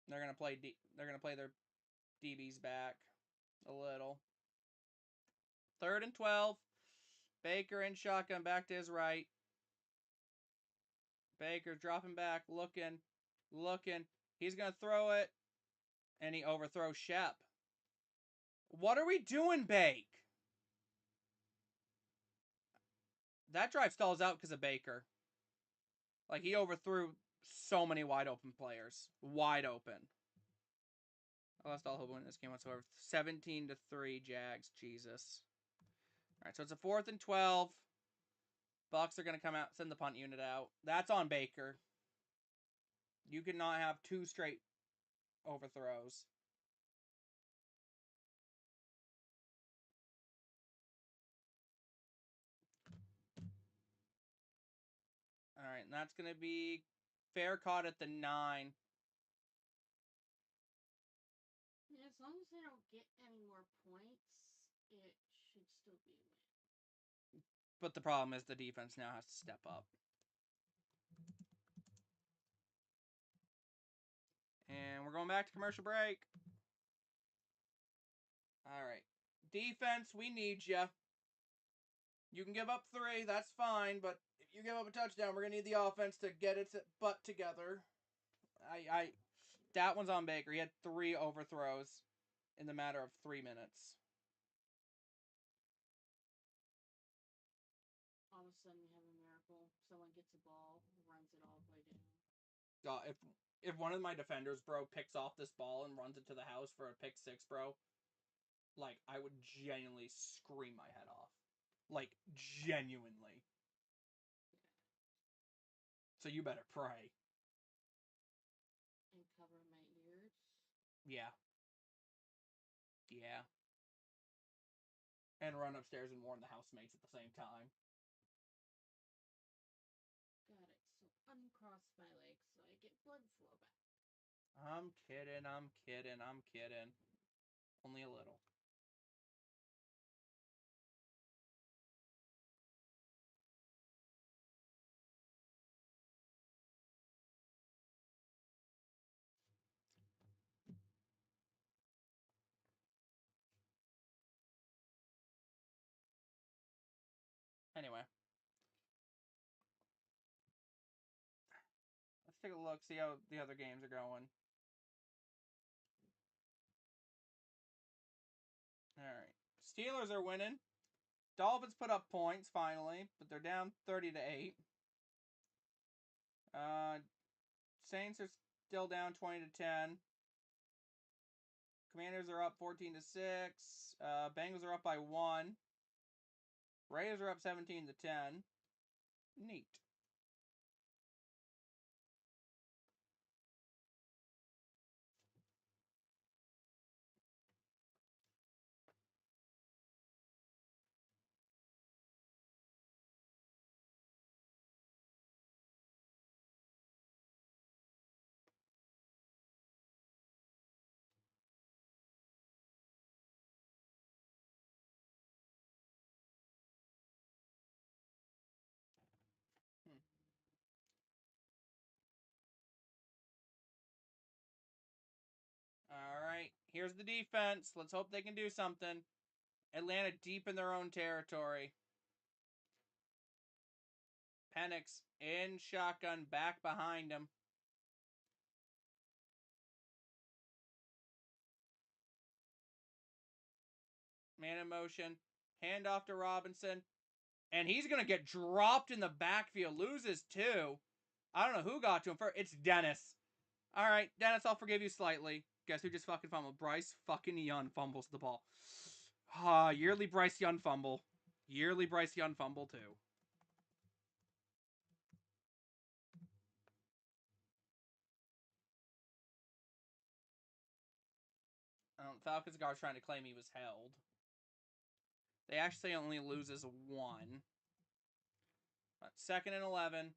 They're going to play their DBs back a little. 3rd and 12. Baker in shotgun back to his right. Baker dropping back, looking. He's going to throw it, and he overthrows Shep. What are we doing, Bake? That drive stalls out because of Baker. Like, he overthrew so many wide open players. Wide open. I lost all hope in this game whatsoever. 17-3 Jags. Jesus. All right, so it's a 4th and 12. Bucks are going to come out, send the punt unit out. That's on Baker. You cannot have 2 straight overthrows. All right, and that's going to be fair caught at the 9. Yeah, as long as they don't get any more points, it should still be a win. But the problem is the defense now has to step up. And we're going back to commercial break. All right. Defense, we need you. You can give up 3, that's fine, but if you give up a touchdown, we're going to need the offense to get its butt together. That one's on Baker. He had 3 overthrows in the matter of 3 minutes. All of a sudden, we have a miracle. Someone gets a ball, runs it all the way down. If one of my defenders, bro, picks off this ball and runs it to the house for a pick 6, bro, like, I would genuinely scream my head off. Like, genuinely. So you better pray. And cover my ears. Yeah. Yeah. And run upstairs and warn the housemates at the same time. Got it. So uncross my legs so I get blood flow back. I'm kidding. Only a little. Anyway. Let's take a look, see how the other games are going. Steelers are winning. Dolphins put up points finally, but they're down 30-8. Saints are still down 20-10. Commanders are up 14-6. Bengals are up by 1. Raiders are up 17-10. Neat. All right, here's the defense. Let's hope they can do something. Atlanta deep in their own territory. Penix in shotgun, back behind him. Man in motion. Hand off to Robinson. And he's going to get dropped in the backfield. Loses 2. I don't know who got to him first. It's Dennis. All right, Dennis, I'll forgive you slightly. Guess who just fucking fumbled? Bryce fucking Young fumbles the ball. Yearly Bryce Young fumble. Yearly Bryce Young fumble, too. Falcons guard trying to claim he was held. They actually only loses 1. Second and 11.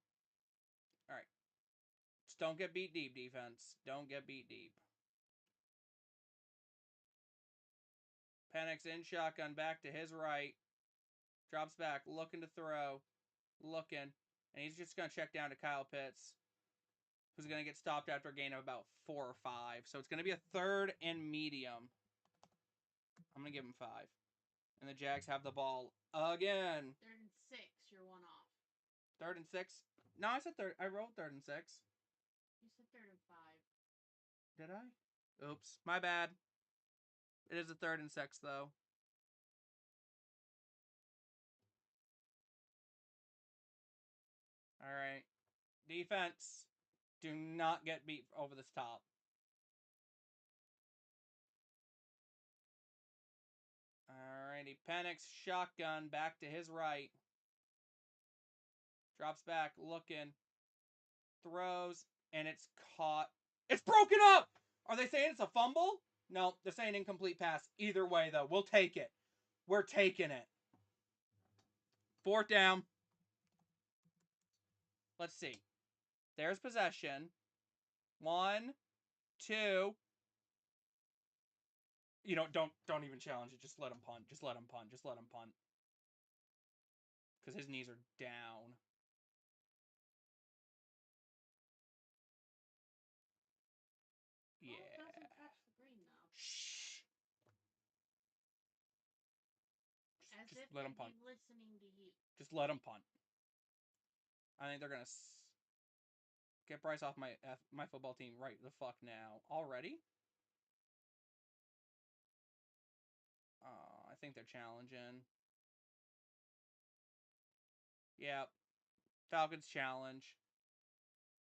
All right. Just don't get beat deep, defense. Don't get beat deep. Penix in shotgun, back to his right. Drops back, looking to throw. Looking. And he's just going to check down to Kyle Pitts, who's going to get stopped after a gain of about 4 or 5. So it's going to be a 3rd and medium. I'm going to give him 5. And the Jags have the ball again. 3rd and 6, you're 1 off. 3rd and 6? No, I said 3rd. I wrote 3rd and 6. You said 3rd and 5. Did I? Oops. My bad. It is a 3rd and 6, though. All right. Defense. Do not get beat over this top. Alrighty. Penix, shotgun, back to his right. Drops back, looking. Throws, and it's caught. It's broken up! Are they saying it's a fumble? No, they're saying incomplete pass. Either way, though, we'll take it. We're taking it. 4th down. Let's see. There's possession. 1, 2. You know, don't even challenge it. Just let him punt. Just let him punt. Just let him punt. Because his knees are down. Yeah. Well, it doesn't touch the green, though. Shh. As just if let him they'd punt. be listening to you. Just let him punt. I think they're gonna get Bryce off my football team right the fuck now. Already? I think they're challenging. Yeah. Falcons challenge.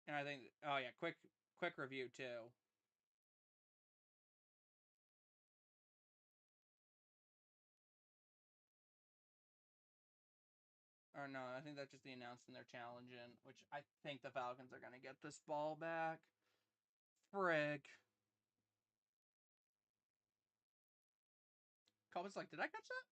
And I think, oh yeah, quick review too. Or no, I think that's just the announcement they're challenging, which I think the Falcons are gonna get this ball back. Frig. Colby's like, did I catch that?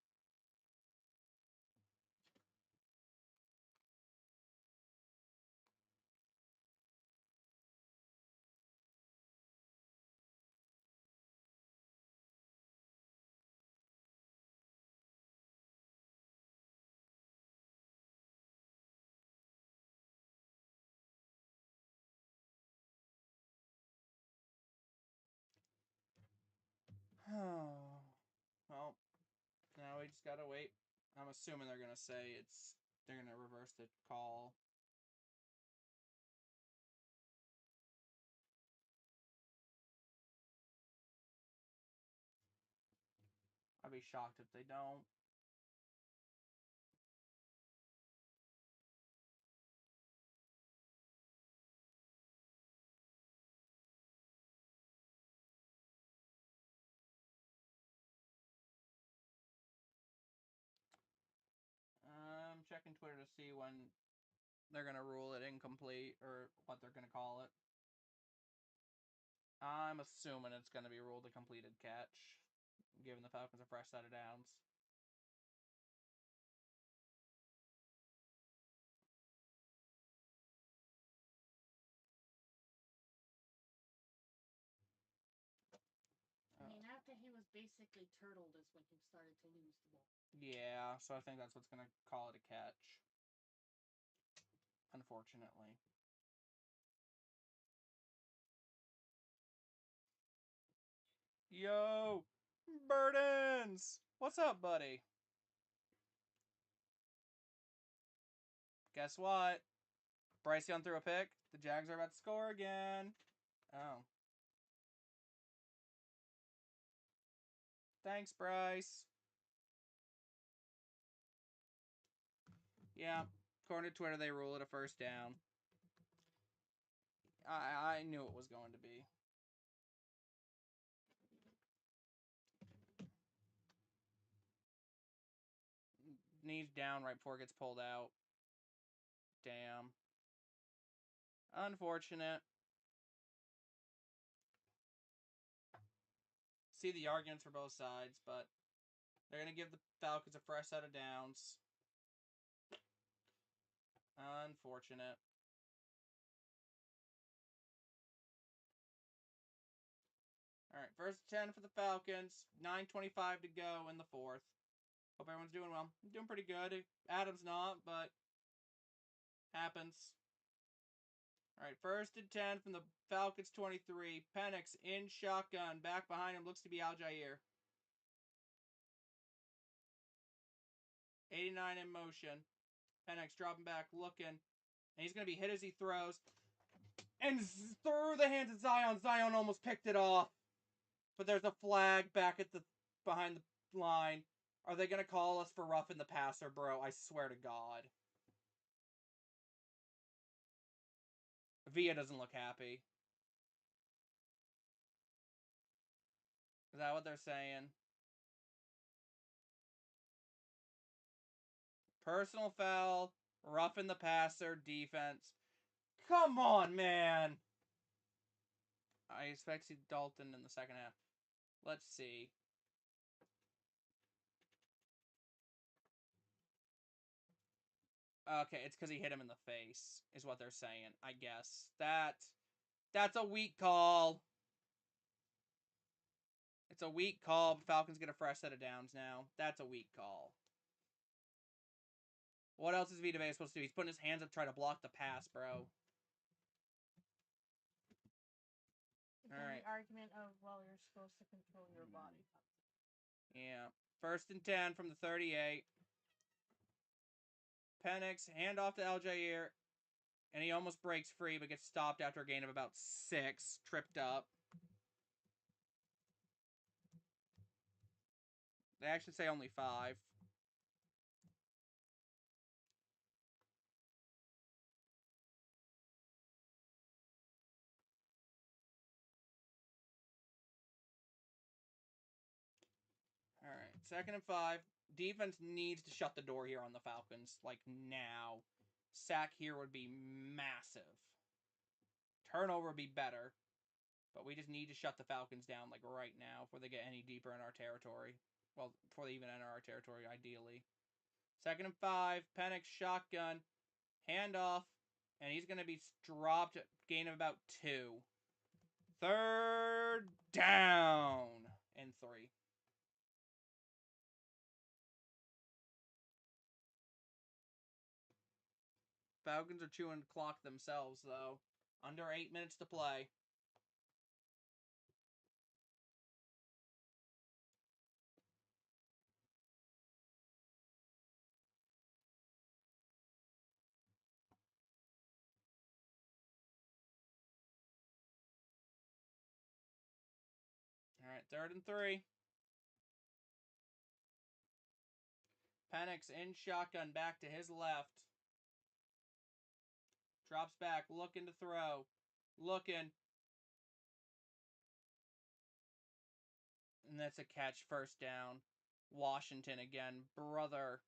Oh. Well, now we just gotta wait. I'm assuming they're gonna say they're gonna reverse the call. be shocked if they don't. I'm checking Twitter to see when they're going to rule it incomplete or what they're going to call it. I'm assuming it's going to be ruled a completed catch, giving the Falcons a fresh set of downs. I mean, after he was basically turtled is when he started to lose the ball. Yeah, so I think that's what's going to call it a catch. Unfortunately. Yo, Burdens! What's up, buddy? Guess what? Bryce Young threw a pick. The Jags are about to score again. Oh. Thanks, Bryce. Yeah, according to Twitter, they rule it a first down. I knew it was going to be. Knees down right before it gets pulled out. Damn. Unfortunate. See the arguments for both sides, but they're going to give the Falcons a fresh set of downs. Unfortunate. All right, first 10 for the Falcons. 9:25 to go in the fourth. Hope everyone's doing well. I'm doing pretty good. Adam's not, but happens. All right, first and 10 from the Falcons 23. Penix in shotgun. Back behind him looks to be Aljair. 89 in motion. Penix dropping back, looking. And he's going to be hit as he throws. And through the hands of Zion. Zion almost picked it off. But there's a flag back at the behind the line. Are they going to call us for roughing the passer, bro? I swear to God. Villa doesn't look happy. Is that what they're saying? Personal foul, roughing the passer, defense. Come on, man. I expect to see Dalton in the second half. Let's see. Okay, it's because he hit him in the face, is what they're saying, I guess. That's a weak call. It's a weak call. Falcons get a fresh set of downs now. That's a weak call. What else is Vita Vea supposed to do? He's putting his hands up trying to block the pass, bro. All right. The argument of, well, you're supposed to control your body. Yeah. First and 10 from the 38. Penix, handoff to Aljair. And he almost breaks free, but gets stopped after a gain of about 6. Tripped up. They actually say only 5. Alright, 2nd and 5. Defense needs to shut the door here on the Falcons. Like, now. Sack here would be massive. Turnover would be better. But we just need to shut the Falcons down, like, right now before they get any deeper in our territory. Well, before they even enter our territory, ideally. 2nd and 5. Penix shotgun. Handoff. And he's going to be dropped. Gain of about 2. 3rd down. And 3. Falcons are chewing clock themselves, though. Under 8 minutes to play. All right, 3rd and 3. Penix in shotgun, back to his left. Drops back, looking to throw. Looking. And that's a catch, first down. Washington again, brother.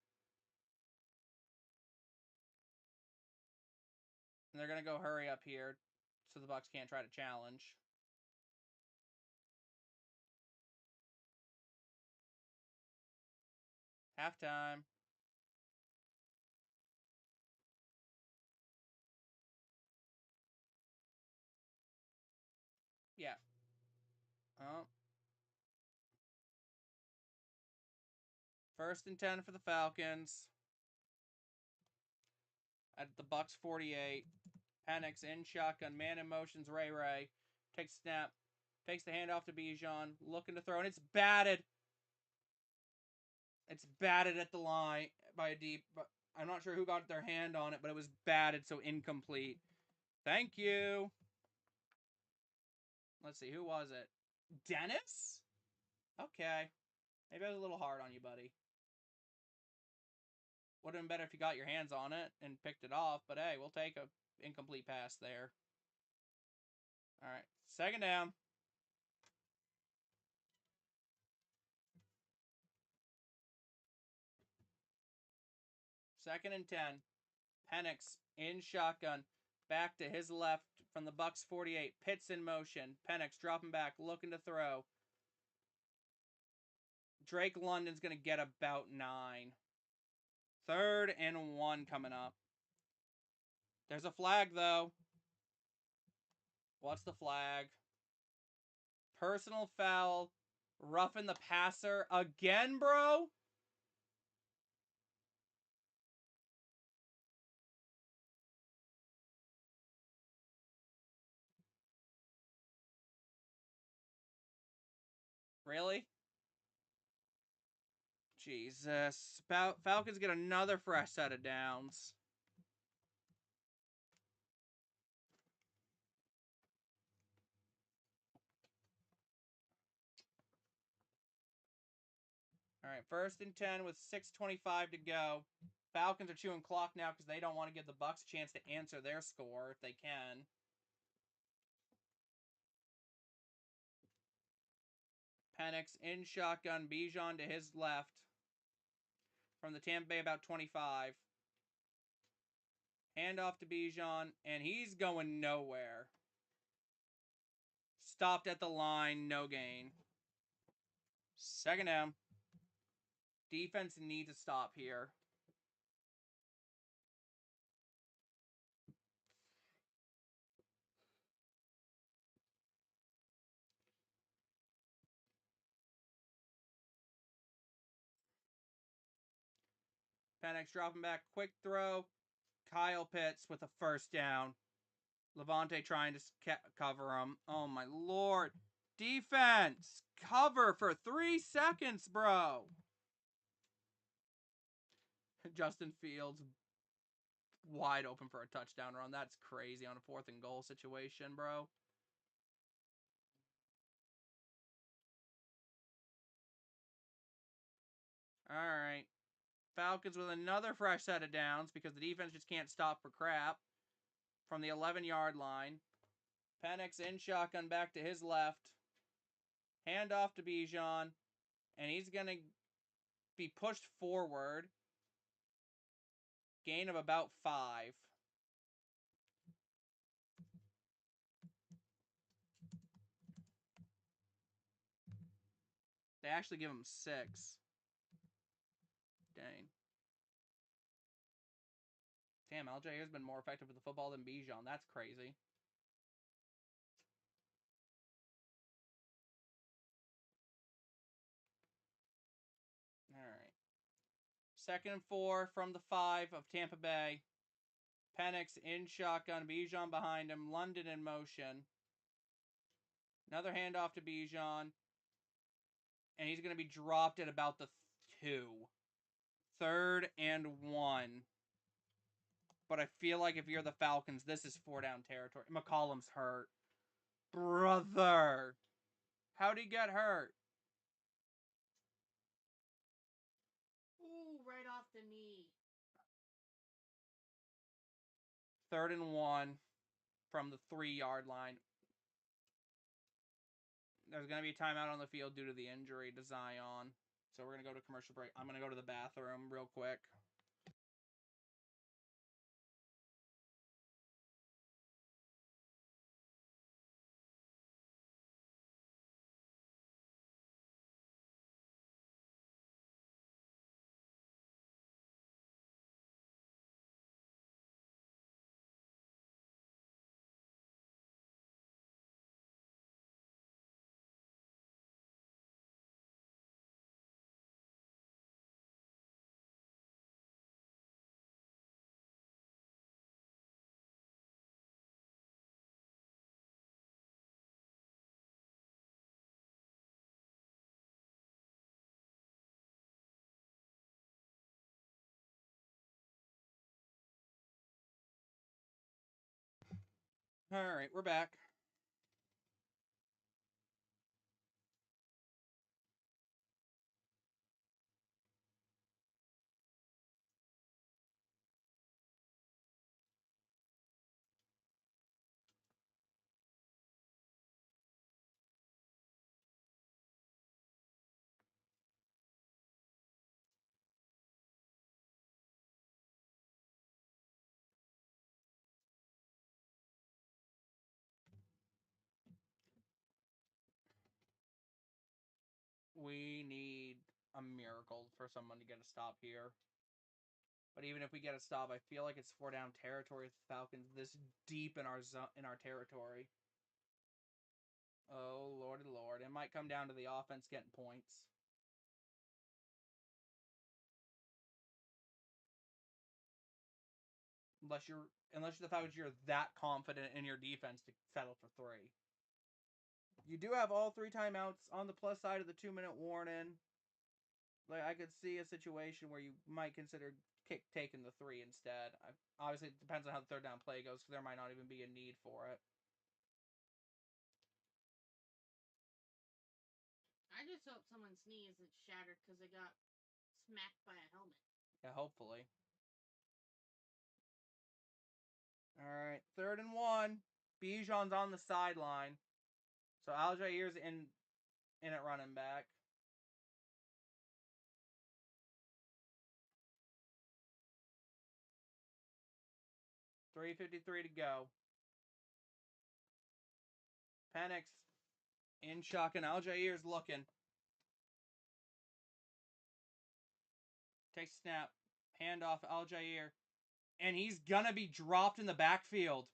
And they're going to go hurry up here so the Bucs can't try to challenge. Halftime. Yeah. Oh. 1st and 10 for the Falcons. At the Bucs 48. Penix in shotgun. Man in motions. Ray. Takes snap. Takes the handoff to Bijan. Looking to throw. And it's batted. It's batted at the line by a deep. But I'm not sure who got their hand on it, but it was batted, so incomplete. Thank you. Let's see. Who was it? Dennis? Okay. Maybe I was a little hard on you, buddy. Would have been better if you got your hands on it and picked it off, but hey, we'll take a incomplete pass there. All right. 2nd down. Second and 10. Penix in shotgun. Back to his left from the Bucs 48. Pitts in motion. Penix dropping back, looking to throw. Drake London's going to get about 9. 3rd and 1 coming up. There's a flag, though. What's the flag? Personal foul. Roughing the passer again, bro? Really? Jesus. Falcons get another fresh set of downs. All right, 1st and 10 with 6:25 to go. Falcons are chewing clock now because they don't want to give the Bucs a chance to answer their score if they can. Penix in shotgun, Bijan to his left. From the Tampa Bay, about 25. Handoff to Bijan, and he's going nowhere. Stopped at the line, no gain. 2nd down. Defense needs a stop here. Penix dropping back, quick throw. Kyle Pitts with a 1st down. Levante trying to cover him. Oh my lord. Defense! Cover for 3 seconds, bro. Justin Fields wide open for a touchdown run. That's crazy on a 4th and goal situation, bro. All right. Falcons with another fresh set of downs because the defense just can't stop for crap. From the 11-yard line. Penix in shotgun, back to his left. Handoff to Bijan. And he's going to be pushed forward. Gain of about 5. They actually give him 6. Dang. Damn, LJ has been more effective with the football than Bijan. That's crazy. All right. 2nd and 4 from the 5 of Tampa Bay. Penix in shotgun. Bijan behind him. London in motion. Another handoff to Bijan. And he's going to be dropped at about the 2. 3rd and 1. But I feel like if you're the Falcons, this is 4-down territory. McCollum's hurt. Brother. How'd he get hurt? Ooh, right off the knee. 3rd and 1 from the 3-yard line. There's going to be a timeout on the field due to the injury to Zion. So we're going to go to commercial break. I'm going to go to the bathroom real quick. All right, we're back. We need a miracle for someone to get a stop here. But even if we get a stop, I feel like it's 4-down territory with the Falcons this deep in our territory. Oh, lordy lord. It might come down to the offense getting points. Unless you're the Falcons, you're that confident in your defense to settle for 3. You do have all 3 timeouts on the plus side of the 2-minute warning. Like, I could see a situation where you might consider taking the 3 instead. Obviously, it depends on how the 3rd down play goes, because there might not even be a need for it. I just hope someone's knee isn't shattered because they got smacked by a helmet. Yeah, hopefully. All right, 3rd and 1. Bijan's on the sideline. So Aljair's in at running back. $3:53 to go. Penix in shotgun. Aljair's looking. Takes snap. Hand off Aljair. And he's gonna be dropped in the backfield.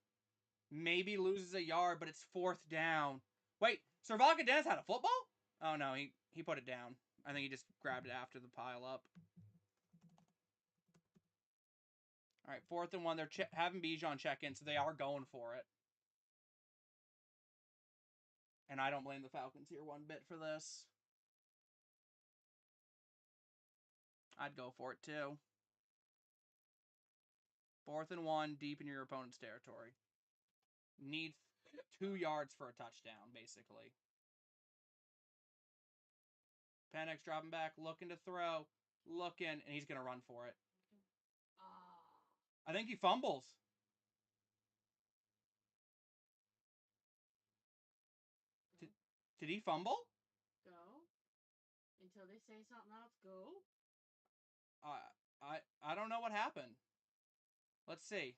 Maybe loses a yard, but it's 4th down. Wait, Servaca Dennis had a football? Oh no, he put it down. I think he just grabbed it after the pile up. All right, 4th and 1. They're having Bijan check in, so they are going for it. And I don't blame the Falcons here one bit for this. I'd go for it too. 4th and 1, deep in your opponent's territory. Needs 2 yards for a touchdown, basically. Penix dropping back, looking to throw, looking, and he's going to run for it. I think he fumbles. Did he fumble? Go. Until they say something else, go. I don't know what happened. Let's see.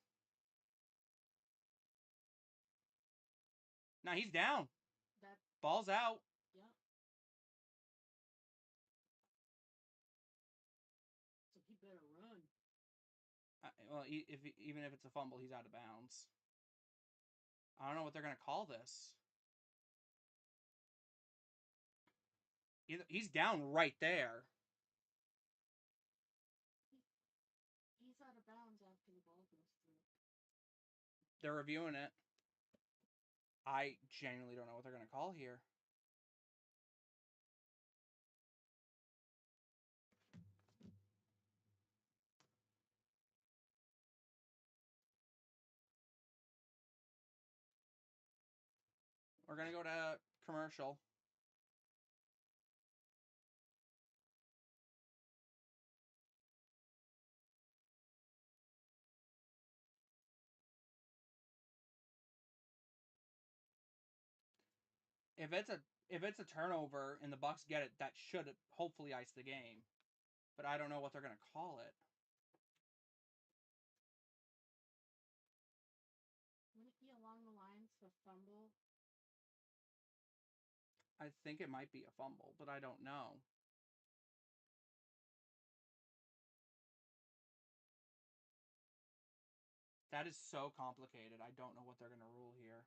Now he's down. Ball's out. Yep. So he better run. Well, even if it's a fumble, he's out of bounds. I don't know what they're going to call this. He's down right there. He's out of bounds after the ball goes through. They're reviewing it. I genuinely don't know what they're going to call here. We're going to go to commercial. if it's a turnover and the Bucs get it, that should hopefully ice the game. But I don't know what they're gonna call it. Would it be along the lines of fumble? I think it might be a fumble, but I don't know. That is so complicated. I don't know what they're gonna rule here.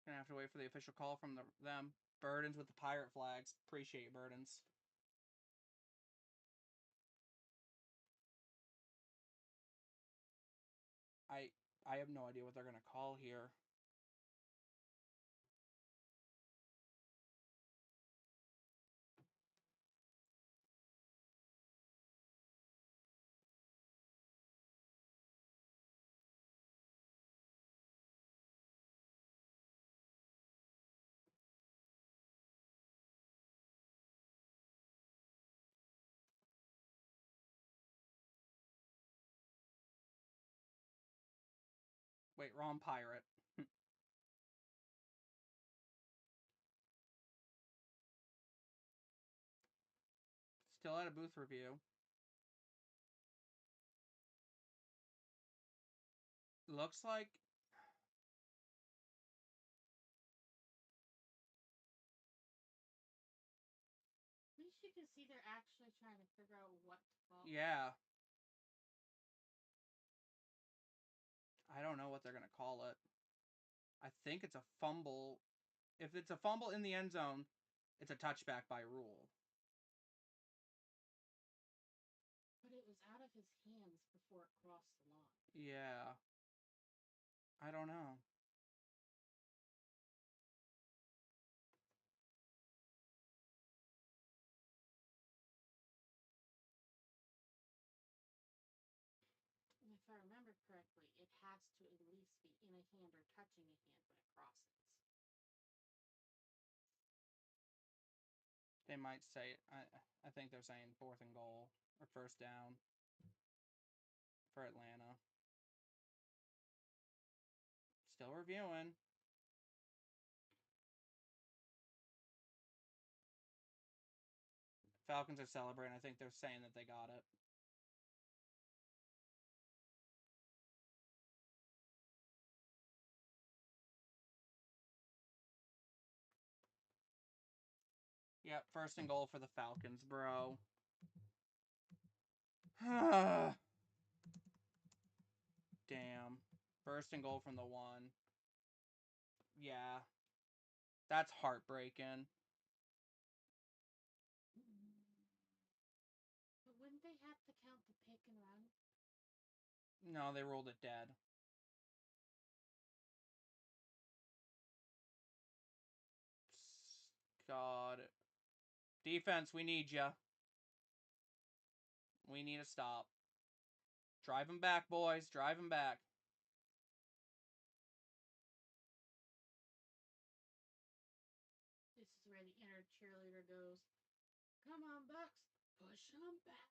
Gonna have to wait for the official call from them. Burdens with the pirate flags. Appreciate Burdens. I have no idea what they're gonna call here. Wait, wrong pirate. Still at a booth review. Looks like At least you can see they're actually trying to figure out what to call. yeah. I don't know what they're gonna call it. I think it's a fumble. If it's a fumble in the end zone, it's a touchback by rule. But it was out of his hands before it crossed the line. Yeah. I don't know. And if I remember correctly, it has to at least be in a hand or touching a hand when it crosses. They might say I think they're saying 4th and goal or 1st down for Atlanta. Still reviewing. Falcons are celebrating. I think they're saying that they got it. Yep, 1st and goal for the Falcons, bro. Damn. 1st and goal from the 1. Yeah. That's heartbreaking. But wouldn't they have to count the pick and run? No, they ruled it dead. God. Defense, we need ya. We need a stop. Drive him back, boys. Drive him back. This is where the inner cheerleader goes, come on, Bucks, push them back.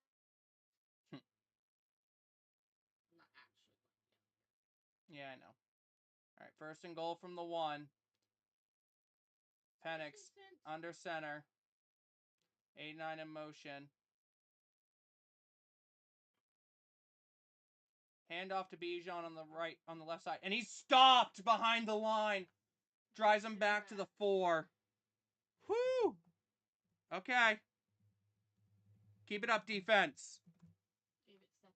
I'm not actually going down here. Yeah, I know. All right, 1st and goal from the 1. Penix under center. 8-9 in motion. Hand off to Bijan on the right, on the left side, and he's stopped behind the line. Drives him back to the 4. Whoo! Okay. Keep it up, defense. Gave it second.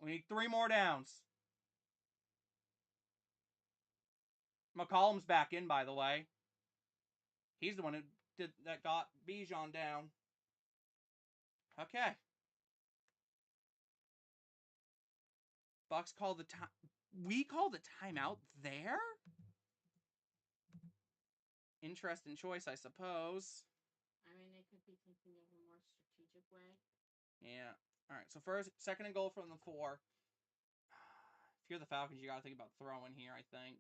We need 3 more downs. McCollum's back in, by the way. He's the one who got Bijan down. Okay. Bucks called the time. We called the timeout there? Interesting choice, I suppose. I mean, they could be thinking of a more strategic way. Yeah. All right. So 2nd and goal from the 4. If you're the Falcons, you got to think about throwing here, I think.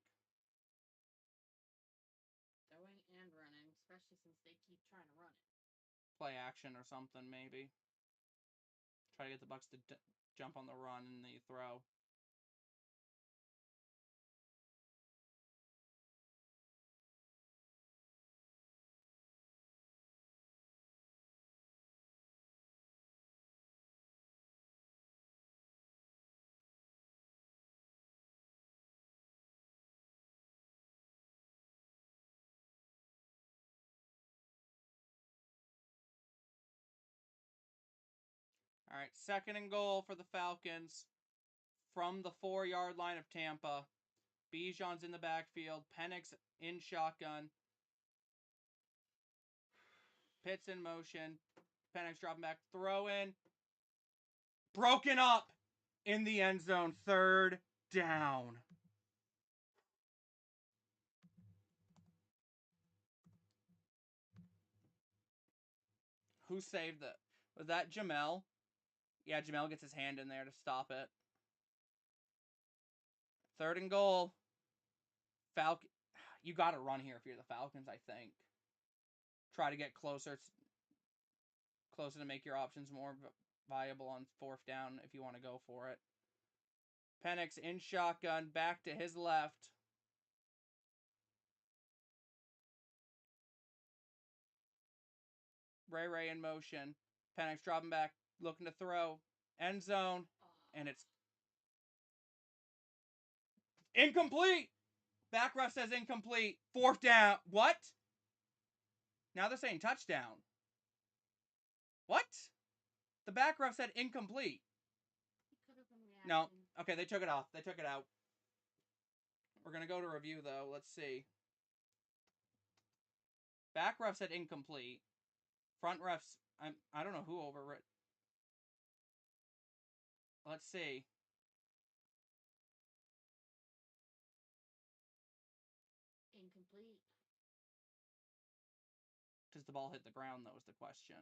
Play action or something, maybe. Try to get the Bucs to jump on the run and the throw. All right, 2nd and goal for the Falcons from the 4-yard line of Tampa. Bijan's in the backfield. Penix in shotgun. Pitts in motion. Penix dropping back. Throw in. Broken up in the end zone. 3rd down. Who saved it? Was that Jamel? Yeah, Jamel gets his hand in there to stop it. 3rd and goal. Falcon. You got to run here if you're the Falcons, I think. Try to get closer to make your options more viable on 4th down if you want to go for it. Penix in shotgun, back to his left. Ray in motion. Penix dropping back, looking to throw. End zone, and it's incomplete. Back ref says incomplete. 4th down. What? Now they're saying touchdown. What? The back ref said incomplete. No. Okay, they took it off. They took it out. We're going to go to review, though. Let's see. Back ref said incomplete. Front refs, I don't know who overwrit. Let's see. Incomplete. Does the ball hit the ground, though, is the question.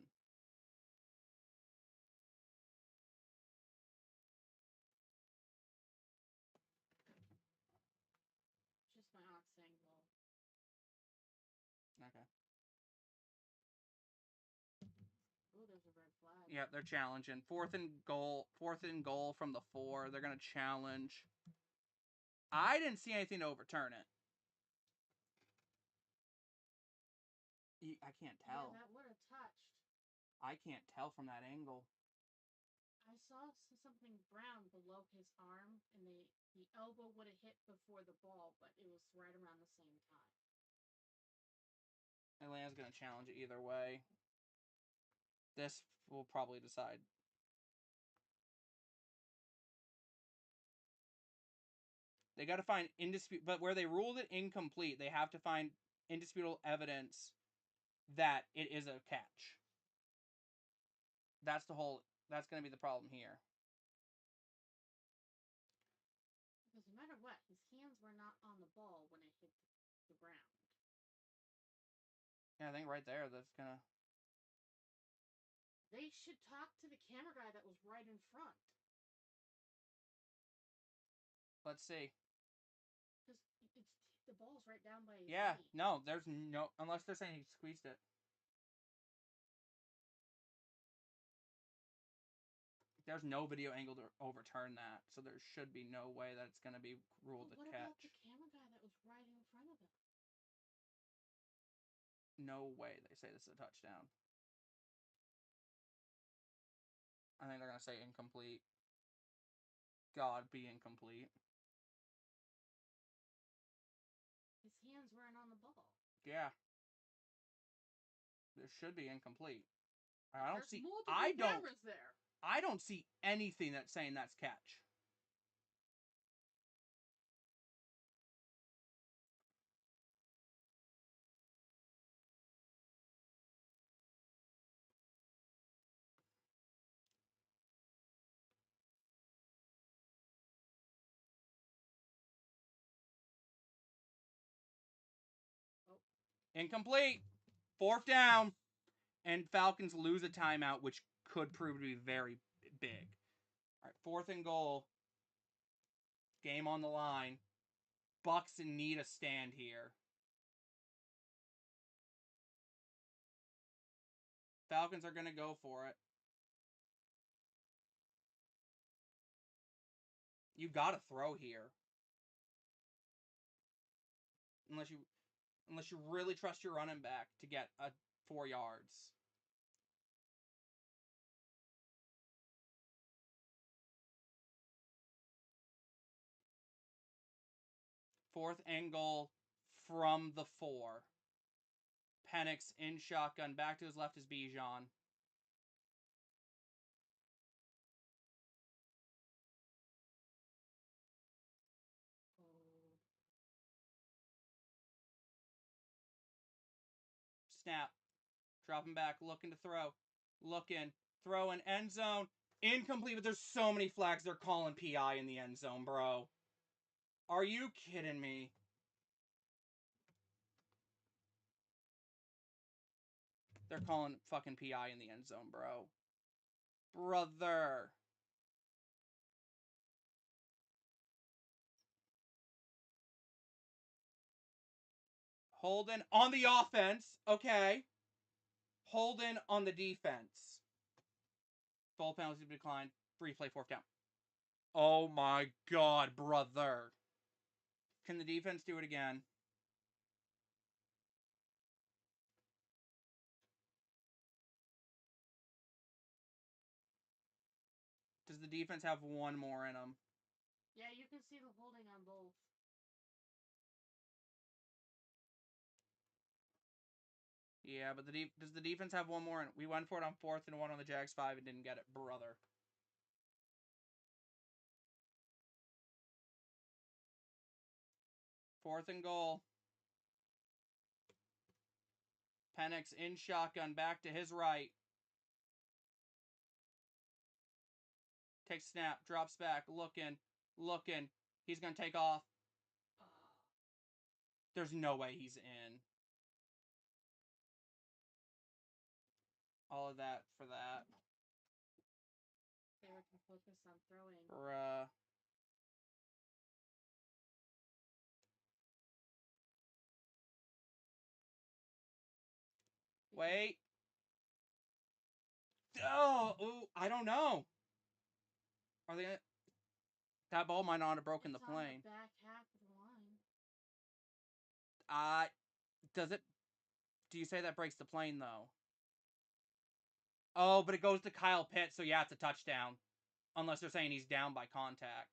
Just my aunt saying goal. Okay. Oh, there's a red flag. Yeah, they're challenging. 4th and goal from the 4. They're going to challenge. I didn't see anything to overturn it. I can't tell. Yeah, that would have touched. I can't tell from that angle. I saw something brown below his arm, and the elbow would have hit before the ball, but it was right around the same time. Atlanta's going to challenge it either way. This will probably decide. They got to find indisputable, but where they ruled it incomplete, they have to find indisputable evidence that it is a catch. That's going to be the problem here. Because no matter what, his hands were not on the ball when it hit the ground. Yeah, I think right there, that's going to... They should talk to the camera guy that was right in front. Let's see. Because the ball's right down by his Yeah, knee. no, there's no... Unless they're saying he squeezed it. There's no video angle to overturn that, so there should be no way that it's going to be ruled a catch. What about the camera guy that was right in front of him? No way they say this is a touchdown. I think they're going to say incomplete. God, be incomplete. His hands weren't on the ball. Yeah. This should be incomplete. There's multiple cameras there. I don't see anything that's saying that's catch. Oh. Incomplete. 4th down. And Falcons lose a timeout, which could prove to be very big. All right, 4th and goal. Game on the line. Bucs need a stand here. Falcons are going to go for it. You got to throw here. Unless you really trust your running back to get 4 yards. Fourth and goal from the 4. Penix in shotgun. Back to his left is Bijan. Snap. Dropping back. Looking to throw. Looking. Throwing. End zone. Incomplete, but there's so many flags they're calling PI in the end zone, bro. Are you kidding me? They're calling fucking PI in the end zone, bro. Brother. Holden on the offense. Okay. Holden on the defense. Full penalty declined. Free play, 4th down. Oh my god, brother. Can the defense do it again? Does the defense have one more in them? Yeah, you can see the holding on both. Yeah, but does the defense have one more? We went for it on 4th and 1 on the Jags 5 and didn't get it, brother. Fourth and goal. Penix in shotgun, back to his right. Takes snap, drops back, looking. He's going to take off. There's no way he's in. All of that for that. They were too focused on throwing. Bruh. Wait. Oh, ooh, I don't know. Are they gonna... That ball might not have broken the plane. The back half of the line. Does it? Do you say that breaks the plane though? Oh, but it goes to Kyle Pitts, so yeah, it's a touchdown. Unless they're saying he's down by contact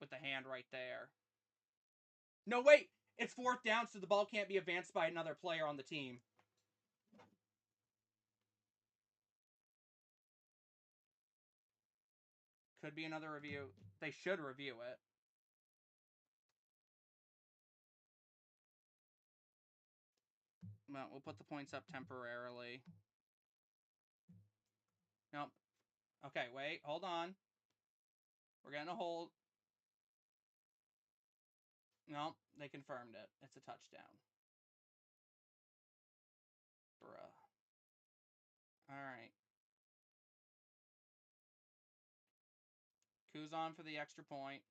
with the hand right there. No, wait. It's 4th down, so the ball can't be advanced by another player on the team. Could be another review. They should review it. Well, we'll put the points up temporarily. Nope. Okay, wait. Hold on. We're getting a hold. Nope. They confirmed it. It's a touchdown. Bruh. Alright. Kuz on for the extra point.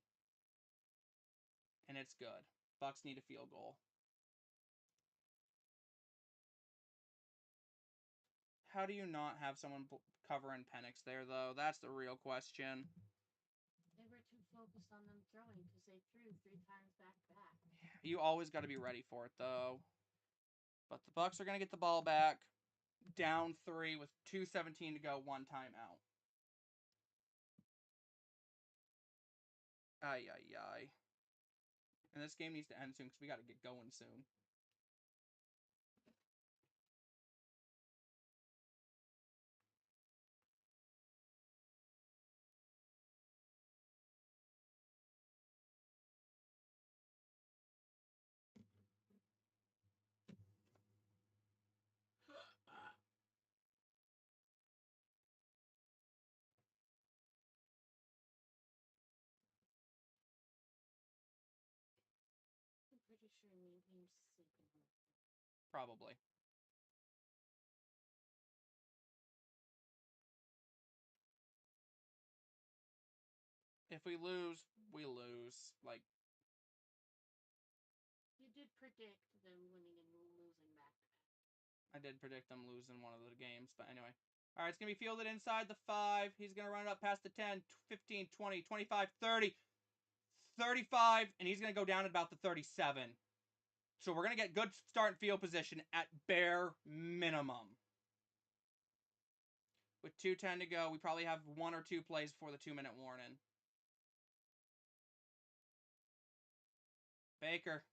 And it's good. Bucks need a field goal. How do you not have someone covering Penix there, though? That's the real question. They were too focused on them throwing because they threw 3 times back to back. You always got to be ready for it, though. But the Bucks are going to get the ball back. Down 3 with 2:17 to go. 1 timeout. Ay. And this game needs to end soon because we got to get going soon. I'm pretty sure Naheem's sleeping. Probably. If we lose, we lose. Like, you did predict them winning and losing back to back. I did predict them losing one of the games, but anyway. All right, it's going to be fielded inside the 5. He's going to run it up past the 10, 15, 20, 25, 30, 35, and he's going to go down at about the 37. So we're going to get good start and field position at bare minimum. With 2:10 to go, we probably have 1 or 2 plays before the 2-minute warning. Baker.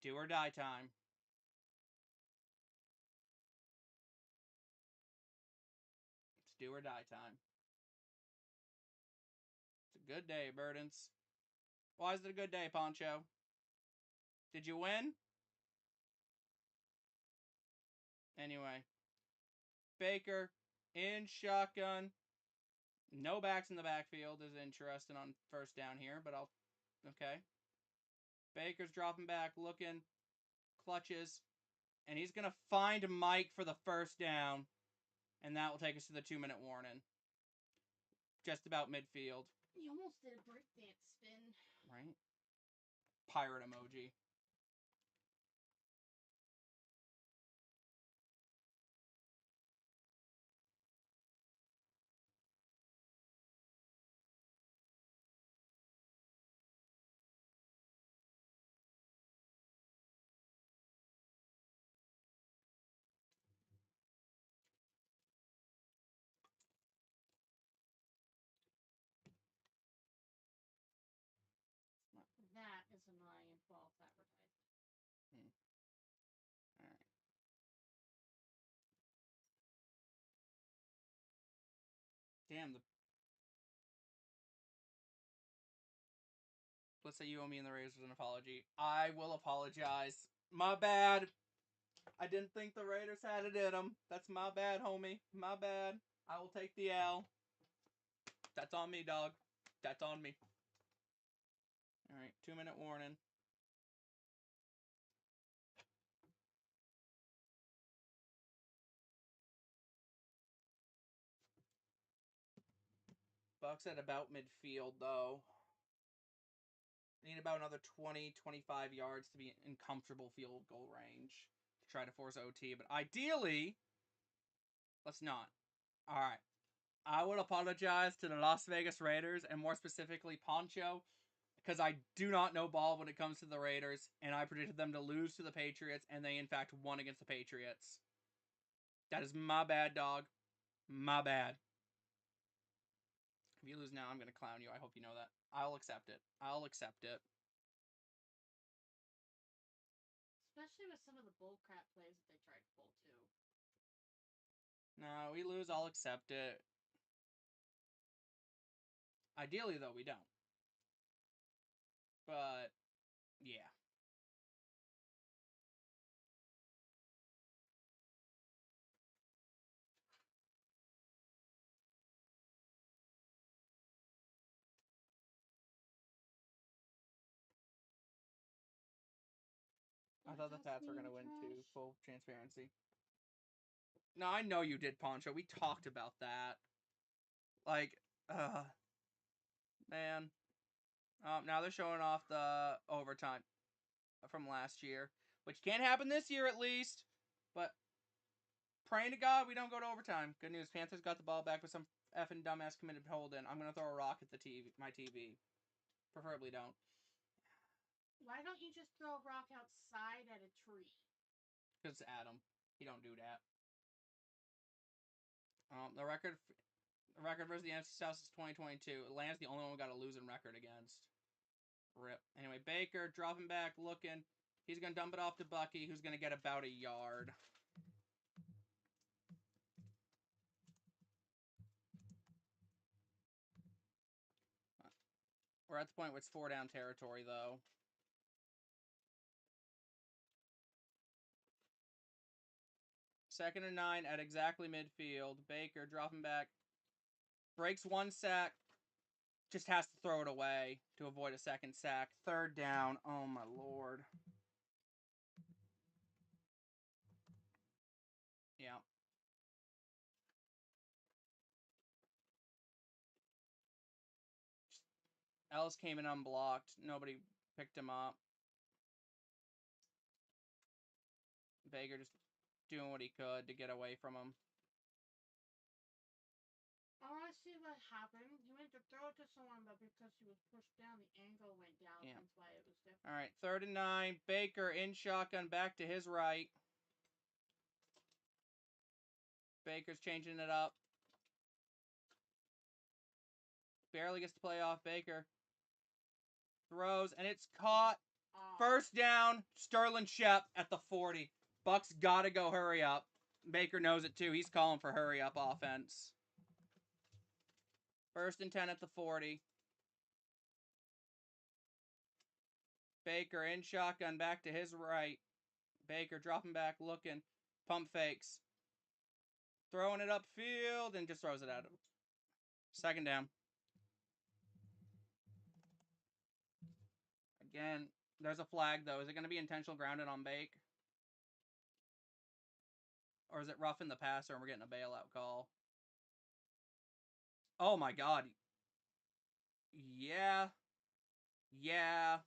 Do or die time. It's do or die time. It's a good day, Burdens. Why is it a good day, Poncho? Did you win? Anyway. Baker in shotgun. No backs in the backfield is interesting on first down here, but I'll... Okay. Baker's dropping back, looking, clutches, and he's going to find Mike for the first down, and that will take us to the 2-minute warning. Just about midfield. You almost did a breakdance spin. Right? Pirate emoji. That is annoying and false advertising. All right. Damn, let's say you owe me and the Raiders an apology. I will apologize. My bad. I didn't think the Raiders had it in them. That's my bad, homie. My bad. I will take the L. That's on me, dog. That's on me. All right, 2-minute warning. Bucks at about midfield, though. Need about another 20, 25 yards to be in comfortable field goal range to try to force OT. But ideally, let's not. All right. I would apologize to the Las Vegas Raiders, and more specifically Poncho, because I do not know ball when it comes to the Raiders, and I predicted them to lose to the Patriots, and they in fact won against the Patriots. That is my bad, dog. My bad. If you lose now, I'm going to clown you. I hope you know that. I'll accept it. I'll accept it. Especially with some of the bullcrap plays that they tried to pull too. No, we lose, I'll accept it. Ideally, though, we don't. But, yeah. I thought the Pats were going to win too. Full transparency. No, I know you did, Poncho. We talked about that. Like, man. Now they're showing off the overtime from last year, which can't happen this year at least. But praying to God we don't go to overtime. Good news, Panthers got the ball back with some effing dumbass committed hold in. I'm gonna throw a rock at the TV, my TV. Preferably don't. Why don't you just throw a rock outside at a tree? Because Adam, he don't do that. The record versus the NFC South is 2022. Atlanta's the only one we got a losing record against. Rip. Anyway, Baker dropping back, looking. He's gonna dump it off to Bucky, who's gonna get about a yard. We're at the point where it's 4-down territory, though. Second and 9 at exactly midfield. Baker dropping back. Breaks 1 sack. Just has to throw it away to avoid a second sack. Third down. Oh, my Lord. Yeah. Ellis came in unblocked. Nobody picked him up. Baker just doing what he could to get away from him. I want to see what happened. He went to throw it to someone, but because he was pushed down, the angle went down. Yeah. That's why it was different. All right, 3rd and 9. Baker in shotgun back to his right. Baker's changing it up. Barely gets to play off Baker. Throws, and it's caught. First down, Sterling Shep at the 40. Bucks gotta go hurry up. Baker knows it too. He's calling for hurry up offense. 1st and 10 at the 40. Baker in shotgun back to his right. Baker dropping back, looking. Pump fakes. Throwing it upfield and just throws it at him. 2nd down. Again, there's a flag though. Is it going to be intentional grounded on Bake? Or is it roughing the passer and we're getting a bailout call? Oh my god. Yeah. Yeah.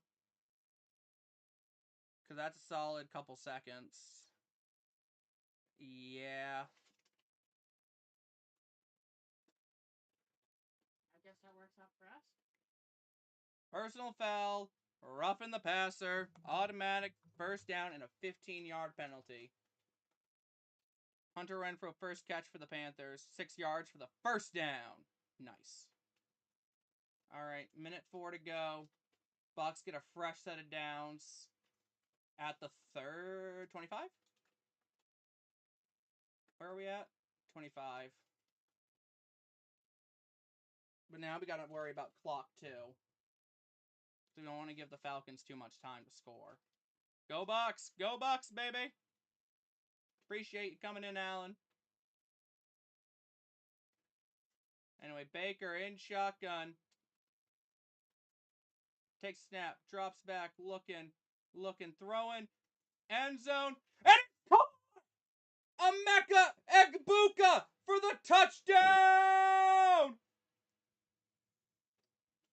Because that's a solid couple seconds. Yeah. I guess that works out for us. Personal foul. Roughing the passer. Automatic 1st down and a 15-yard penalty. Hunter Renfrow first catch for the Panthers. 6 yards for the 1st down. Nice. All right, minute 4 to go. Bucks get a fresh set of downs at the 25? Where are we at? 25. But now we got to worry about clock too. So we don't want to give the Falcons too much time to score. Go Bucks! Go Bucks, baby! Appreciate you coming in, Alan. Anyway, Baker in shotgun. Takes snap, drops back, looking, throwing. End zone. And it's caught! Emeka Egbuka for the touchdown!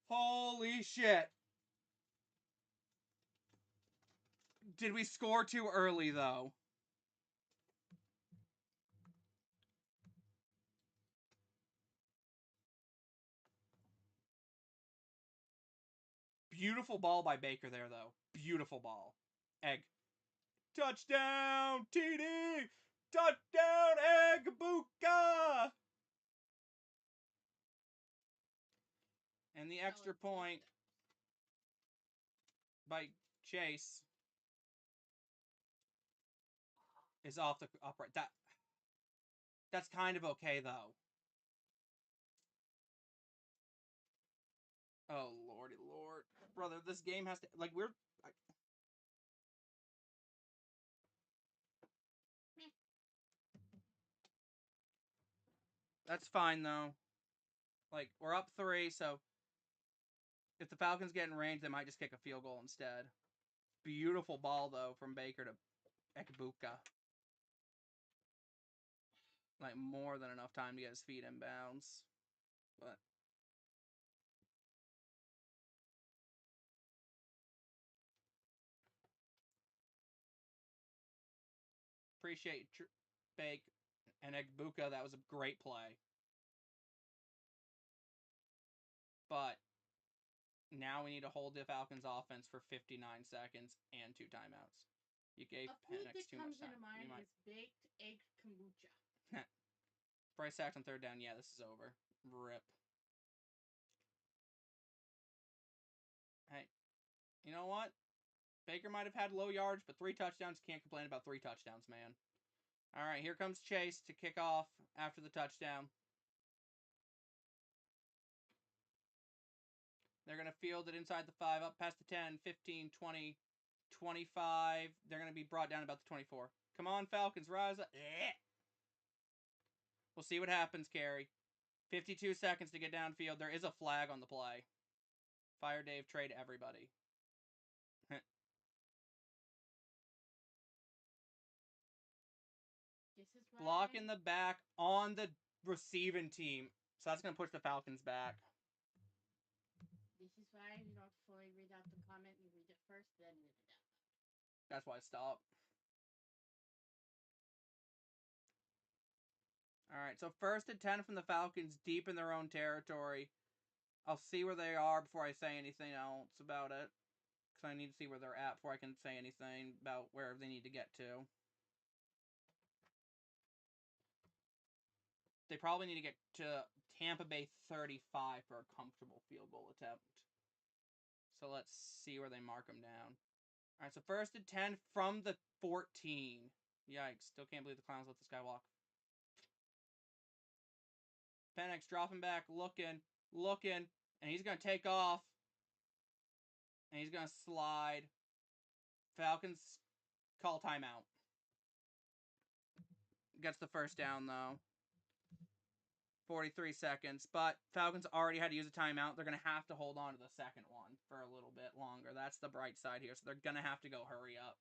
Holy shit. Did we score too early, though? Beautiful ball by Baker there, though. Beautiful ball. Egg. Touchdown, TD! Touchdown, Egbuka! And the extra point by Chase is off the upright. That's kind of okay, though. Oh, lordy lord. Brother, this game has to... Like, we're... That's fine, though. Like, we're up 3, so... If the Falcons get in range, they might just kick a field goal instead. Beautiful ball, though, from Baker to Egbuka. Like, more than enough time to get his feet in bounds. But... Appreciate Bake and Egbuka. That was a great play. But now we need to hold the Falcons offense for 59 seconds and 2 timeouts. You gave Penix too much time. A food that comes into mind is baked egg kombucha. Bryce sacks on 3rd down. Yeah, this is over. Rip. Hey, you know what? Baker might have had low yards, but 3 touchdowns. Can't complain about 3 touchdowns, man. All right, here comes Chase to kick off after the touchdown. They're going to field it inside the 5, up past the 10, 15, 20, 25. They're going to be brought down about the 24. Come on, Falcons, rise up. We'll see what happens, Carey. 52 seconds to get downfield. There is a flag on the play. Fire Dave, trade everybody. Block in the back on the receiving team. So that's going to push the Falcons back. This is why you don't fully read out the comment. You read it first, then read it out. That's why I stopped. Alright, so 1st and 10 from the Falcons deep in their own territory. I'll see where they are before I say anything else about it. Because I need to see where they're at before I can say anything about where they need to get to. They probably need to get to Tampa Bay 35 for a comfortable field goal attempt. So let's see where they mark them down. Alright, so 1st and 10 from the 14. Yikes, still can't believe the Clowns let this guy walk. Penix dropping back, looking, and he's going to take off. And he's going to slide. Falcons call timeout. Gets the 1st down, though. 43 seconds. But Falcons already had to use a timeout. They're going to have to hold on to the 2nd one for a little bit longer. That's the bright side here. So they're going to have to go hurry up.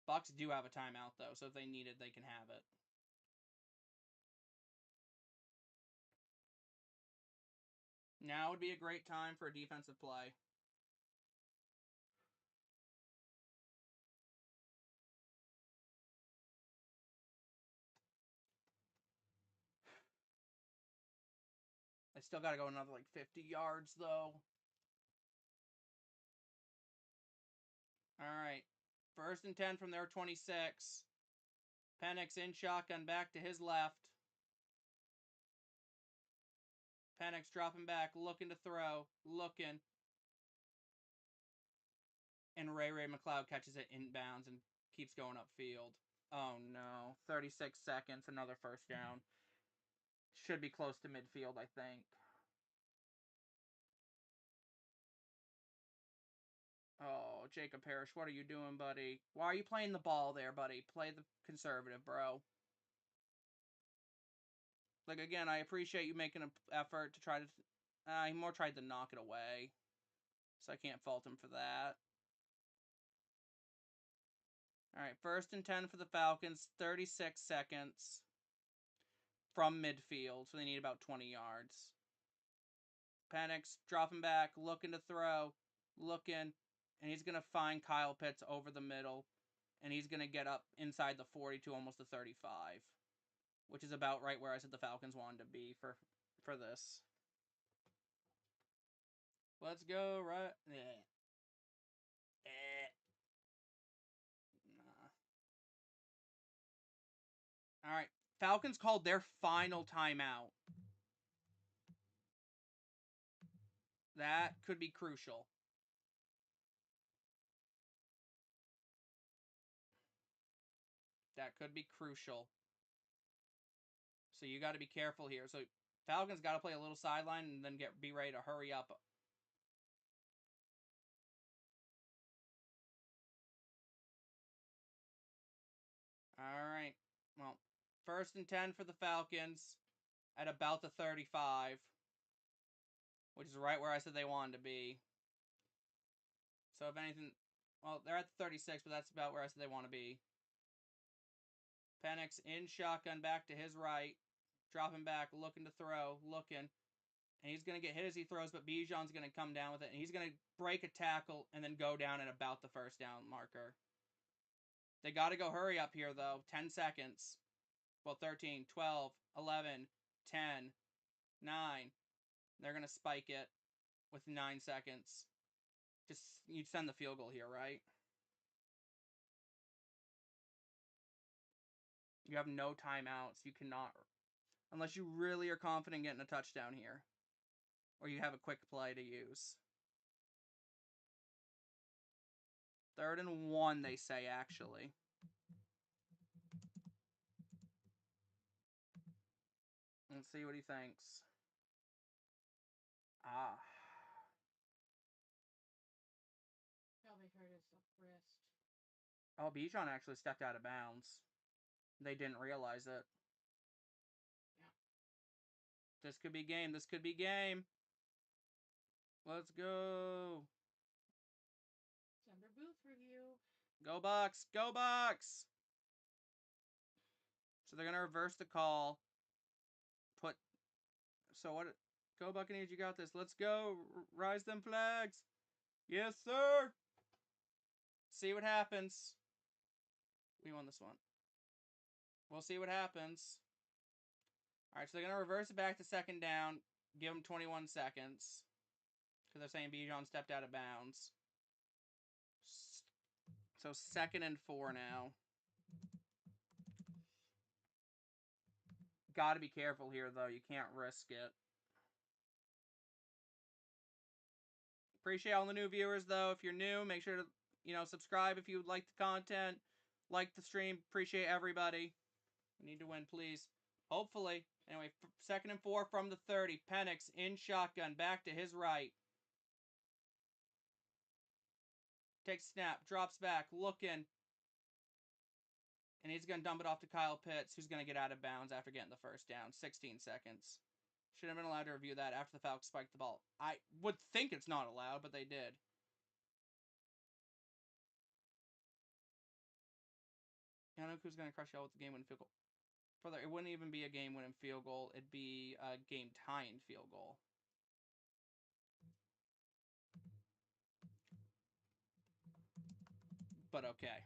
Bucs do have a timeout, though. So if they need it, they can have it. Now would be a great time for a defensive play. They still got to go another, 50 yards, though. All right. 1st and 10 from their 26. Penix in shotgun back to his left. Penix dropping back, looking to throw, looking. And Ray McLeod catches it inbounds and keeps going upfield. Oh no. 36 seconds, another 1st down. Should be close to midfield, I think. Oh, Jacob Parrish, what are you doing, buddy? Why are you playing the ball there, buddy? Play the conservative, bro. Again, I appreciate you making an effort to try to... he more tried to knock it away. So I can't fault him for that. Alright, 1st and 10 for the Falcons. 36 seconds from midfield. So they need about 20 yards. Penix dropping back, looking to throw, looking, and he's going to find Kyle Pitts over the middle, and he's going to get up inside the 40 to almost the 35, which is about right where I said the Falcons wanted to be for this. Let's go right. All right, Falcons called their final timeout. That could be crucial. That could be crucial. So you got to be careful here. So Falcons got to play a little sideline and then be ready to hurry up. All right. Well, 1st and 10 for the Falcons at about the 35, which is right where I said they wanted to be. So if anything, well, they're at the 36, but that's about where I said they want to be. Penix in shotgun back to his right, dropping back, looking to throw, looking. And he's going to get hit as he throws, but Bijan's going to come down with it. And he's going to break a tackle and then go down at about the 1st down marker. They got to go hurry up here, though. 10 seconds. Well, 13, 12, 11, 10, 9. They're going to spike it with 9 seconds. Just, you send the field goal here, right? You have no timeouts. You cannot, unless you really are confident getting a touchdown here. Or you have a quick play to use. 3rd and 1, they say, actually. Let's see what he thinks. Probably hurt his wrist. Oh, Bijan actually stepped out of bounds. They didn't realize it. Yeah. This could be game. This could be game. Let's go. It's under booth review. Go Bucs. Go Bucs. So they're going to reverse the call. So what? Go Buccaneers. You got this. Let's go. Rise them flags. Yes, sir. See what happens. We won this one. We'll see what happens. All right, so they're going to reverse it back to second down. Give them 21 seconds. Because they're saying Bijan stepped out of bounds. So 2nd and 4 now. Got to be careful here, though. You can't risk it. Appreciate all the new viewers, though. If you're new, make sure to, subscribe if you like the content. Like the stream. Appreciate everybody. We need to win, please. Hopefully. Anyway, 2nd and 4 from the 30. Penix in shotgun. Back to his right. Takes snap. Drops back. Looking. And he's going to dump it off to Kyle Pitts, who's going to get out of bounds after getting the first down. 16 seconds. Should have been allowed to review that after the Falcons spiked the ball. I would think it's not allowed, but they did. Yanoku's going to crush y'all with the game-winning field goal. Further, it wouldn't even be a game-winning field goal. It'd be a game-tying field goal. But okay.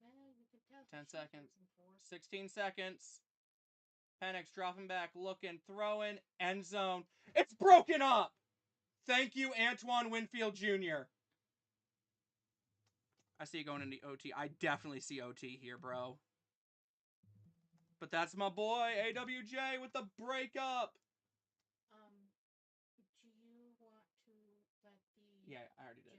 Well, you could tell 10 seconds. 16 seconds. Penix dropping back, looking, throwing, end zone. It's broken up! Thank you, Antoine Winfield Jr. I see it going into OT. I definitely see OT here, bro. But that's my boy, AWJ, with the breakup. Do you want to let the... Yeah, I already did.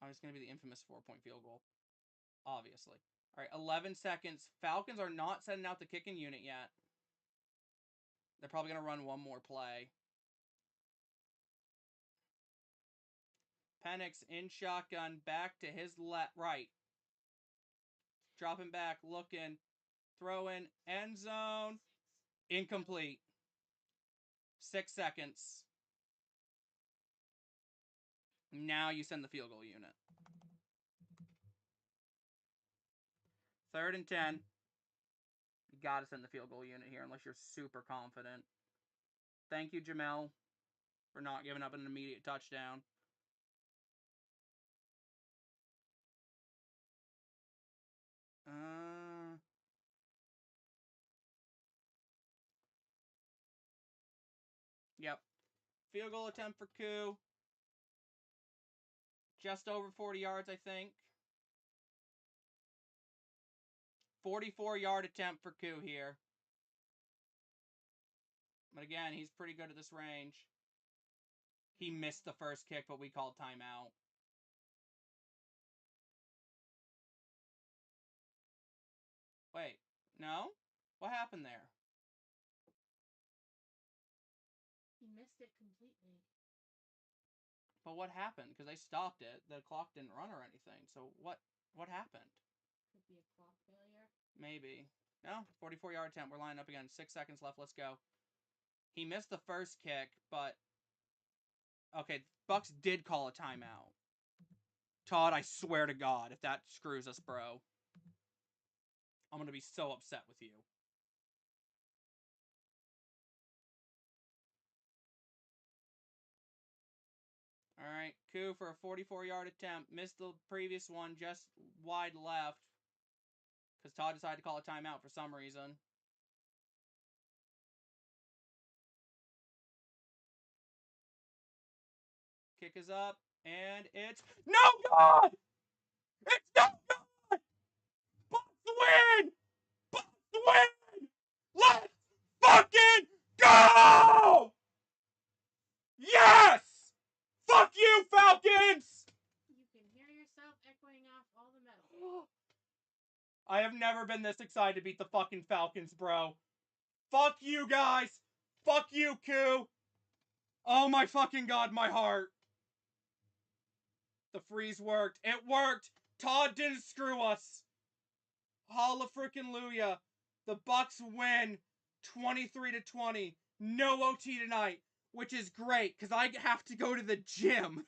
Oh, it's going to be the infamous 4-point field goal. Obviously. All right, 11 seconds. Falcons are not sending out the kicking unit yet. They're probably going to run one more play. Penix in shotgun, back to his right. Dropping back, looking, throwing, end zone. Incomplete. 6 seconds. Now you send the field goal unit. 3rd and 10. You gotta send the field goal unit here unless you're super confident. Thank you, Jamel, for not giving up an immediate touchdown. Yep. Field goal attempt for Koo. Just over 40 yards, I think. 44-yard attempt for Koo here. But again, he's pretty good at this range. He missed the first kick, but we called timeout. Wait, no? What happened there? He missed it completely. But what happened? Because they stopped it. The clock didn't run or anything. So what happened? Could be a clock failure. Maybe. No, 44-yard attempt. We're lining up again. 6 seconds left. Let's go. He missed the first kick, but... Okay, Bucks did call a timeout. Todd, I swear to God, if that screws us, bro, I'm going to be so upset with you. All right, Koo for a 44-yard attempt. Missed the previous one just wide left because Todd decided to call a timeout for some reason. Kick is up, and it's no good! It's no good! Bucks win! Bucks win! Let's fucking go! Yes! Fuck you, Falcons! You can hear yourself echoing off all the metal. I have never been this excited to beat the fucking Falcons, bro. Fuck you guys! Fuck you, Koo! Oh my fucking God, my heart. The freeze worked. It worked! Todd didn't screw us. Hallelujah. The Bucks win 23-20. No OT tonight, which is great because I have to go to the gym.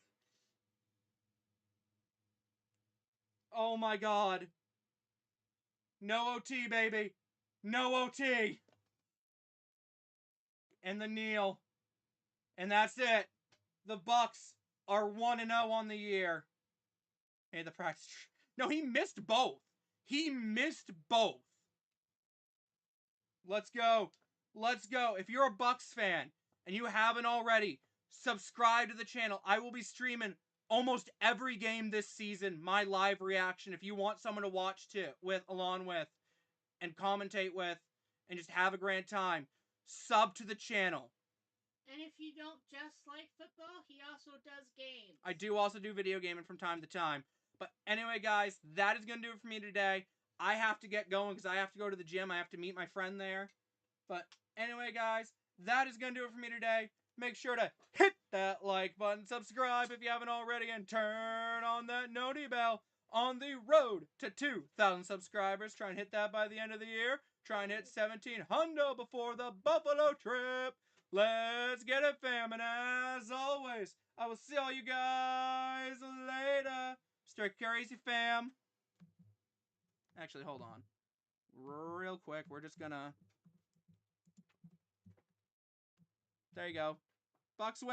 Oh my god. No OT, baby. No OT. And the kneel. And that's it. The Bucks are 1-0 on the year. Hey, the practice. No, he missed both. He missed both. Let's go. Let's go. If you're a Bucks fan and you haven't already, subscribe to the channel. I will be streaming almost every game this season, my live reaction. If you want someone to watch along with and commentate with and just have a grand time, sub to the channel. And if you don't just like football, he also does games. I do also do video gaming from time to time. But anyway, guys, that is going to do it for me today. I have to get going because I have to go to the gym. I have to meet my friend there. But anyway, guys, that is going to do it for me today. Make sure to hit that like button, subscribe if you haven't already, and turn on that noti bell on the road to 2,000 subscribers. Try and hit that by the end of the year. Try and hit 1700 before the Buffalo trip. Let's get it, fam. And as always, I will see all you guys later. Stay crazy, fam. Actually, hold on. Real quick, we're just gonna... There you go. Bucks win.